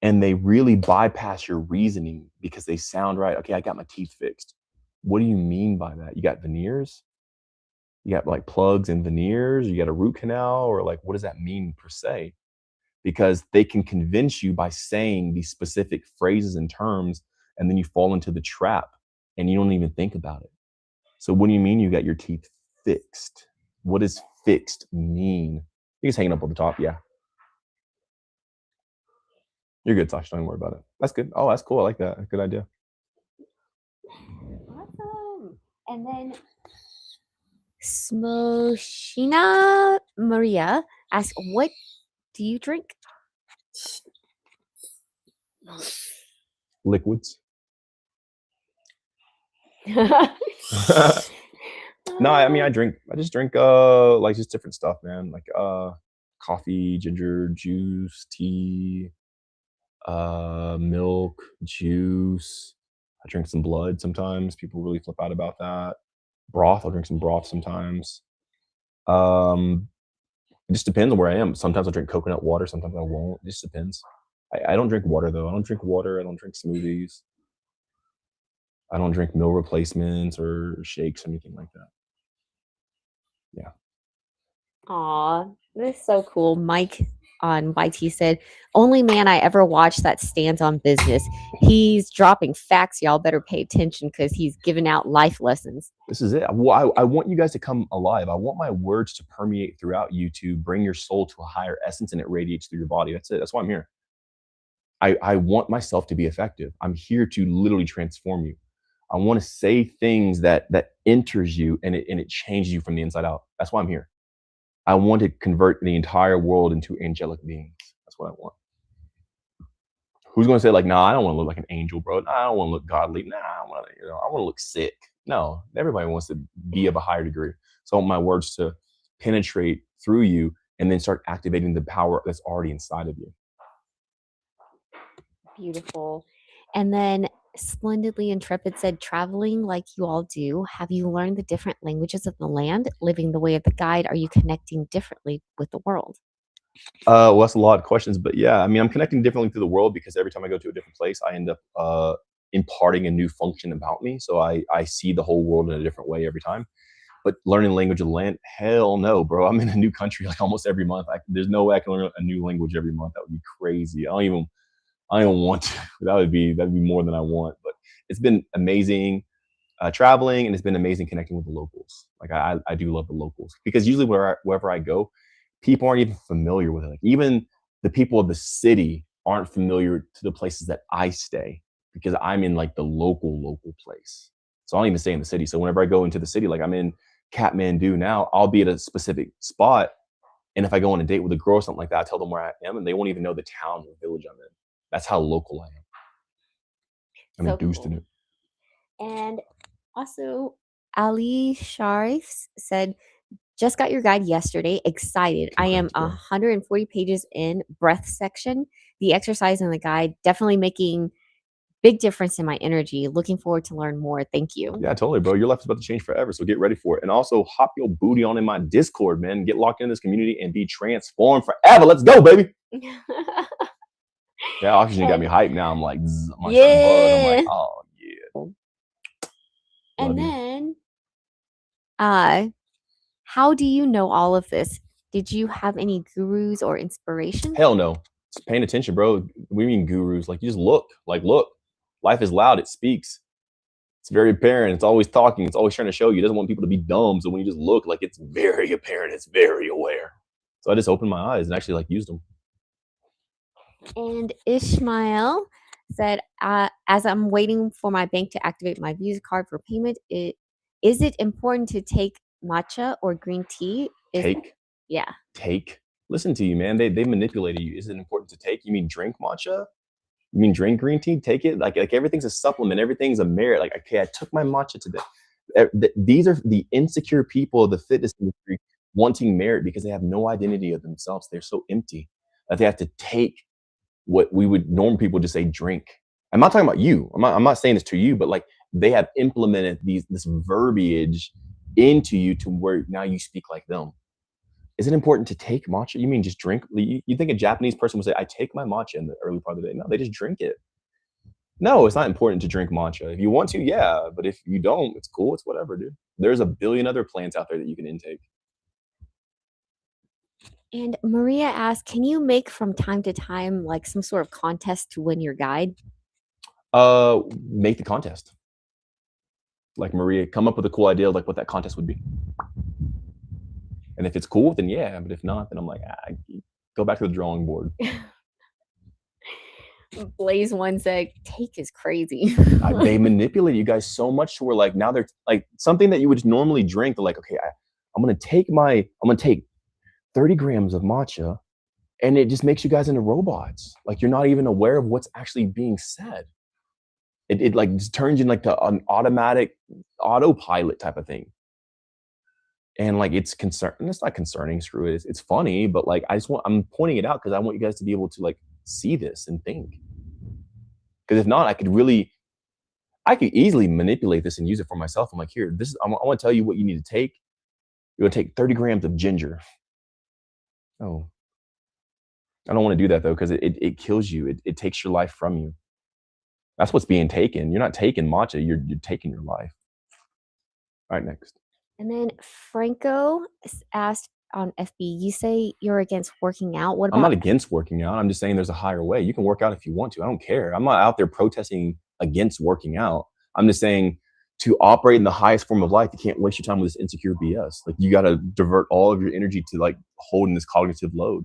and they really bypass your reasoning because they sound right. Okay, I got my teeth fixed. What do you mean by that? You got veneers? You got like plugs and veneers? You got a root canal? Or like, what does that mean per se? Because they can convince you by saying these specific phrases and terms, and then you fall into the trap and you don't even think about it. So what do you mean you got your teeth fixed? What does fixed mean? You're just hanging up on the top. Yeah. You're good, Sasha. Don't worry about it. That's good. Oh, that's cool. I like that. Good idea. Awesome. And then Smoshina Maria asked, what do you drink? Liquids. No, I mean I just drink like just different stuff, man. Like coffee, ginger, juice, tea, milk, juice. I drink some blood sometimes. People really flip out about that. Broth, I'll drink some broth sometimes. It just depends on where I am. Sometimes I'll drink coconut water, sometimes I won't. It just depends. I don't drink water though. I don't drink water. I don't drink smoothies. I don't drink meal replacements or shakes or anything like that. Yeah. Aw, this is so cool. Mike on YT said, only man I ever watched that stands on business. He's dropping facts. Y'all better pay attention because he's giving out life lessons. This is it. Well, I want you guys to come alive. I want my words to permeate throughout you to bring your soul to a higher essence, and it radiates through your body. That's it. That's why I'm here. I want myself to be effective. I'm here to literally transform you. I want to say things that enters you and it changes you from the inside out. That's why I'm here. I want to convert the entire world into angelic beings. That's what I want. Who's going to say like, nah, I don't want to look like an angel, bro. Nah, I don't want to look godly. Nah, I want to look sick. No, everybody wants to be of a higher degree. So I want my words to penetrate through you and then start activating the power that's already inside of you. Beautiful. And then Splendidly Intrepid said, traveling like you all do, have you learned the different languages of the land? Living the way of the guide, are you connecting differently with the world? Well, that's a lot of questions, but yeah, I mean, I'm connecting differently to the world because every time I go to a different place, I end up imparting a new function about me. So I see the whole world in a different way every time. But learning the language of the land, hell no, bro. I'm in a new country like almost every month. There's no way I can learn a new language every month. That would be crazy. I don't even want to. That'd be more than I want. But it's been amazing traveling, and it's been amazing connecting with the locals. Like I do love the locals because usually wherever I go, people aren't even familiar with it. Like even the people of the city aren't familiar to the places that I stay because I'm in like the local place. So I don't even stay in the city. So whenever I go into the city, like I'm in Kathmandu now, I'll be at a specific spot. And if I go on a date with a girl or something like that, I tell them where I am and they won't even know the town or village I'm in. That's how local I am. I'm So induced cool. in it. And also, Ali Sharif said, just got your guide yesterday. Excited. I am Congrats, bro. 140 pages in, breath section. The exercise in the guide definitely making big difference in my energy. Looking forward to learn more. Thank you. Yeah, totally, bro. Your life is about to change forever. So get ready for it. And also hop your booty on in my Discord, man. Get locked in this community and be transformed forever. Let's go, baby. Yeah, oxygen got me hyped now. I'm like, zzz, I'm like, I'm like, oh yeah. And then, how do you know all of this? Did you have any gurus or inspiration? Hell no. It's paying attention, bro. We mean gurus. Like you just look. Like look. Life is loud. It speaks. It's very apparent. It's always talking. It's always trying to show you. It doesn't want people to be dumb. So when you just look, like it's very apparent. It's very aware. So I just opened my eyes and actually like used them. And Ishmael said, as I'm waiting for my bank to activate my Visa card for payment, is it important to take matcha or green tea? Take. Yeah. Take. listen to you, man. They manipulated you. Is it important to take? You mean drink matcha? You mean drink green tea? Take it. Like everything's a supplement. Everything's a merit. Like, okay, I took my matcha today. These are the insecure people of the fitness industry wanting merit because they have no identity of themselves. They're so empty that they have to take what we would normal people just say drink. I'm not talking about you. I'm not saying this to you, but like they have implemented this verbiage into you to where now you speak like them. Is it important to take matcha? You mean just drink? You think a Japanese person would say, I take my matcha in the early part of the day? No, they just drink it. No, it's not important to drink matcha. If you want to, yeah. But if you don't, it's cool. It's whatever, dude. There's a billion other plants out there that you can intake. And Maria asked, can you make from time to time like some sort of contest to win your guide? Make the contest. Like Maria, come up with a cool idea of like what that contest would be. And if it's cool, then yeah. But if not, then I'm like, go back to the drawing board. Blaze one said, take is crazy. They manipulate you guys so much to where like now they're like something that you would normally drink. They're like, okay, I'm gonna take 30 grams of matcha, and it just makes you guys into robots. Like you're not even aware of what's actually being said. It like just turns you like an automatic autopilot type of thing. And like it's not concerning, screw it. It's funny, but like I'm pointing it out because I want you guys to be able to like see this and think. Because if not, I could easily manipulate this and use it for myself. I'm like, here, I want to tell you what you need to take. You're gonna take 30 grams of ginger. Oh, I don't want to do that though, because it kills you. It takes your life from you. That's what's being taken. You're not taking matcha, you're taking your life. All right, next. And then Franco asked on FB, you say you're against working out. What about? I'm not against working out. I'm just saying there's a higher way. You can work out if you want to. I don't care. I'm not out there protesting against working out. I'm just saying to operate in the highest form of life, you can't waste your time with this insecure BS. Like you got to divert all of your energy to like holding this cognitive load.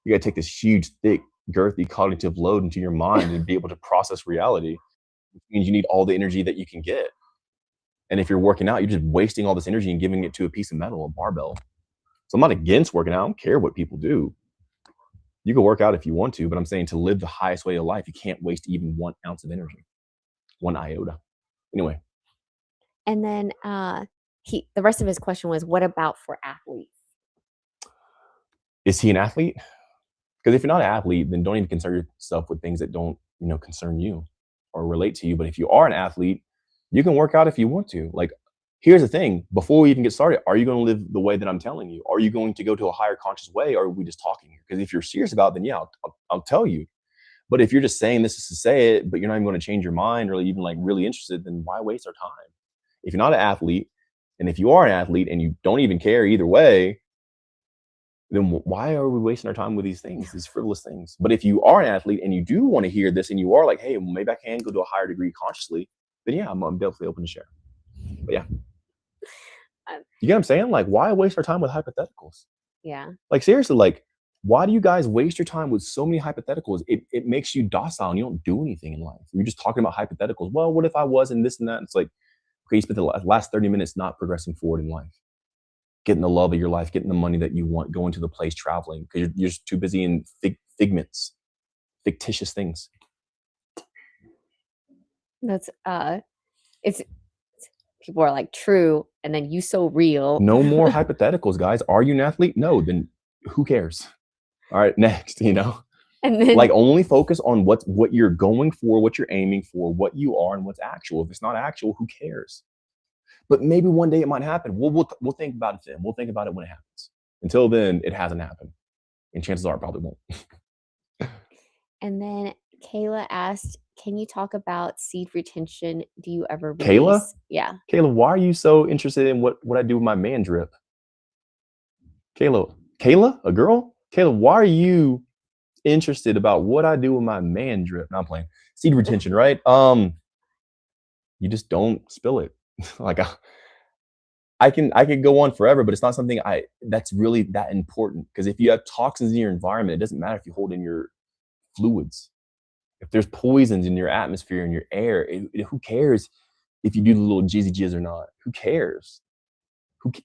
You got to take this huge, thick, girthy cognitive load into your mind and be able to process reality, which means you need all the energy that you can get. And if you're working out, you're just wasting all this energy and giving it to a piece of metal, a barbell. So I'm not against working out. I don't care what people do. You can work out if you want to, but I'm saying to live the highest way of life, you can't waste even 1 ounce of energy, 1 iota. Anyway. And then the rest of his question was, what about for athletes? Is he an athlete? Because if you're not an athlete, then don't even concern yourself with things that don't, concern you or relate to you. But if you are an athlete, you can work out if you want to. Like, here's the thing. Before we even get started, are you going to live the way that I'm telling you? Are you going to go to a higher conscious way, or are we just talking here? Because if you're serious about it, then yeah, I'll tell you. But if you're just saying this is to say it, but you're not even going to change your mind or even like really interested, then why waste our time? If you're not an athlete, and if you are an athlete and you don't even care either way, then why are we wasting our time with these things, these frivolous things? But if you are an athlete and you do want to hear this and you are like, hey, well, maybe I can go to a higher degree consciously, then yeah, I'm definitely open to share. But yeah. You get what I'm saying? Like, why waste our time with hypotheticals? Yeah. Like, seriously, like, why do you guys waste your time with so many hypotheticals? It makes you docile and you don't do anything in life. You're just talking about hypotheticals. Well, what if I was in this and that? It's like, okay, you spent the last 30 minutes not progressing forward in life, getting the love of your life, getting the money that you want, going to the place, traveling, because you're just too busy in figments, fictitious things. That's it's people are like true, and then you so real. No more hypotheticals, guys. Are you an athlete? No, then who cares? All right, next, And then like only focus on what you're going for, what you're aiming for, what you are, and what's actual. If it's not actual, who cares? But maybe one day it might happen. We'll think about it then. We'll think about it when it happens. Until then, it hasn't happened. And chances are it probably won't. And then Kayla asked, can you talk about seed retention? Do you ever release? Kayla? Yeah. Kayla, why are you so interested in what I do with my man drip? Kayla, a girl? Kayla, why are you interested about what I do with my man drip? No, I'm playing. Seed retention, right? You just don't spill it. Like I could go on forever, but it's not something that's really that important. Because if you have toxins in your environment, it doesn't matter if you hold in your fluids. If there's poisons in your atmosphere and your air, who cares if you do the little jizz or not? Who cares?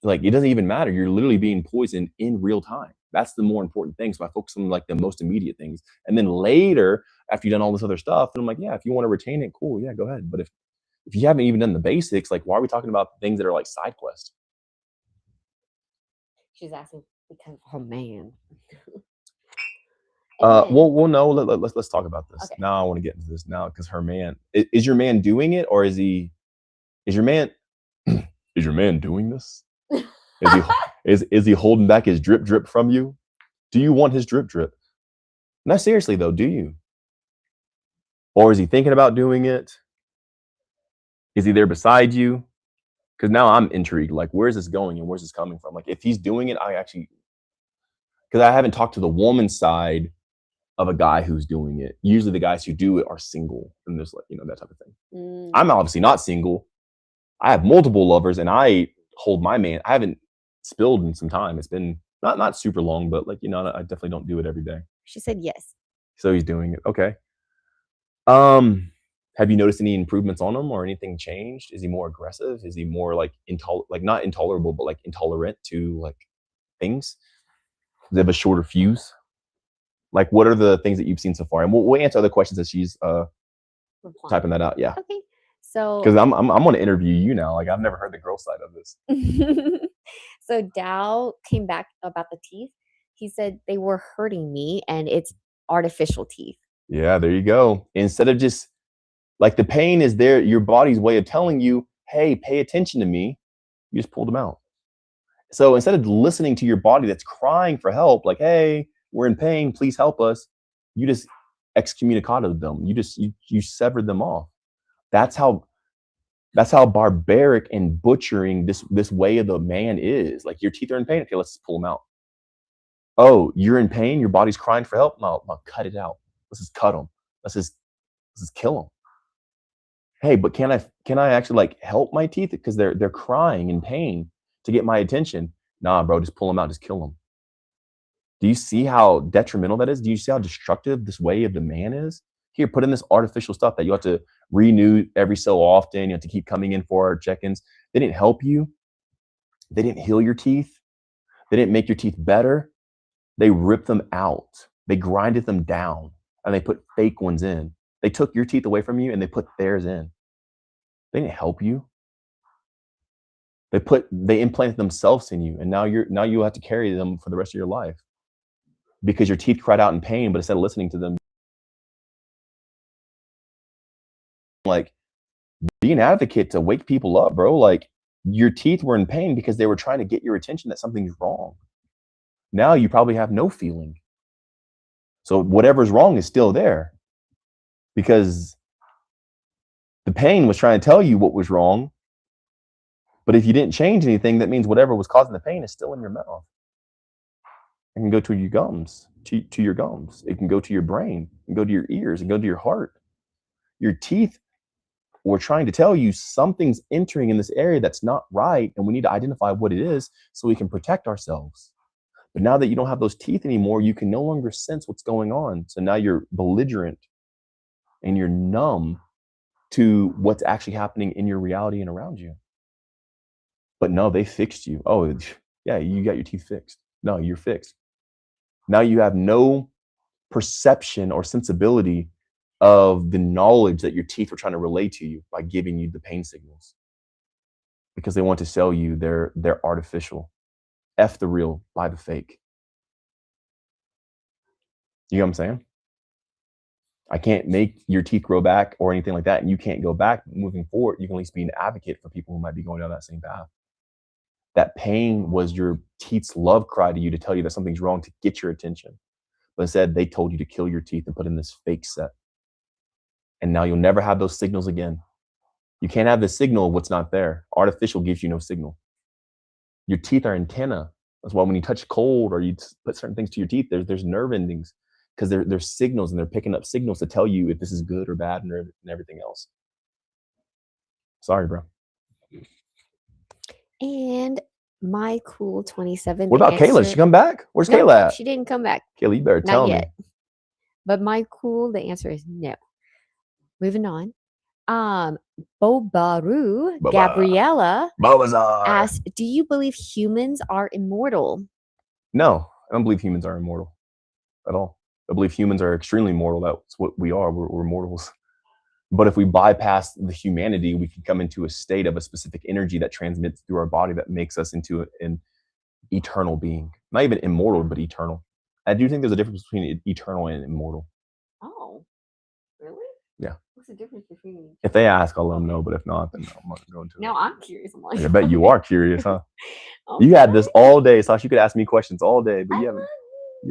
It doesn't even matter. You're literally being poisoned in real time. That's the more important thing. So I focus on like the most immediate things. And then later, after you've done all this other stuff, then I'm like, yeah, if you want to retain it, cool, yeah, go ahead. But if you haven't even done the basics, like why are we talking about things that are like side quests? She's asking because of her man. Well, no. Let's talk about this Okay. now. I want to get into this now because her man is your man doing it, or is your man is your man doing this? Is he holding back his drip from you? Do you want his drip? No, seriously though, do you? Or is he thinking about doing it? Is he there beside you? Because now I'm intrigued. Like, where is this going and where's this coming from? Like, if he's doing it, because I haven't talked to the woman's side of a guy who's doing it. Usually the guys who do it are single and there's like, that type of thing. I'm obviously not single. I have multiple lovers and I hold my man. I haven't spilled in some time. It's been not super long, but like, I definitely don't do it every day. She said yes. So he's doing it. Okay. Have you noticed any improvements on him or anything changed? Is he more aggressive? Is he more like not intolerable, but like intolerant to like things? Does he have a shorter fuse? Like, what are the things that you've seen so far? And we'll answer other questions as she's typing that out. Yeah. Okay. So because I'm going to interview you now. Like, I've never heard the girl side of this. So Dow came back about the teeth. He said they were hurting me and it's artificial teeth. Yeah, there you go. Instead of just like the pain is there, your body's way of telling you, hey, pay attention to me. You just pulled them out. So instead of listening to your body that's crying for help, like, hey, we're in pain, please help us, you just excommunicated them. You severed them off. That's how barbaric and butchering this way of the man is. Like, your teeth are in pain. Okay, let's pull them out. Oh, you're in pain. Your body's crying for help. No, cut it out. Let's just cut them. Let's just kill them. Hey, but can I actually like help my teeth because they're crying in pain to get my attention? Nah, bro, just pull them out. Just kill them. Do you see how detrimental that is? Do you see how destructive this way of the man is? Here, put in this artificial stuff that you have to renew every so often. You have to keep coming in for our check-ins. They didn't help you. They didn't heal your teeth. They didn't make your teeth better. They ripped them out. They grinded them down and they put fake ones in. They took your teeth away from you and they put theirs in. They didn't help you. They implanted themselves in you, and now you have to carry them for the rest of your life because your teeth cried out in pain, but instead of listening to them, like, be an advocate to wake people up, bro. Like, your teeth were in pain because they were trying to get your attention that something's wrong. Now you probably have no feeling. So whatever's wrong is still there because the pain was trying to tell you what was wrong. But if you didn't change anything, that means whatever was causing the pain is still in your mouth. It can go to your gums, to your gums. It can go to your brain, it can go to your ears, it can go to your heart. Your teeth were trying to tell you something's entering in this area that's not right, and we need to identify what it is so we can protect ourselves. But now that you don't have those teeth anymore, you can no longer sense what's going on. So now you're belligerent and you're numb to what's actually happening in your reality and around you. But no, they fixed you. Oh, yeah, you got your teeth fixed. No, you're fixed. Now you have no perception or sensibility of the knowledge that your teeth were trying to relay to you by giving you the pain signals. Because they want to sell you they're artificial. F the real, buy the fake. You know what I'm saying? I can't make your teeth grow back or anything like that, and you can't go back. Moving forward, you can at least be an advocate for people who might be going down that same path. That pain was your teeth's love cry to you to tell you that something's wrong to get your attention. But instead, they told you to kill your teeth and put in this fake set. And now you'll never have those signals again. You can't have the signal of what's not there. Artificial gives you no signal. Your teeth are antenna. That's why when you touch cold or you put certain things to your teeth, there's nerve endings because they're signals and they're picking up signals to tell you if this is good or bad and everything else. Sorry, bro. And my cool 27. What about Kayla? Did she come back? Where's Kayla at? She didn't come back. Kayla, you better tell me. Not yet. But my cool, the answer is no. Moving on. Bobaru Gabriella asked, do you believe humans are immortal? No, I don't believe humans are immortal at all. I believe humans are extremely mortal. That's what we are. We're mortals. But if we bypass the humanity, we can come into a state of a specific energy that transmits through our body that makes us into an eternal being. Not even immortal, but eternal. I do think there's a difference between eternal and immortal. Oh, really? Yeah. What's the difference between? If they ask, I'll let them know. But if not, then I'm not going to. Now I'm curious. I'm like, I bet you are curious, huh? okay. You had this all day, Sasha. You could ask me questions all day, but I you love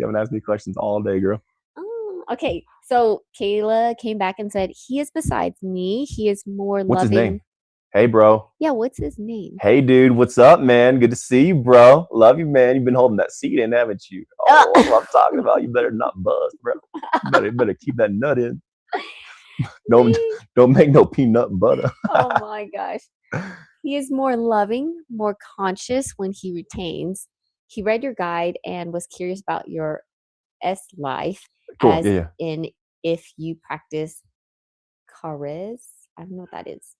haven't asked me questions all day, girl. Oh, okay. So Kayla came back and said, he is besides me. He is more What's loving. his name? Hey, bro. Yeah, what's his name? Hey, dude. What's up, man? Good to see you, bro. Love you, man. You've been holding that seat in, haven't you? Oh, that's what I'm talking about. You better not bust, bro. You better keep that nut in. Don't make no peanut butter. Oh my gosh. He is more loving, more conscious when he retains. He read your guide and was curious about your S life, Cool. as Yeah. in if you practice Kariz. I don't know what that is.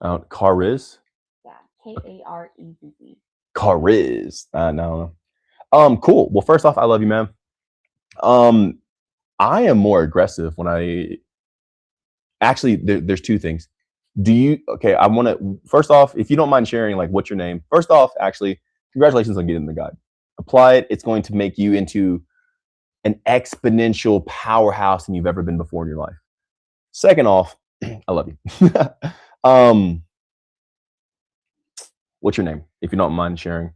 Kariz. Yeah, Karezz. Kariz. No. Cool. Well, first off, I love you, man. I am more aggressive when I actually. There's two things. Okay, I want to, first off, if you don't mind sharing, like, what's your name? First off, actually, congratulations on getting the guide. Apply it. It's going to make you into an exponential powerhouse than you've ever been before in your life. Second off, I love you. What's your name, if you don't mind sharing?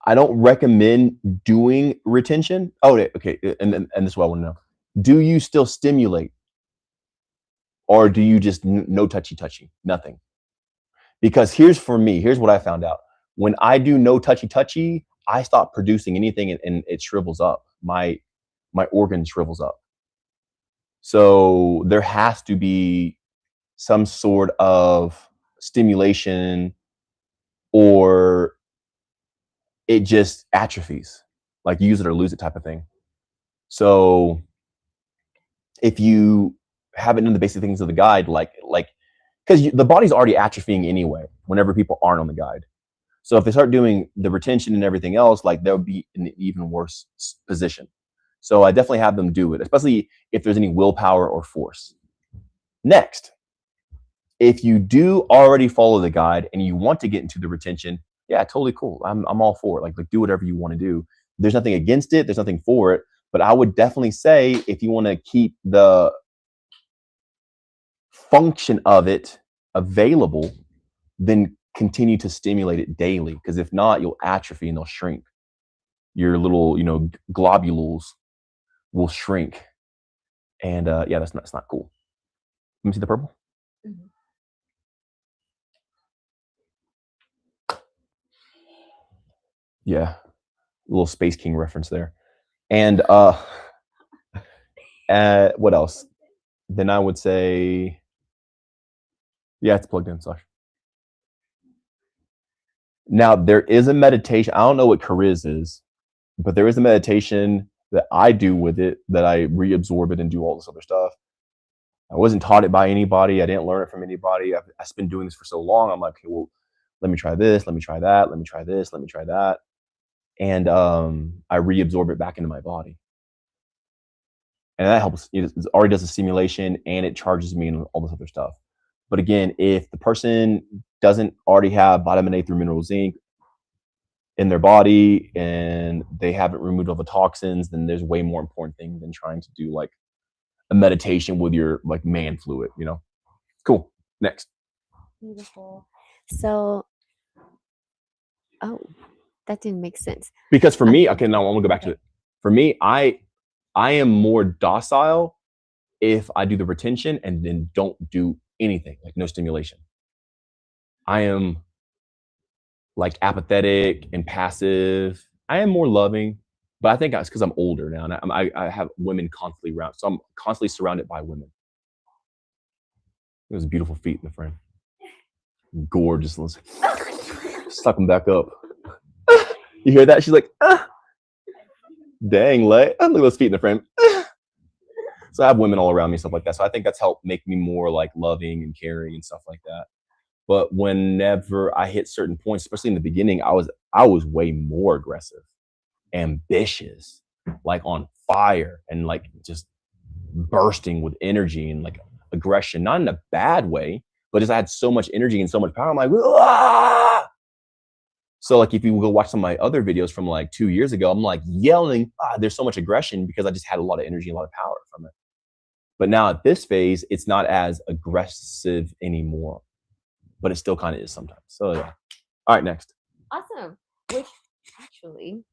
I don't recommend doing retention. Oh, okay. And this is what I want to know. Do you still stimulate? Or do you just no touchy, nothing? Because here's what I found out. When I do no touchy, I stop producing anything and it shrivels up. My organ shrivels up. So there has to be some sort of stimulation or it just atrophies, like use it or lose it type of thing. So if you haven't done the basic things of the guide, like because the body's already atrophying anyway whenever people aren't on the guide. So if they start doing the retention and everything else, like they'll be in an even worse position. So I definitely have them do it, especially if there's any willpower or force. Next, if you do already follow the guide and you want to get into the retention, yeah, totally cool. I'm all for it. Like do whatever you want to do. There's nothing against it. There's nothing for it. But I would definitely say if you want to keep the function of it available, then continue to stimulate it daily. Because if not, you'll atrophy and they'll shrink. Your little, globules will shrink. And yeah, that's not cool. Let me see the purple. Mm-hmm. Yeah, a little Space King reference there. And what else? Then I would say, yeah, it's plugged in, Sasha. Now there is a meditation. I don't know what Kariz is, but there is a meditation that I do with it that I reabsorb it and do all this other stuff. I wasn't taught it by anybody. I didn't learn it from anybody. I've been doing this for so long. I'm like, okay, well, let me try this. Let me try that. Let me try this. Let me try that. And I reabsorb it back into my body. And that helps. It already does a stimulation and it charges me and all this other stuff. But again, if the person doesn't already have vitamin A through mineral zinc in their body and they haven't removed all the toxins, then there's way more important thing than trying to do like a meditation with your like man fluid, Cool. Next. Beautiful. So, that didn't make sense. Because for me, okay, now I'm gonna go back to it. For me, I am more docile if I do the retention and then don't do anything, like no stimulation. I am like apathetic and passive. I am more loving, but I think that's because I'm older now and I have women constantly around. So I'm constantly surrounded by women. Those beautiful feet in the frame. Gorgeous. Let's suck them back up. You hear that? She's like, dang, look at those feet in the frame. So I have women all around me, stuff like that. So I think that's helped make me more like loving and caring and stuff like that. But whenever I hit certain points, especially in the beginning, I was way more aggressive, ambitious, like on fire, and like just bursting with energy and like aggression, not in a bad way, but just I had so much energy and so much power. I'm like, ah! So like if you go watch some of my other videos from like 2 years ago, I'm like yelling, there's so much aggression because I just had a lot of energy, a lot of power from it. But now at this phase, it's not as aggressive anymore, but it still kind of is sometimes. So yeah. All right, next. Awesome. Which actually,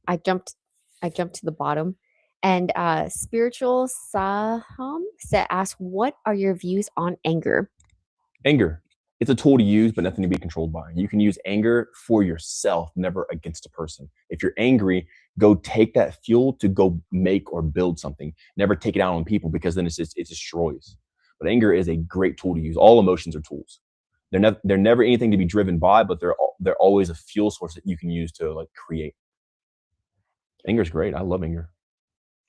I jumped to the bottom, and spiritual Saham asked, "What are your views on anger?" Anger. It's a tool to use, but nothing to be controlled by. You can use anger for yourself, never against a person. If you're angry, go take that fuel to go make or build something. Never take it out on people, because then it destroys. But anger is a great tool to use. All emotions are tools. They're never anything to be driven by, but they're always a fuel source that you can use to like create. Anger is great. I love anger.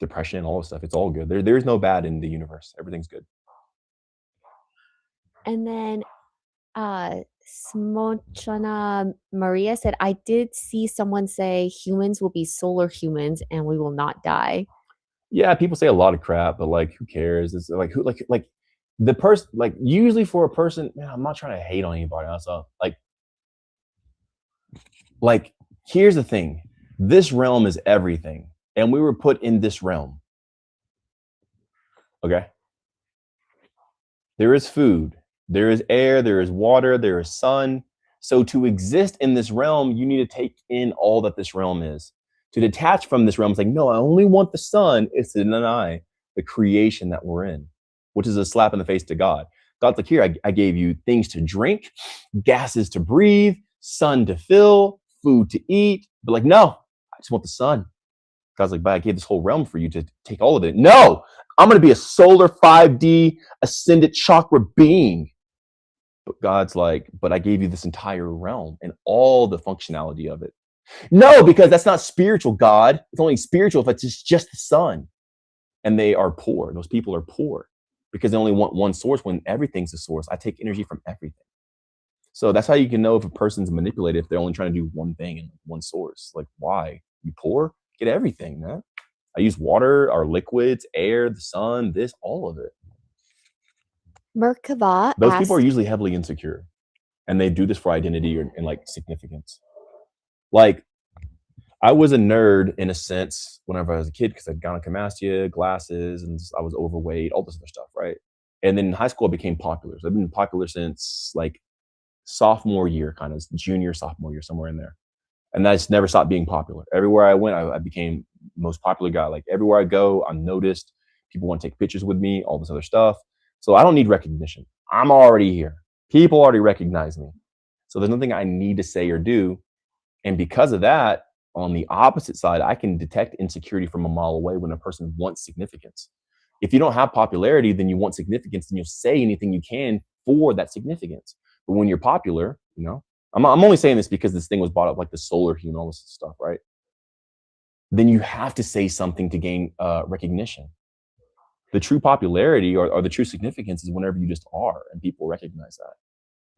Depression, all this stuff. It's all good. There's no bad in the universe. Everything's good. And then Smochana Maria said, "I did see someone say humans will be solar humans and we will not die." Yeah, people say a lot of crap, but like, who cares? It's like who like the person, like usually for a person, man, I'm not trying to hate on anybody. Also, like here's the thing: this realm is everything, and we were put in this realm. Okay, there is food, there is air, there is water, there is sun. So to exist in this realm, you need to take in all that this realm is. To detach from this realm is like, no, I only want the sun. It's to deny the creation that we're in, which is a slap in the face to God. God's like, here, I gave you things to drink, gases to breathe, sun to fill, food to eat. But like, no, I just want the sun. God's like, but I gave this whole realm for you to take all of it. No, I'm going to be a solar 5D ascended chakra being. But God's like, but I gave you this entire realm and all the functionality of it. No, because that's not spiritual, God. It's only spiritual if it's just the sun. And they are poor. Those people are poor because they only want one source when everything's a source. I take energy from everything. So that's how you can know if a person's manipulated, if they're only trying to do one thing and one source. Like, why? You poor? Get everything, man. I use water, our liquids, air, the sun, this, all of it. Merkava Those asked, people are usually heavily insecure, and they do this for identity and like significance. Like, I was a nerd in a sense whenever I was a kid because I'd gynecomastia, glasses, and I was overweight, all this other stuff, right? And then in high school, I became popular. So I've been popular since like sophomore year, kind of junior, sophomore year, somewhere in there. And I just never stopped being popular. Everywhere I went, I became most popular guy. Like everywhere I go, I'm noticed. People want to take pictures with me, all this other stuff. So I don't need recognition. I'm already here. People already recognize me. So there's nothing I need to say or do. And because of that, on the opposite side, I can detect insecurity from a mile away when a person wants significance. If you don't have popularity, then you want significance, then you'll say anything you can for that significance. But when you're popular, I'm only saying this because this thing was brought up, like the solar hue and all this stuff, right? Then you have to say something to gain recognition. The true popularity or the true significance is whenever you just are and people recognize that.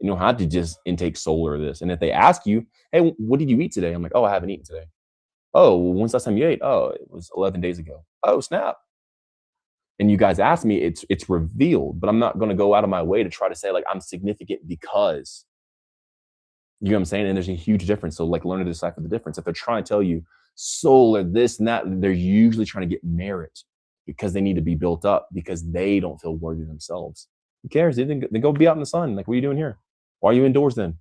You don't have to just intake solar or this. And if they ask you, hey, what did you eat today? I'm like, oh, I haven't eaten today. Oh, when's the last time you ate? Oh, it was 11 days ago. Oh, snap. And you guys ask me, it's revealed, but I'm not going to go out of my way to try to say like I'm significant because, you know what I'm saying? And there's a huge difference. So like learn to decipher the difference. If they're trying to tell you solar, this and that, they're usually trying to get merit because they need to be built up because they don't feel worthy themselves. Who cares? Then go be out in the sun. Like, what are you doing here? Why are you indoors then?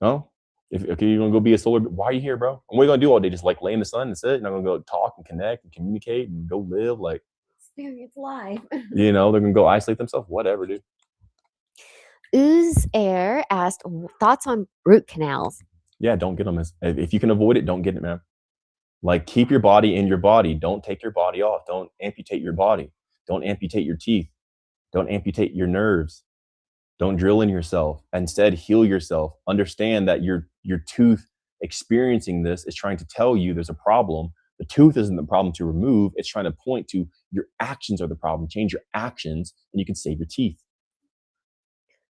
No? Okay, you're gonna go be a solar. Why are you here, bro? And what are you gonna do all day? Just like lay in the sun and sit? You're not gonna go talk and connect and communicate and go live like experience life. They're gonna go isolate themselves. Whatever, dude. Ooze Air asked, thoughts on root canals? Yeah, don't get them. If you can avoid it, don't get it, man. Like, keep your body in your body. Don't take your body off. Don't amputate your body. Don't amputate your teeth. Don't amputate your nerves. Don't drill in yourself. Instead, heal yourself. Understand that your tooth experiencing this is trying to tell you there's a problem. The tooth isn't the problem to remove. It's trying to point to your actions are the problem. Change your actions and you can save your teeth.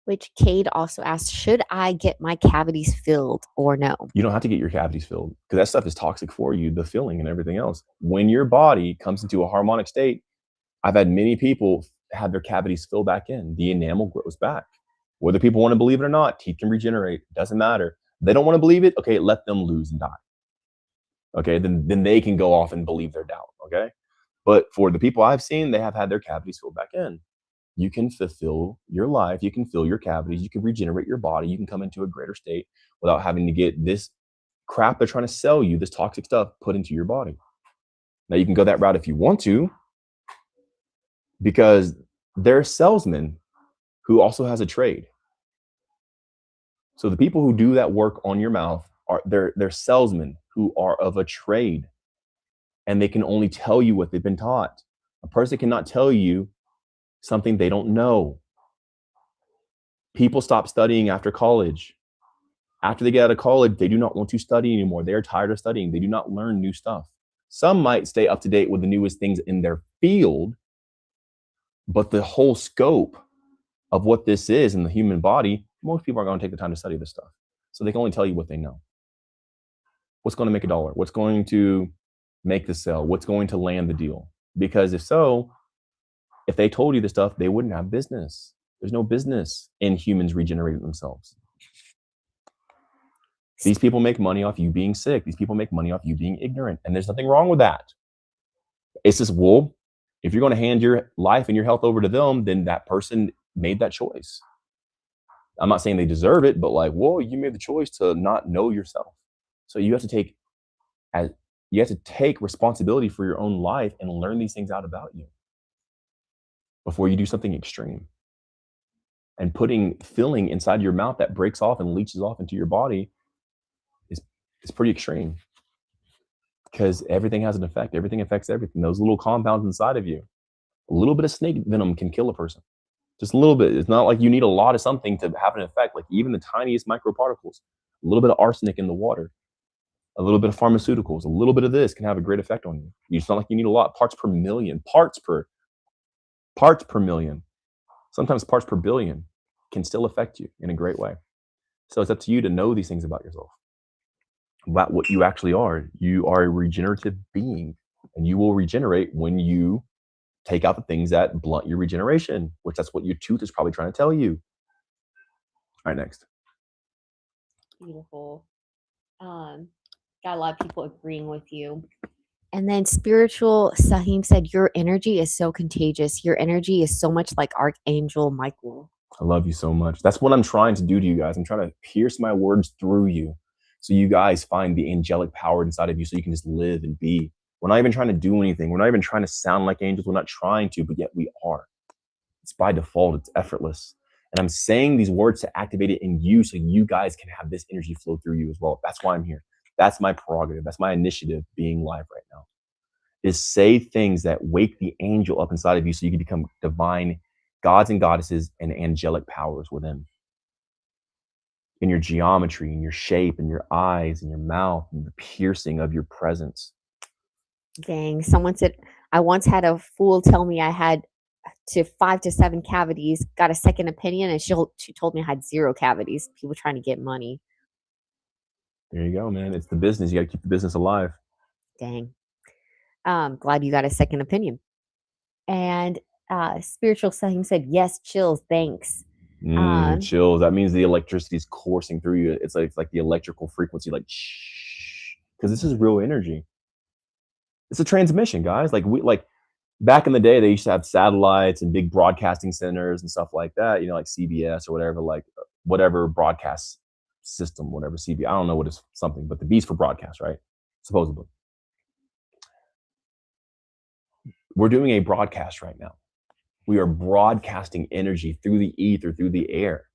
Which Cade also asked, should I get my cavities filled or no? You don't have to get your cavities filled because that stuff is toxic for you, the filling and everything else. When your body comes into a harmonic state, I've had many people have their cavities fill back in. The enamel grows back. Whether people want to believe it or not, teeth can regenerate. Doesn't matter. They don't want to believe it. Okay, let them lose and die. Okay, then they can go off and believe their doubt. Okay, but for the people I've seen, they have had their cavities filled back in. You can fulfill your life. You can fill your cavities. You can regenerate your body. You can come into a greater state without having to get this crap they're trying to sell you, this toxic stuff, put into your body. Now you can go that route if you want to, because they're a salesman who also has a trade. So the people who do that work on your mouth they're salesmen who are of a trade, and they can only tell you what they've been taught. A person cannot tell you something they don't know. People stop studying after college. After they get out of college, they do not want to study anymore. They are tired of studying. They do not learn new stuff. Some might stay up to date with the newest things in their field, but the whole scope of what this is in the human body, most people aren't going to take the time to study this stuff. So they can only tell you what they know. What's going to make $1? What's going to make the sale? What's going to land the deal? Because if they told you this stuff, they wouldn't have business. There's no business in humans regenerating themselves. These people make money off you being sick. These people make money off you being ignorant. And there's nothing wrong with that. It's just, well, if you're going to hand your life and your health over to them, then that person made that choice. I'm not saying they deserve it, but like, whoa, you made the choice to not know yourself. So you have to take responsibility for your own life and learn these things out about you before you do something extreme. And putting filling inside your mouth that breaks off and leaches off into your body is pretty extreme, because everything has an effect. Everything affects everything. Those little compounds inside of you, a little bit of snake venom can kill a person. Just a little bit. It's not like you need a lot of something to have an effect. Like even the tiniest microparticles, a little bit of arsenic in the water, a little bit of pharmaceuticals, a little bit of this can have a great effect on you. It's not like you need a lot. Parts per million, parts per million, sometimes parts per billion can still affect you in a great way. So it's up to you to know these things about yourself, about what you actually are. You are a regenerative being, and you will regenerate when you take out the things that blunt your regeneration, which that's what your tooth is probably trying to tell you. All right, next. Beautiful. Got a lot of people agreeing with you. And then spiritual Sahim said, your energy is so contagious. Your energy is so much like Archangel Michael. I love you so much. That's what I'm trying to do to you guys. I'm trying to pierce my words through you so you guys find the angelic power inside of you so you can just live and be. We're not even trying to do anything. We're not even trying to sound like angels. We're not trying to, but yet we are. It's by default. It's effortless. And I'm saying these words to activate it in you so you guys can have this energy flow through you as well. That's why I'm here. That's my prerogative. That's my initiative being live right now, is say things that wake the angel up inside of you so you can become divine gods and goddesses and angelic powers within. In your geometry, in your shape, in your eyes, in your mouth, in the piercing of your presence. Dang. Someone said, I once had a fool tell me I had 5 to 7 cavities, got a second opinion, and she told me I had 0 cavities. People trying to get money. There you go, man. It's the business. You got to keep the business alive. Dang. Glad you got a second opinion. And spiritual Sahim said, yes, chills, thanks. Chills. That means the electricity is coursing through you. It's like the electrical frequency, like shh, because this is real energy. It's a transmission, guys. Like back in the day, they used to have satellites and big broadcasting centers and stuff like that. You know, like CBS or whatever, like whatever broadcast system, whatever CBS. I don't know what it's something, but the B's for broadcast, right? Supposedly. We're doing a broadcast right now. We are broadcasting energy through the ether, through the air.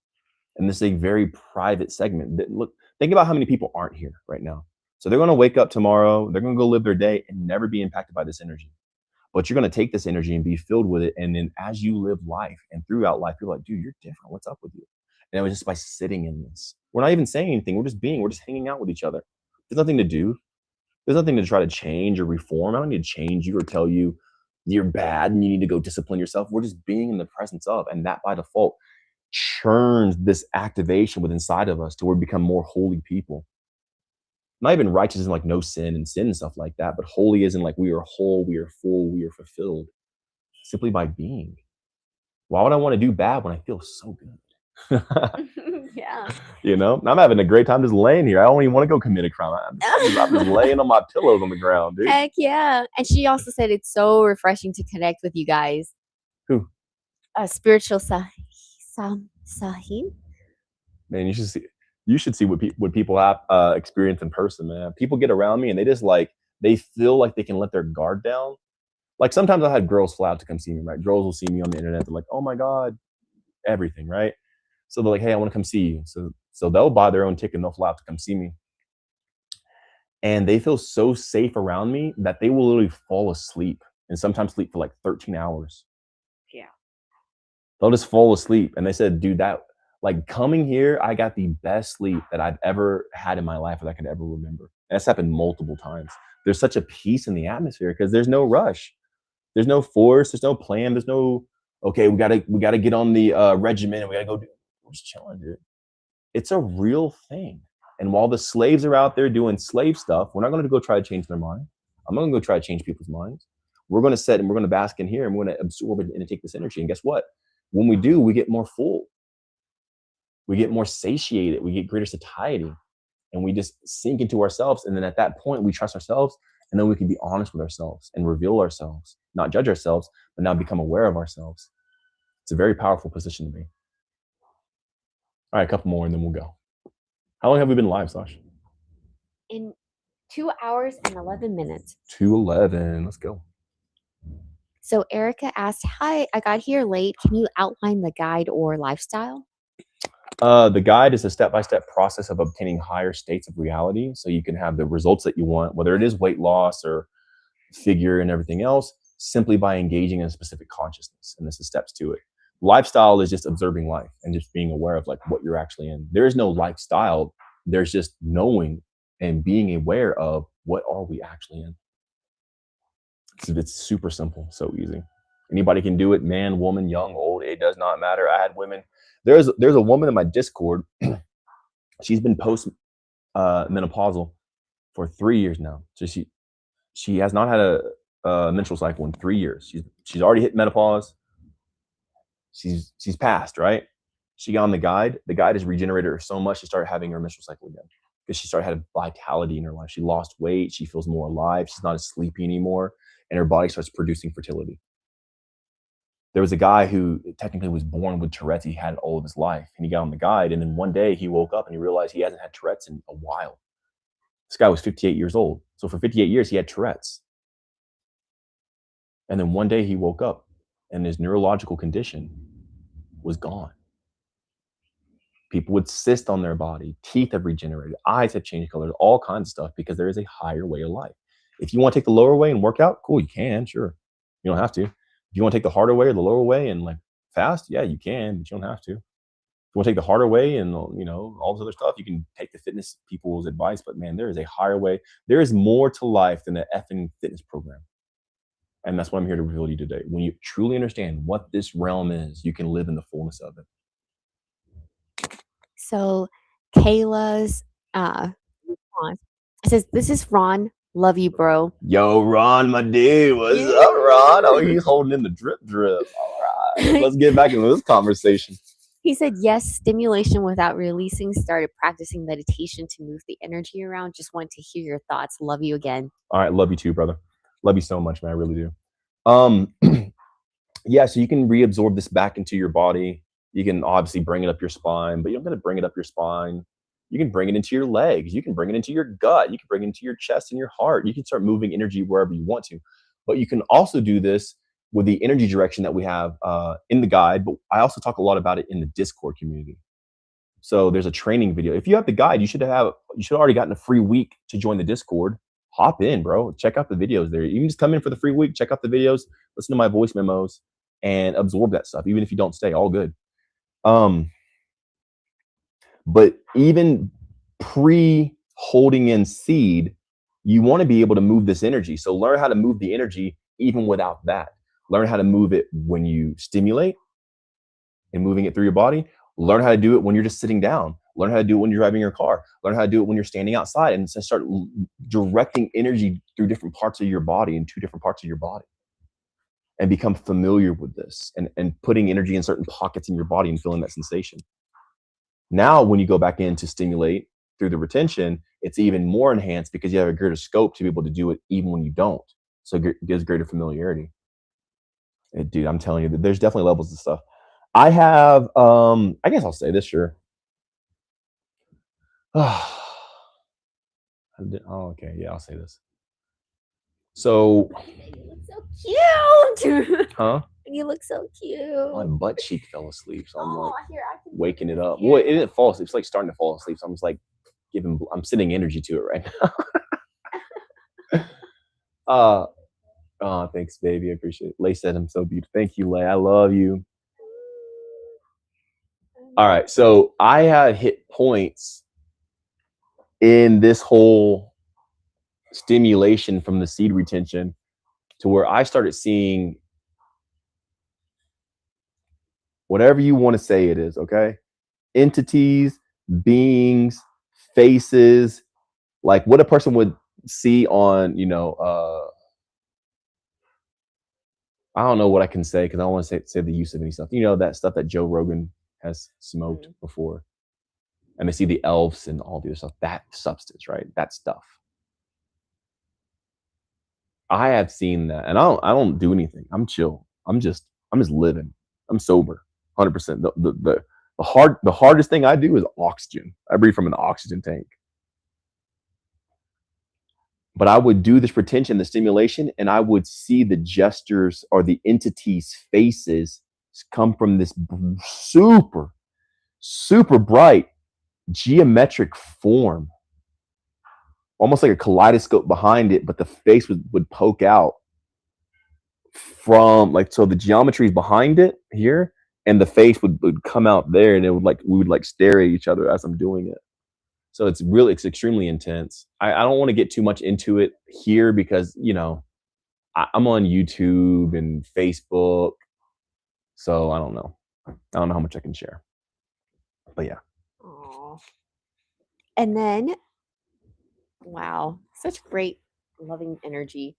And this is a very private segment. Look, think about how many people aren't here right now. So they're going to wake up tomorrow, they're going to go live their day and never be impacted by this energy. But you're going to take this energy and be filled with it. And then as you live life and throughout life, you're like, dude, you're different. What's up with you? And it was just by sitting in this. We're not even saying anything. We're just hanging out with each other. There's nothing to do. There's nothing to try to change or reform. I don't need to change you or tell you you're bad and you need to go discipline yourself. We're just being in the presence of, and that by default, churns this activation within inside of us to where we become more holy people. Not even righteous in like no sin and sin and stuff like that, but holy isn't like we are whole, we are full, we are fulfilled simply by being. Why would I want to do bad when I feel so good? Yeah. You know, I'm having a great time just laying here. I don't even want to go commit a crime. I'm just laying on my pillows on the ground, dude. Heck yeah. And she also said it's so refreshing to connect with you guys. Who? Spiritual Sahin? Man, you should see what people have experience in person, man. People get around me and they just like they feel like they can let their guard down. Like sometimes I had girls fly out to come see me, right? Girls will see me on the internet. They're like, oh my God, everything, right? So they're like, hey, I want to come see you. So they'll buy their own ticket and they'll fly out to come see me. And they feel so safe around me that they will literally fall asleep and sometimes sleep for like 13 hours. Yeah. They'll just fall asleep. And they said, dude, that like coming here, I got the best sleep that I've ever had in my life that I could ever remember. And that's happened multiple times. There's such a peace in the atmosphere because there's no rush. There's no force. There's no plan. There's no, okay, we gotta get on the regimen and we gotta go do. We're just chilling, dude. It's a real thing. And while the slaves are out there doing slave stuff, we're not going to go try to change their mind. I'm not going to go try to change people's minds. We're going to sit and we're going to bask in here and we're going to absorb it and take this energy. And guess what? When we do, we get more full. We get more satiated. We get greater satiety. And we just sink into ourselves. And then at that point, we trust ourselves. And then we can be honest with ourselves and reveal ourselves, not judge ourselves, but now become aware of ourselves. It's a very powerful position to be. All right, a couple more and then we'll go. How long have we been live, Sasha? In 2 hours and 11 minutes. 2:11. Let's go. So Erica asked, hi, I got here late. Can you outline the guide or lifestyle? The guide is a step-by-step process of obtaining higher states of reality so you can have the results that you want, whether it is weight loss or figure and everything else, simply by engaging in a specific consciousness. And this is steps to it. Lifestyle is just observing life and just being aware of like what you're actually in. There is no lifestyle. There's just knowing and being aware of what are we actually in. It's super simple, so easy. Anybody can do it, man, woman, young, old, it does not matter. I had women. There's a woman in my Discord. She's been post menopausal for 3 years now. So she has not had a menstrual cycle in 3 years. She's already hit menopause. She's passed, right? She got on the guide. The guide has regenerated her so much she started having her menstrual cycle again because she started having vitality in her life. She lost weight. She feels more alive. She's not as sleepy anymore, and her body starts producing fertility. There was a guy who technically was born with Tourette's. He had it all of his life, and he got on the guide, and then one day he woke up and he realized he hasn't had Tourette's in a while. This guy was 58 years old. So for 58 years, he had Tourette's. And then one day he woke up and his neurological condition was gone. People with cysts on their body, teeth have regenerated, eyes have changed colors, all kinds of stuff because there is a higher way of life. If you want to take the lower way and work out, cool, you can, sure. You don't have to. If you want to take the harder way or the lower way and like fast, yeah, you can, but you don't have to. If you want to take the harder way and all this other stuff, you can take the fitness people's advice. But man, there is a higher way. There is more to life than an effing fitness program. And that's what I'm here to reveal to you today. When you truly understand what this realm is, you can live in the fullness of it. So Kayla's response. It says, this is Ron. Love you, bro. Yo, Ron, my dude. What's up, Ron? Oh, he's holding in the drip. All right. Let's get back into this conversation. He said, yes, stimulation without releasing. Started practicing meditation to move the energy around. Just wanted to hear your thoughts. Love you again. All right. Love you too, brother. Love you so much, man. I really do. Yeah, so you can reabsorb this back into your body. You can obviously bring it up your spine, but you don't got to bring it up your spine. You can bring it into your legs. You can bring it into your gut. You can bring it into your chest and your heart. You can start moving energy wherever you want to. But you can also do this with the energy direction that we have in the guide. But I also talk a lot about it in the Discord community. So there's a training video. If you have the guide, you should have already gotten a free week to join the Discord. Hop in, bro. Check out the videos there. You can just come in for the free week, check out the videos, listen to my voice memos, and absorb that stuff. Even if you don't stay, all good. But even pre-holding in seed, you want to be able to move this energy. So learn how to move the energy even without that. Learn how to move it when you stimulate. and moving it through your body. Learn how to do it when you're just sitting down. Learn how to do it when you're driving your car. Learn how to do it when you're standing outside, and so start directing energy through different parts of your body and two different parts of your body, and become familiar with this and putting energy in certain pockets in your body and feeling that sensation. Now, when you go back in to stimulate through the retention, it's even more enhanced because you have a greater scope to be able to do it even when you don't. So it gives greater familiarity. Dude, I'm telling you, there's definitely levels of stuff. I have, I guess I'll say this, sure. Oh, okay, yeah, I'll say this. So, You look so cute. huh? You look so cute. My butt cheek fell asleep, so I'm like here, I can waking it up. Well, it didn't fall asleep. It's like starting to fall asleep. So I'm just like I'm sending energy to it right now. Oh, thanks, baby. I appreciate it. Lay said I'm so beautiful. Thank you, Lay. I love you. All right, so I had hit points in this whole stimulation from the seed retention to where I started seeing whatever you want to say it is, okay? Entities, beings, faces, like what a person would see on, I don't know what I can say because I don't want to say the use of any stuff. That stuff that Joe Rogan has smoked before. And they see the elves and all the other stuff, that substance, right? That stuff. I have seen that, and I don't do anything. I'm chill. I'm just living. I'm sober, 100%. The hardest thing I do is oxygen. I breathe from an oxygen tank. But I would do this retention, the stimulation, and I would see the gestures or the entities' faces come from this super, super bright geometric form, almost like a kaleidoscope behind it, but the face would poke out from so the geometry is behind it here, and the face would come out there, and we would stare at each other as I'm doing it. So it's extremely intense. I don't want to get too much into it here because I'm on YouTube and Facebook, so I don't know how much I can share, but yeah. Aww. And then, wow, such great loving energy.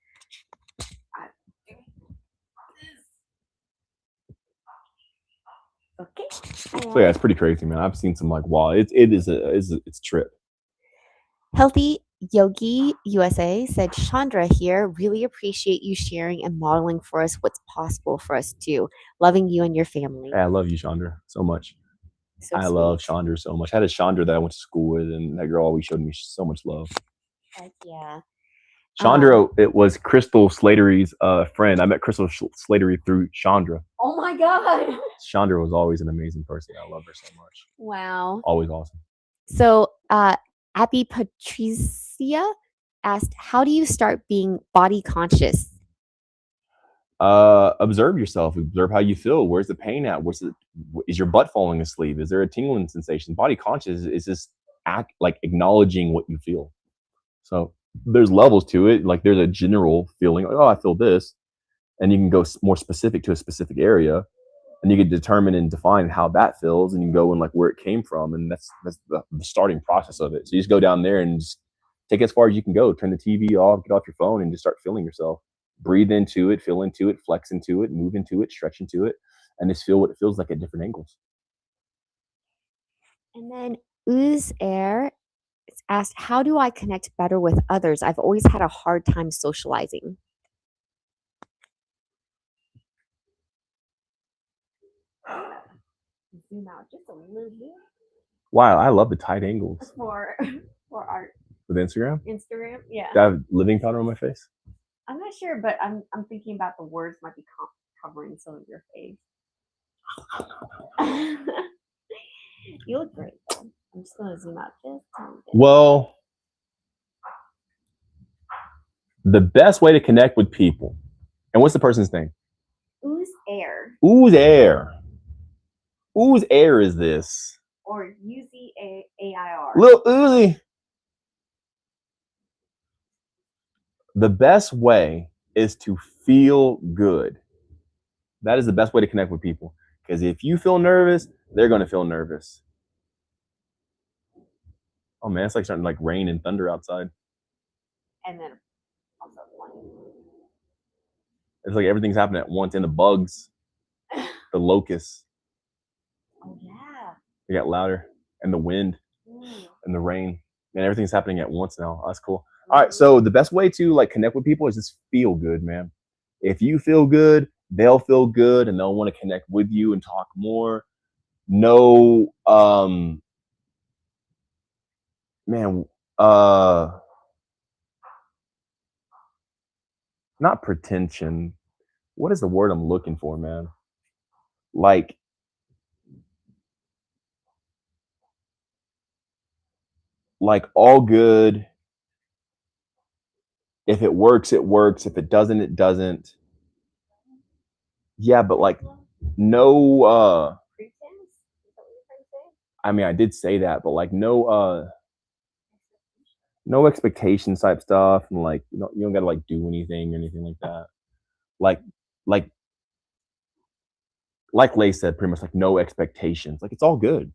Okay. So yeah, it's pretty crazy, man. I've seen some wow. It's trip. Healthy Yogi USA said, Chandra here, really appreciate you sharing and modeling for us what's possible for us too. Loving you and your family. Yeah, I love you, Chandra, so much. So I love Chandra so much. I had a Chandra that I went to school with, and that girl always showed me so much love. Heck yeah. Chandra, it was Crystal Slatery's friend. I met Crystal Slatery through Chandra. Oh my God. Chandra was always an amazing person. I love her so much. Wow. Always awesome. So, Abby Patricia asked, how do you start being body conscious? Observe yourself. Observe how you feel. Where's the pain at? Is your butt falling asleep? Is there a tingling sensation? Body conscious is just acknowledging what you feel. So there's levels to it. There's a general feeling, oh, I feel this, and you can go more specific to a specific area, and you can determine and define how that feels, and you can go in where it came from, and that's the starting process of it. So you just go down there and just take it as far as you can go. Turn the TV off, get off your phone, and just start feeling yourself. Breathe into it, feel into it, flex into it, move into it, stretch into it, and just feel what it feels like at different angles. And then Ooze Air asked, how do I connect better with others? I've always had a hard time socializing. Zoom out just a little bit. Wow, I love the tight angles. For art. With Instagram? Instagram, yeah. Do I have living powder on my face? I'm not sure, but I'm thinking about the words might be covering some of your face. You look great, though. I'm just going to zoom out just a little bit. Well, the best way to connect with people, and what's the person's name? Ooze Air. Ooze Air. Ooze Air is this? Or UZAIR. Lil Uzi. The best way is to feel good. That is the best way to connect with people. Because if you feel nervous, they're going to feel nervous. Oh man, it's like starting to like rain and thunder outside. And then also It's like everything's happening at once, and the bugs, the locusts, oh yeah. they get louder, and the wind and the rain, and everything's happening at once now. That's cool. All right, so the best way to like connect with people is just feel good, man. If you feel good, they'll feel good, and they'll want to connect with you and talk more. No, man, not pretension. What is the word I'm looking for, man? Like all good. If it works, it works. If it doesn't, it doesn't. Yeah, but like no Pretense? Is that what you're trying to say? I mean I did say that, but like no expectations type stuff, and like you don't gotta like do anything or anything like that. Like like Lay said, pretty much like no expectations. Like it's all good.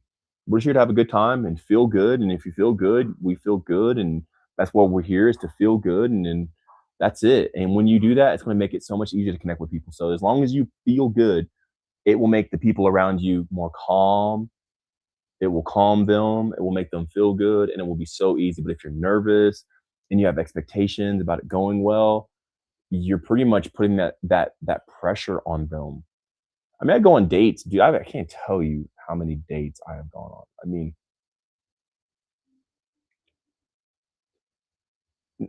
We're just here to have a good time and feel good. And if you feel good, we feel good. And that's what we're here is to feel good. And then that's it. And when you do that, it's going to make it so much easier to connect with people. So as long as you feel good, it will make the people around you more calm. It will calm them. It will make them feel good. And it will be so easy. But if you're nervous and you have expectations about it going well, you're pretty much putting that pressure on them. I mean, I go on dates, dude. I can't tell you how many dates I have gone on. I mean,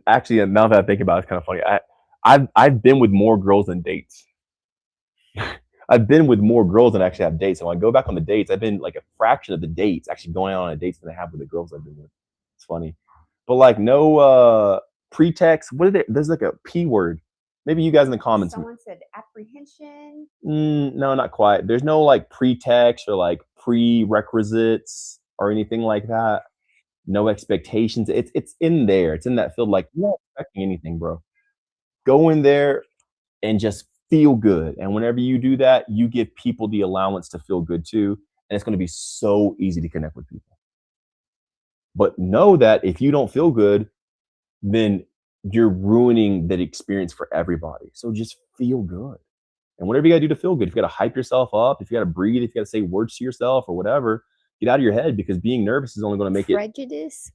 actually, now that I think about it, it's kind of funny. I've been with more girls than dates. I've been with more girls than actually have dates. So when I go back on the dates, I've been like a fraction of the dates actually going on a dates than I have with the girls I've been with. It's funny, but like no pretext. What is it? There's like a P word. Maybe you guys in the comments. Someone said apprehension. No, not quite. There's no like pretext or like prerequisites or anything like that. No expectations. It's in there. It's in that field. Like you're not expecting anything, bro. Go in there and just feel good. And whenever you do that, you give people the allowance to feel good too. And it's going to be so easy to connect with people. But know that if you don't feel good, then you're ruining that experience for everybody. So just feel good. And whatever you gotta do to feel good, if you gotta hype yourself up, if you gotta breathe, if you gotta say words to yourself or whatever, get out of your head, because being nervous is only gonna make it. Prejudice?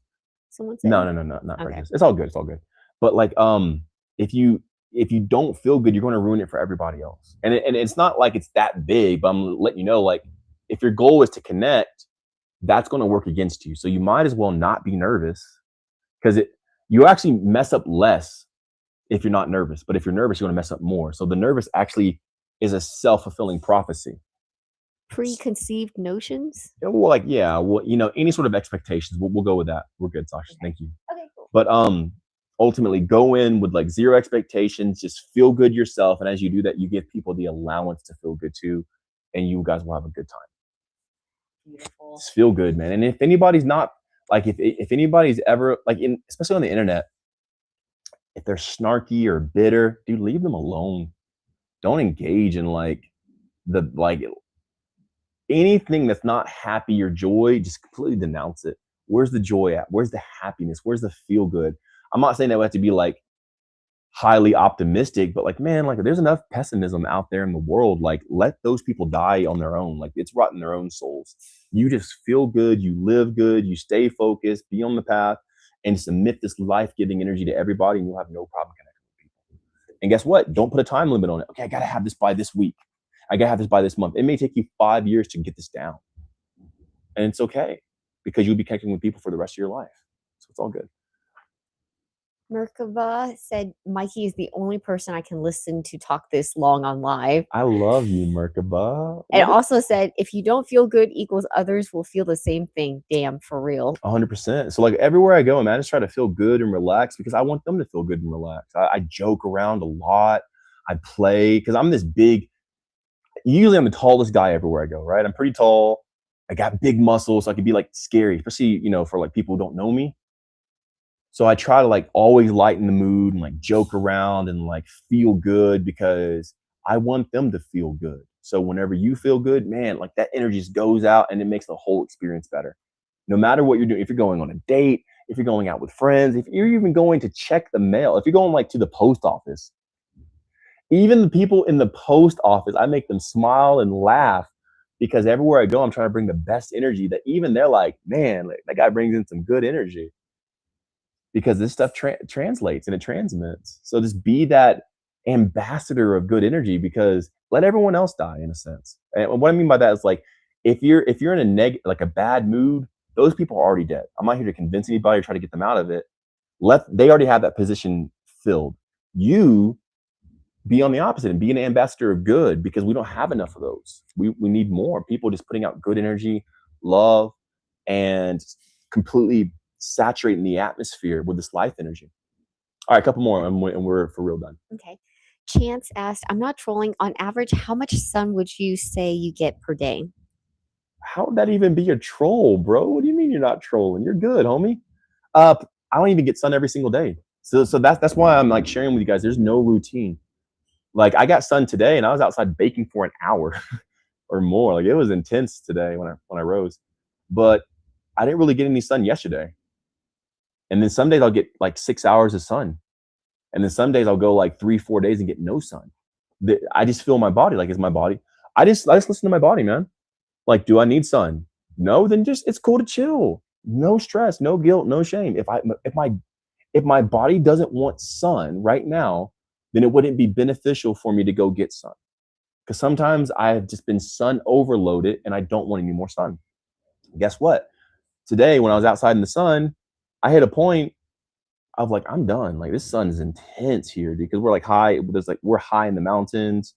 Someone said. No, not Okay. prejudice. It's all good. It's all good. But like, if you don't feel good, you're gonna ruin it for everybody else. And it's not like it's that big, but I'm letting you know, like, if your goal is to connect, that's gonna work against you. So you might as well not be nervous, because you actually mess up less if you're not nervous. But if you're nervous, you're gonna mess up more. So the nervous actually is a self-fulfilling prophecy. Preconceived notions? Well, like, yeah, well, any sort of expectations, we'll go with that. We're good, Sasha. Okay. Thank you. Okay, cool. But ultimately, go in with like zero expectations. Just feel good yourself, and as you do that, you give people the allowance to feel good too, and you guys will have a good time. Beautiful. Just feel good, man. And if anybody's not like, if anybody's ever like, especially on the internet, if they're snarky or bitter, dude, leave them alone. Don't engage in like anything that's not happy or joy. Just completely denounce it. Where's the joy at? Where's the happiness? Where's the feel good? I'm not saying that we have to be like highly optimistic, but like, man, like there's enough pessimism out there in the world. Like, let those people die on their own. Like, it's rotting their own souls. You just feel good, you live good, you stay focused, be on the path, and submit this life-giving energy to everybody, and you'll have no problem connecting with people. And guess what? Don't put a time limit on it. Okay, I gotta have this by this week. I gotta have this by this month. It may take you 5 years to get this down. And it's okay, because you'll be connecting with people for the rest of your life. So it's all good. Merkaba said Mikey is the only person I can listen to talk this long on live. I love you, Merkaba. And also said, if you don't feel good equals others will feel the same thing. Damn, for real. 100%. So like everywhere I go, man, I just try to feel good and relax, because I want them to feel good and relax. I joke around a lot. I play, because I'm this big, usually I'm the tallest guy everywhere I go, right? I'm pretty tall. I got big muscles, so I could be like scary, especially, for like people who don't know me. So I try to like always lighten the mood and like joke around and like feel good, because I want them to feel good. So whenever you feel good, man, like that energy just goes out and it makes the whole experience better. No matter what you're doing, if you're going on a date, if you're going out with friends, if you're even going to check the mail, if you're going like to the post office, even the people in the post office, I make them smile and laugh because everywhere I go, I'm trying to bring the best energy that even they're like, man, like, that guy brings in some good energy because this stuff translates and it transmits. So just be that ambassador of good energy because let everyone else die in a sense. And what I mean by that is like if you're in a like a bad mood, those people are already dead. I'm not here to convince anybody or try to get them out of it. They already have that position filled. You be on the opposite and be an ambassador of good because we don't have enough of those. We need more people just putting out good energy, love, and completely saturating the atmosphere with this life energy. All right, a couple more and we're for real done. Okay. Chance asked, I'm not trolling. On average, how much sun would you say you get per day? How would that even be a troll, bro? What do you mean you're not trolling? You're good, homie. I don't even get sun every single day. So that's why I'm like sharing with you guys. There's no routine. Like I got sun today and I was outside baking for an hour or more. Like it was intense today when I rose. But I didn't really get any sun yesterday. And then some days I'll get like 6 hours of sun. And then some days I'll go like 3-4 days and get no sun. I just feel my body. Like, is my body? I just listen to my body, man. Like, do I need sun? No, then just it's cool to chill. No stress, no guilt, no shame. If my body doesn't want sun right now, then it wouldn't be beneficial for me to go get sun. Because sometimes I have just been sun overloaded and I don't want any more sun. Guess what? Today, when I was outside in the sun, I hit a point of like, I'm done. Like this sun is intense here because we're like high. We're high in the mountains.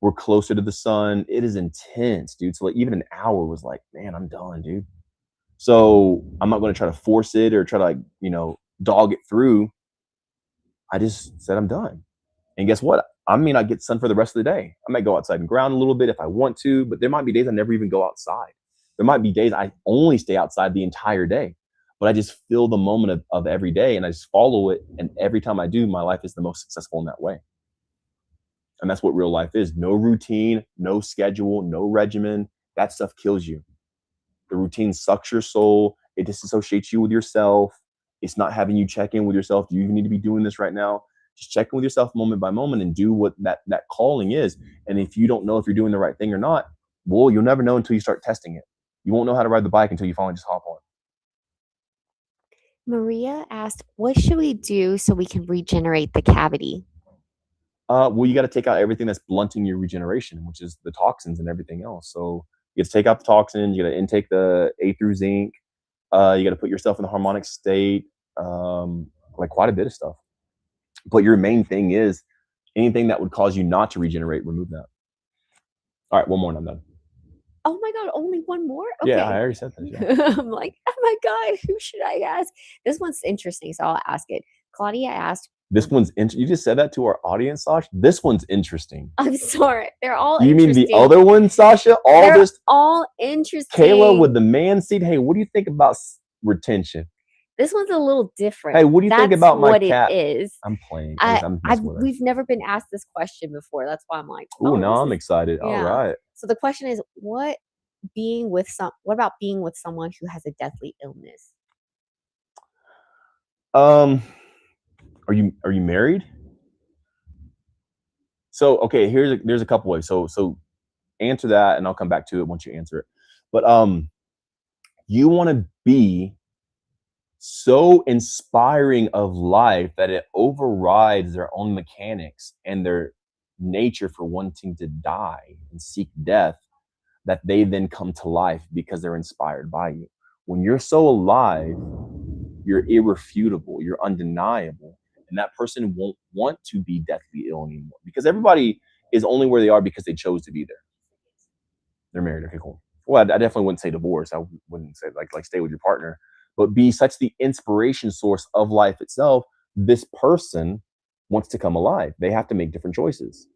We're closer to the sun. It is intense, dude. So like even an hour was like, man, I'm done, dude. So I'm not going to try to force it or try to like, dog it through. I just said I'm done. And guess what? I may not get sun for the rest of the day. I might go outside and ground a little bit if I want to, but there might be days I never even go outside. There might be days I only stay outside the entire day, but I just feel the moment of every day and I just follow it. And every time I do, my life is the most successful in that way. And that's what real life is. No routine, no schedule, no regimen. That stuff kills you. The routine sucks your soul. It disassociates you with yourself. It's not having you check in with yourself. Do you even need to be doing this right now? Just check in with yourself moment by moment and do what that calling is. And if you don't know if you're doing the right thing or not, well, you'll never know until you start testing it. You won't know how to ride the bike until you finally just hop on. Maria asked, what should we do so we can regenerate the cavity? Well, you got to take out everything that's blunting your regeneration, which is the toxins and everything else. So you got to take out the toxins. You got to intake the A through zinc. You got to put yourself in a harmonic state, like quite a bit of stuff. But your main thing is anything that would cause you not to regenerate, remove that. All right, one more and I'm done. Oh my God, only one more? Okay. Yeah, I already said that. Yeah. I'm like, oh my God, who should I ask? This one's interesting, so I'll ask it. Claudia asked. This one's you just said that to our audience, Sasha? This one's interesting. I'm sorry. They're all You interesting. mean the other one, Sasha? They're all interesting. Kayla with the man seat. Hey, what do you think about retention? This one's a little different. Hey, what do you think about my cat? It is. I'm playing. We've never been asked this question before. That's why I'm like, oh, now I'm excited. Yeah. All right. So the question is, what about being with someone who has a deathly illness? Are you married? So okay, there's a couple ways. So answer that and I'll come back to it once you answer it. But you want to be so inspiring of life that it overrides their own mechanics and their nature for wanting to die and seek death, that they then come to life because they're inspired by you. When you're so alive, you're irrefutable, you're undeniable, and that person won't want to be deathly ill anymore because everybody is only where they are because they chose to be there. They're married. Okay, cool. Well, I definitely wouldn't say divorce. I wouldn't say like stay with your partner, but be such the inspiration source of life itself. This person wants to come alive. They have to make different choices.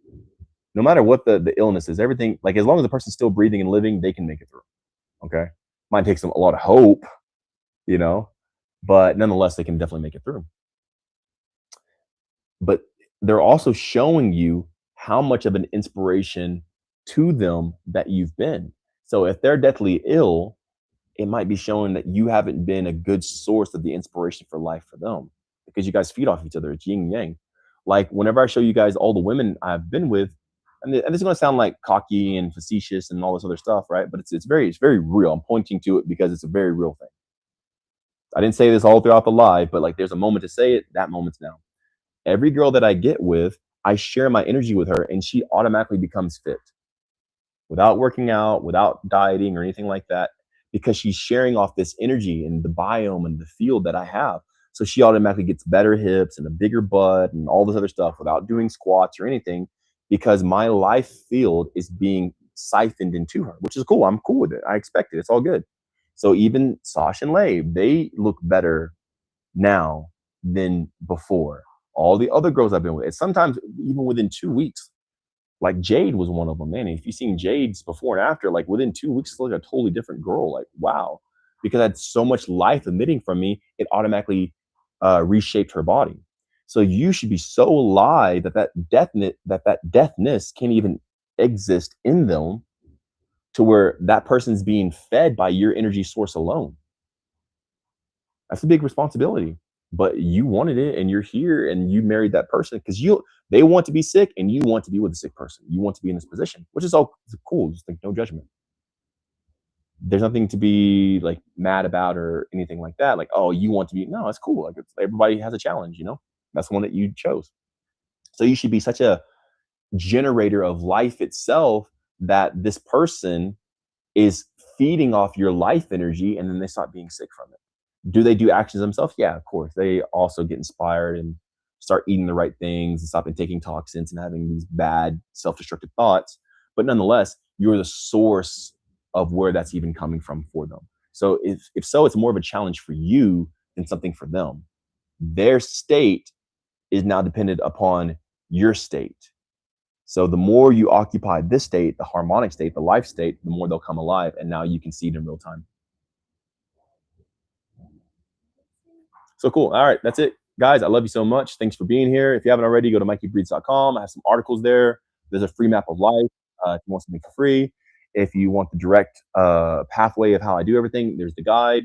No matter what the illness is, everything, like as long as the person's still breathing and living, they can make it through. Okay. Might take them a lot of hope, but nonetheless, they can definitely make it through. But they're also showing you how much of an inspiration to them that you've been. So if they're deathly ill, it might be showing that you haven't been a good source of the inspiration for life for them, because you guys feed off each other. It's yin and yang. Like whenever I show you guys all the women I've been with, and this is going to sound like cocky and facetious and all this other stuff, right? But it's very real. I'm pointing to it because it's a very real thing. I didn't say this all throughout the live, but like there's a moment to say it. That moment's now. Every girl that I get with, I share my energy with her, and she automatically becomes fit without working out, without dieting or anything like that, because she's sharing off this energy and the biome and the field that I have. So she automatically gets better hips and a bigger butt and all this other stuff without doing squats or anything, because my life field is being siphoned into her, which is cool. I'm cool with it. I expect it. It's all good. So even Sasha and Lay, they look better now than before. All the other girls I've been with, sometimes even within 2 weeks, like Jade was one of them, man. If you've seen Jade's before and after, like within 2 weeks, it's like a totally different girl. Like, wow. Because I had so much life emitting from me, it automatically reshaped her body. So you should be so alive that that deathness can't even exist in them, to where that person's being fed by your energy source alone. That's a big responsibility. But you wanted it, and you're here, and you married that person because they want to be sick, and you want to be with a sick person. You want to be in this position, which is all cool. Just like no judgment. There's nothing to be like mad about or anything like that. Like, oh, you want to be, no, it's cool. Like everybody has a challenge, that's one that you chose. So you should be such a generator of life itself that this person is feeding off your life energy, and then they stop being sick from it. Do they do actions themselves? Yeah, of course. They also get inspired and start eating the right things and stop taking toxins and having these bad self-destructive thoughts. But nonetheless, you're the source of where that's even coming from for them. So if so, it's more of a challenge for you than something for them. Their state is now dependent upon your state. So the more you occupy this state, the harmonic state, the life state, the more they'll come alive. And now you can see it in real time. So cool. All right. That's it. Guys, I love you so much. Thanks for being here. If you haven't already, go to MikeyBreeds.com. I have some articles there. There's a free map of life if you want something for free. If you want the direct pathway of how I do everything, there's the guide.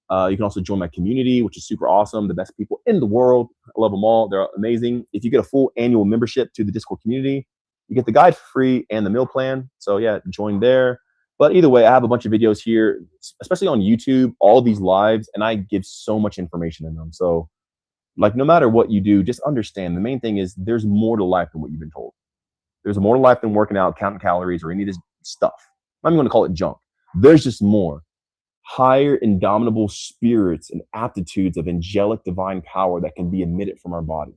You can also join my community, which is super awesome. The best people in the world. I love them all. They're amazing. If you get a full annual membership to the Discord community, you get the guide for free and the meal plan. So yeah, join there. But either way, I have a bunch of videos here, especially on YouTube, all these lives, and I give so much information in them. So like, no matter what you do, just understand the main thing is there's more to life than what you've been told. There's more to life than working out, counting calories, or any of this stuff. I'm going to call it junk. There's just more. Higher indomitable spirits and aptitudes of angelic divine power that can be emitted from our body.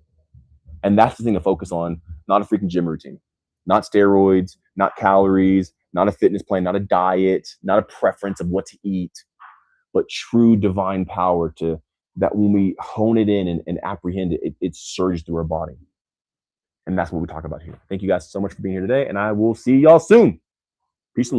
And that's the thing to focus on, not a freaking gym routine, not steroids, not calories, not a fitness plan, not a diet, not a preference of what to eat, but true divine power that when we hone it in and apprehend it, it surges through our body. And that's what we talk about here. Thank you guys so much for being here today, and I will see y'all soon. Peace and love.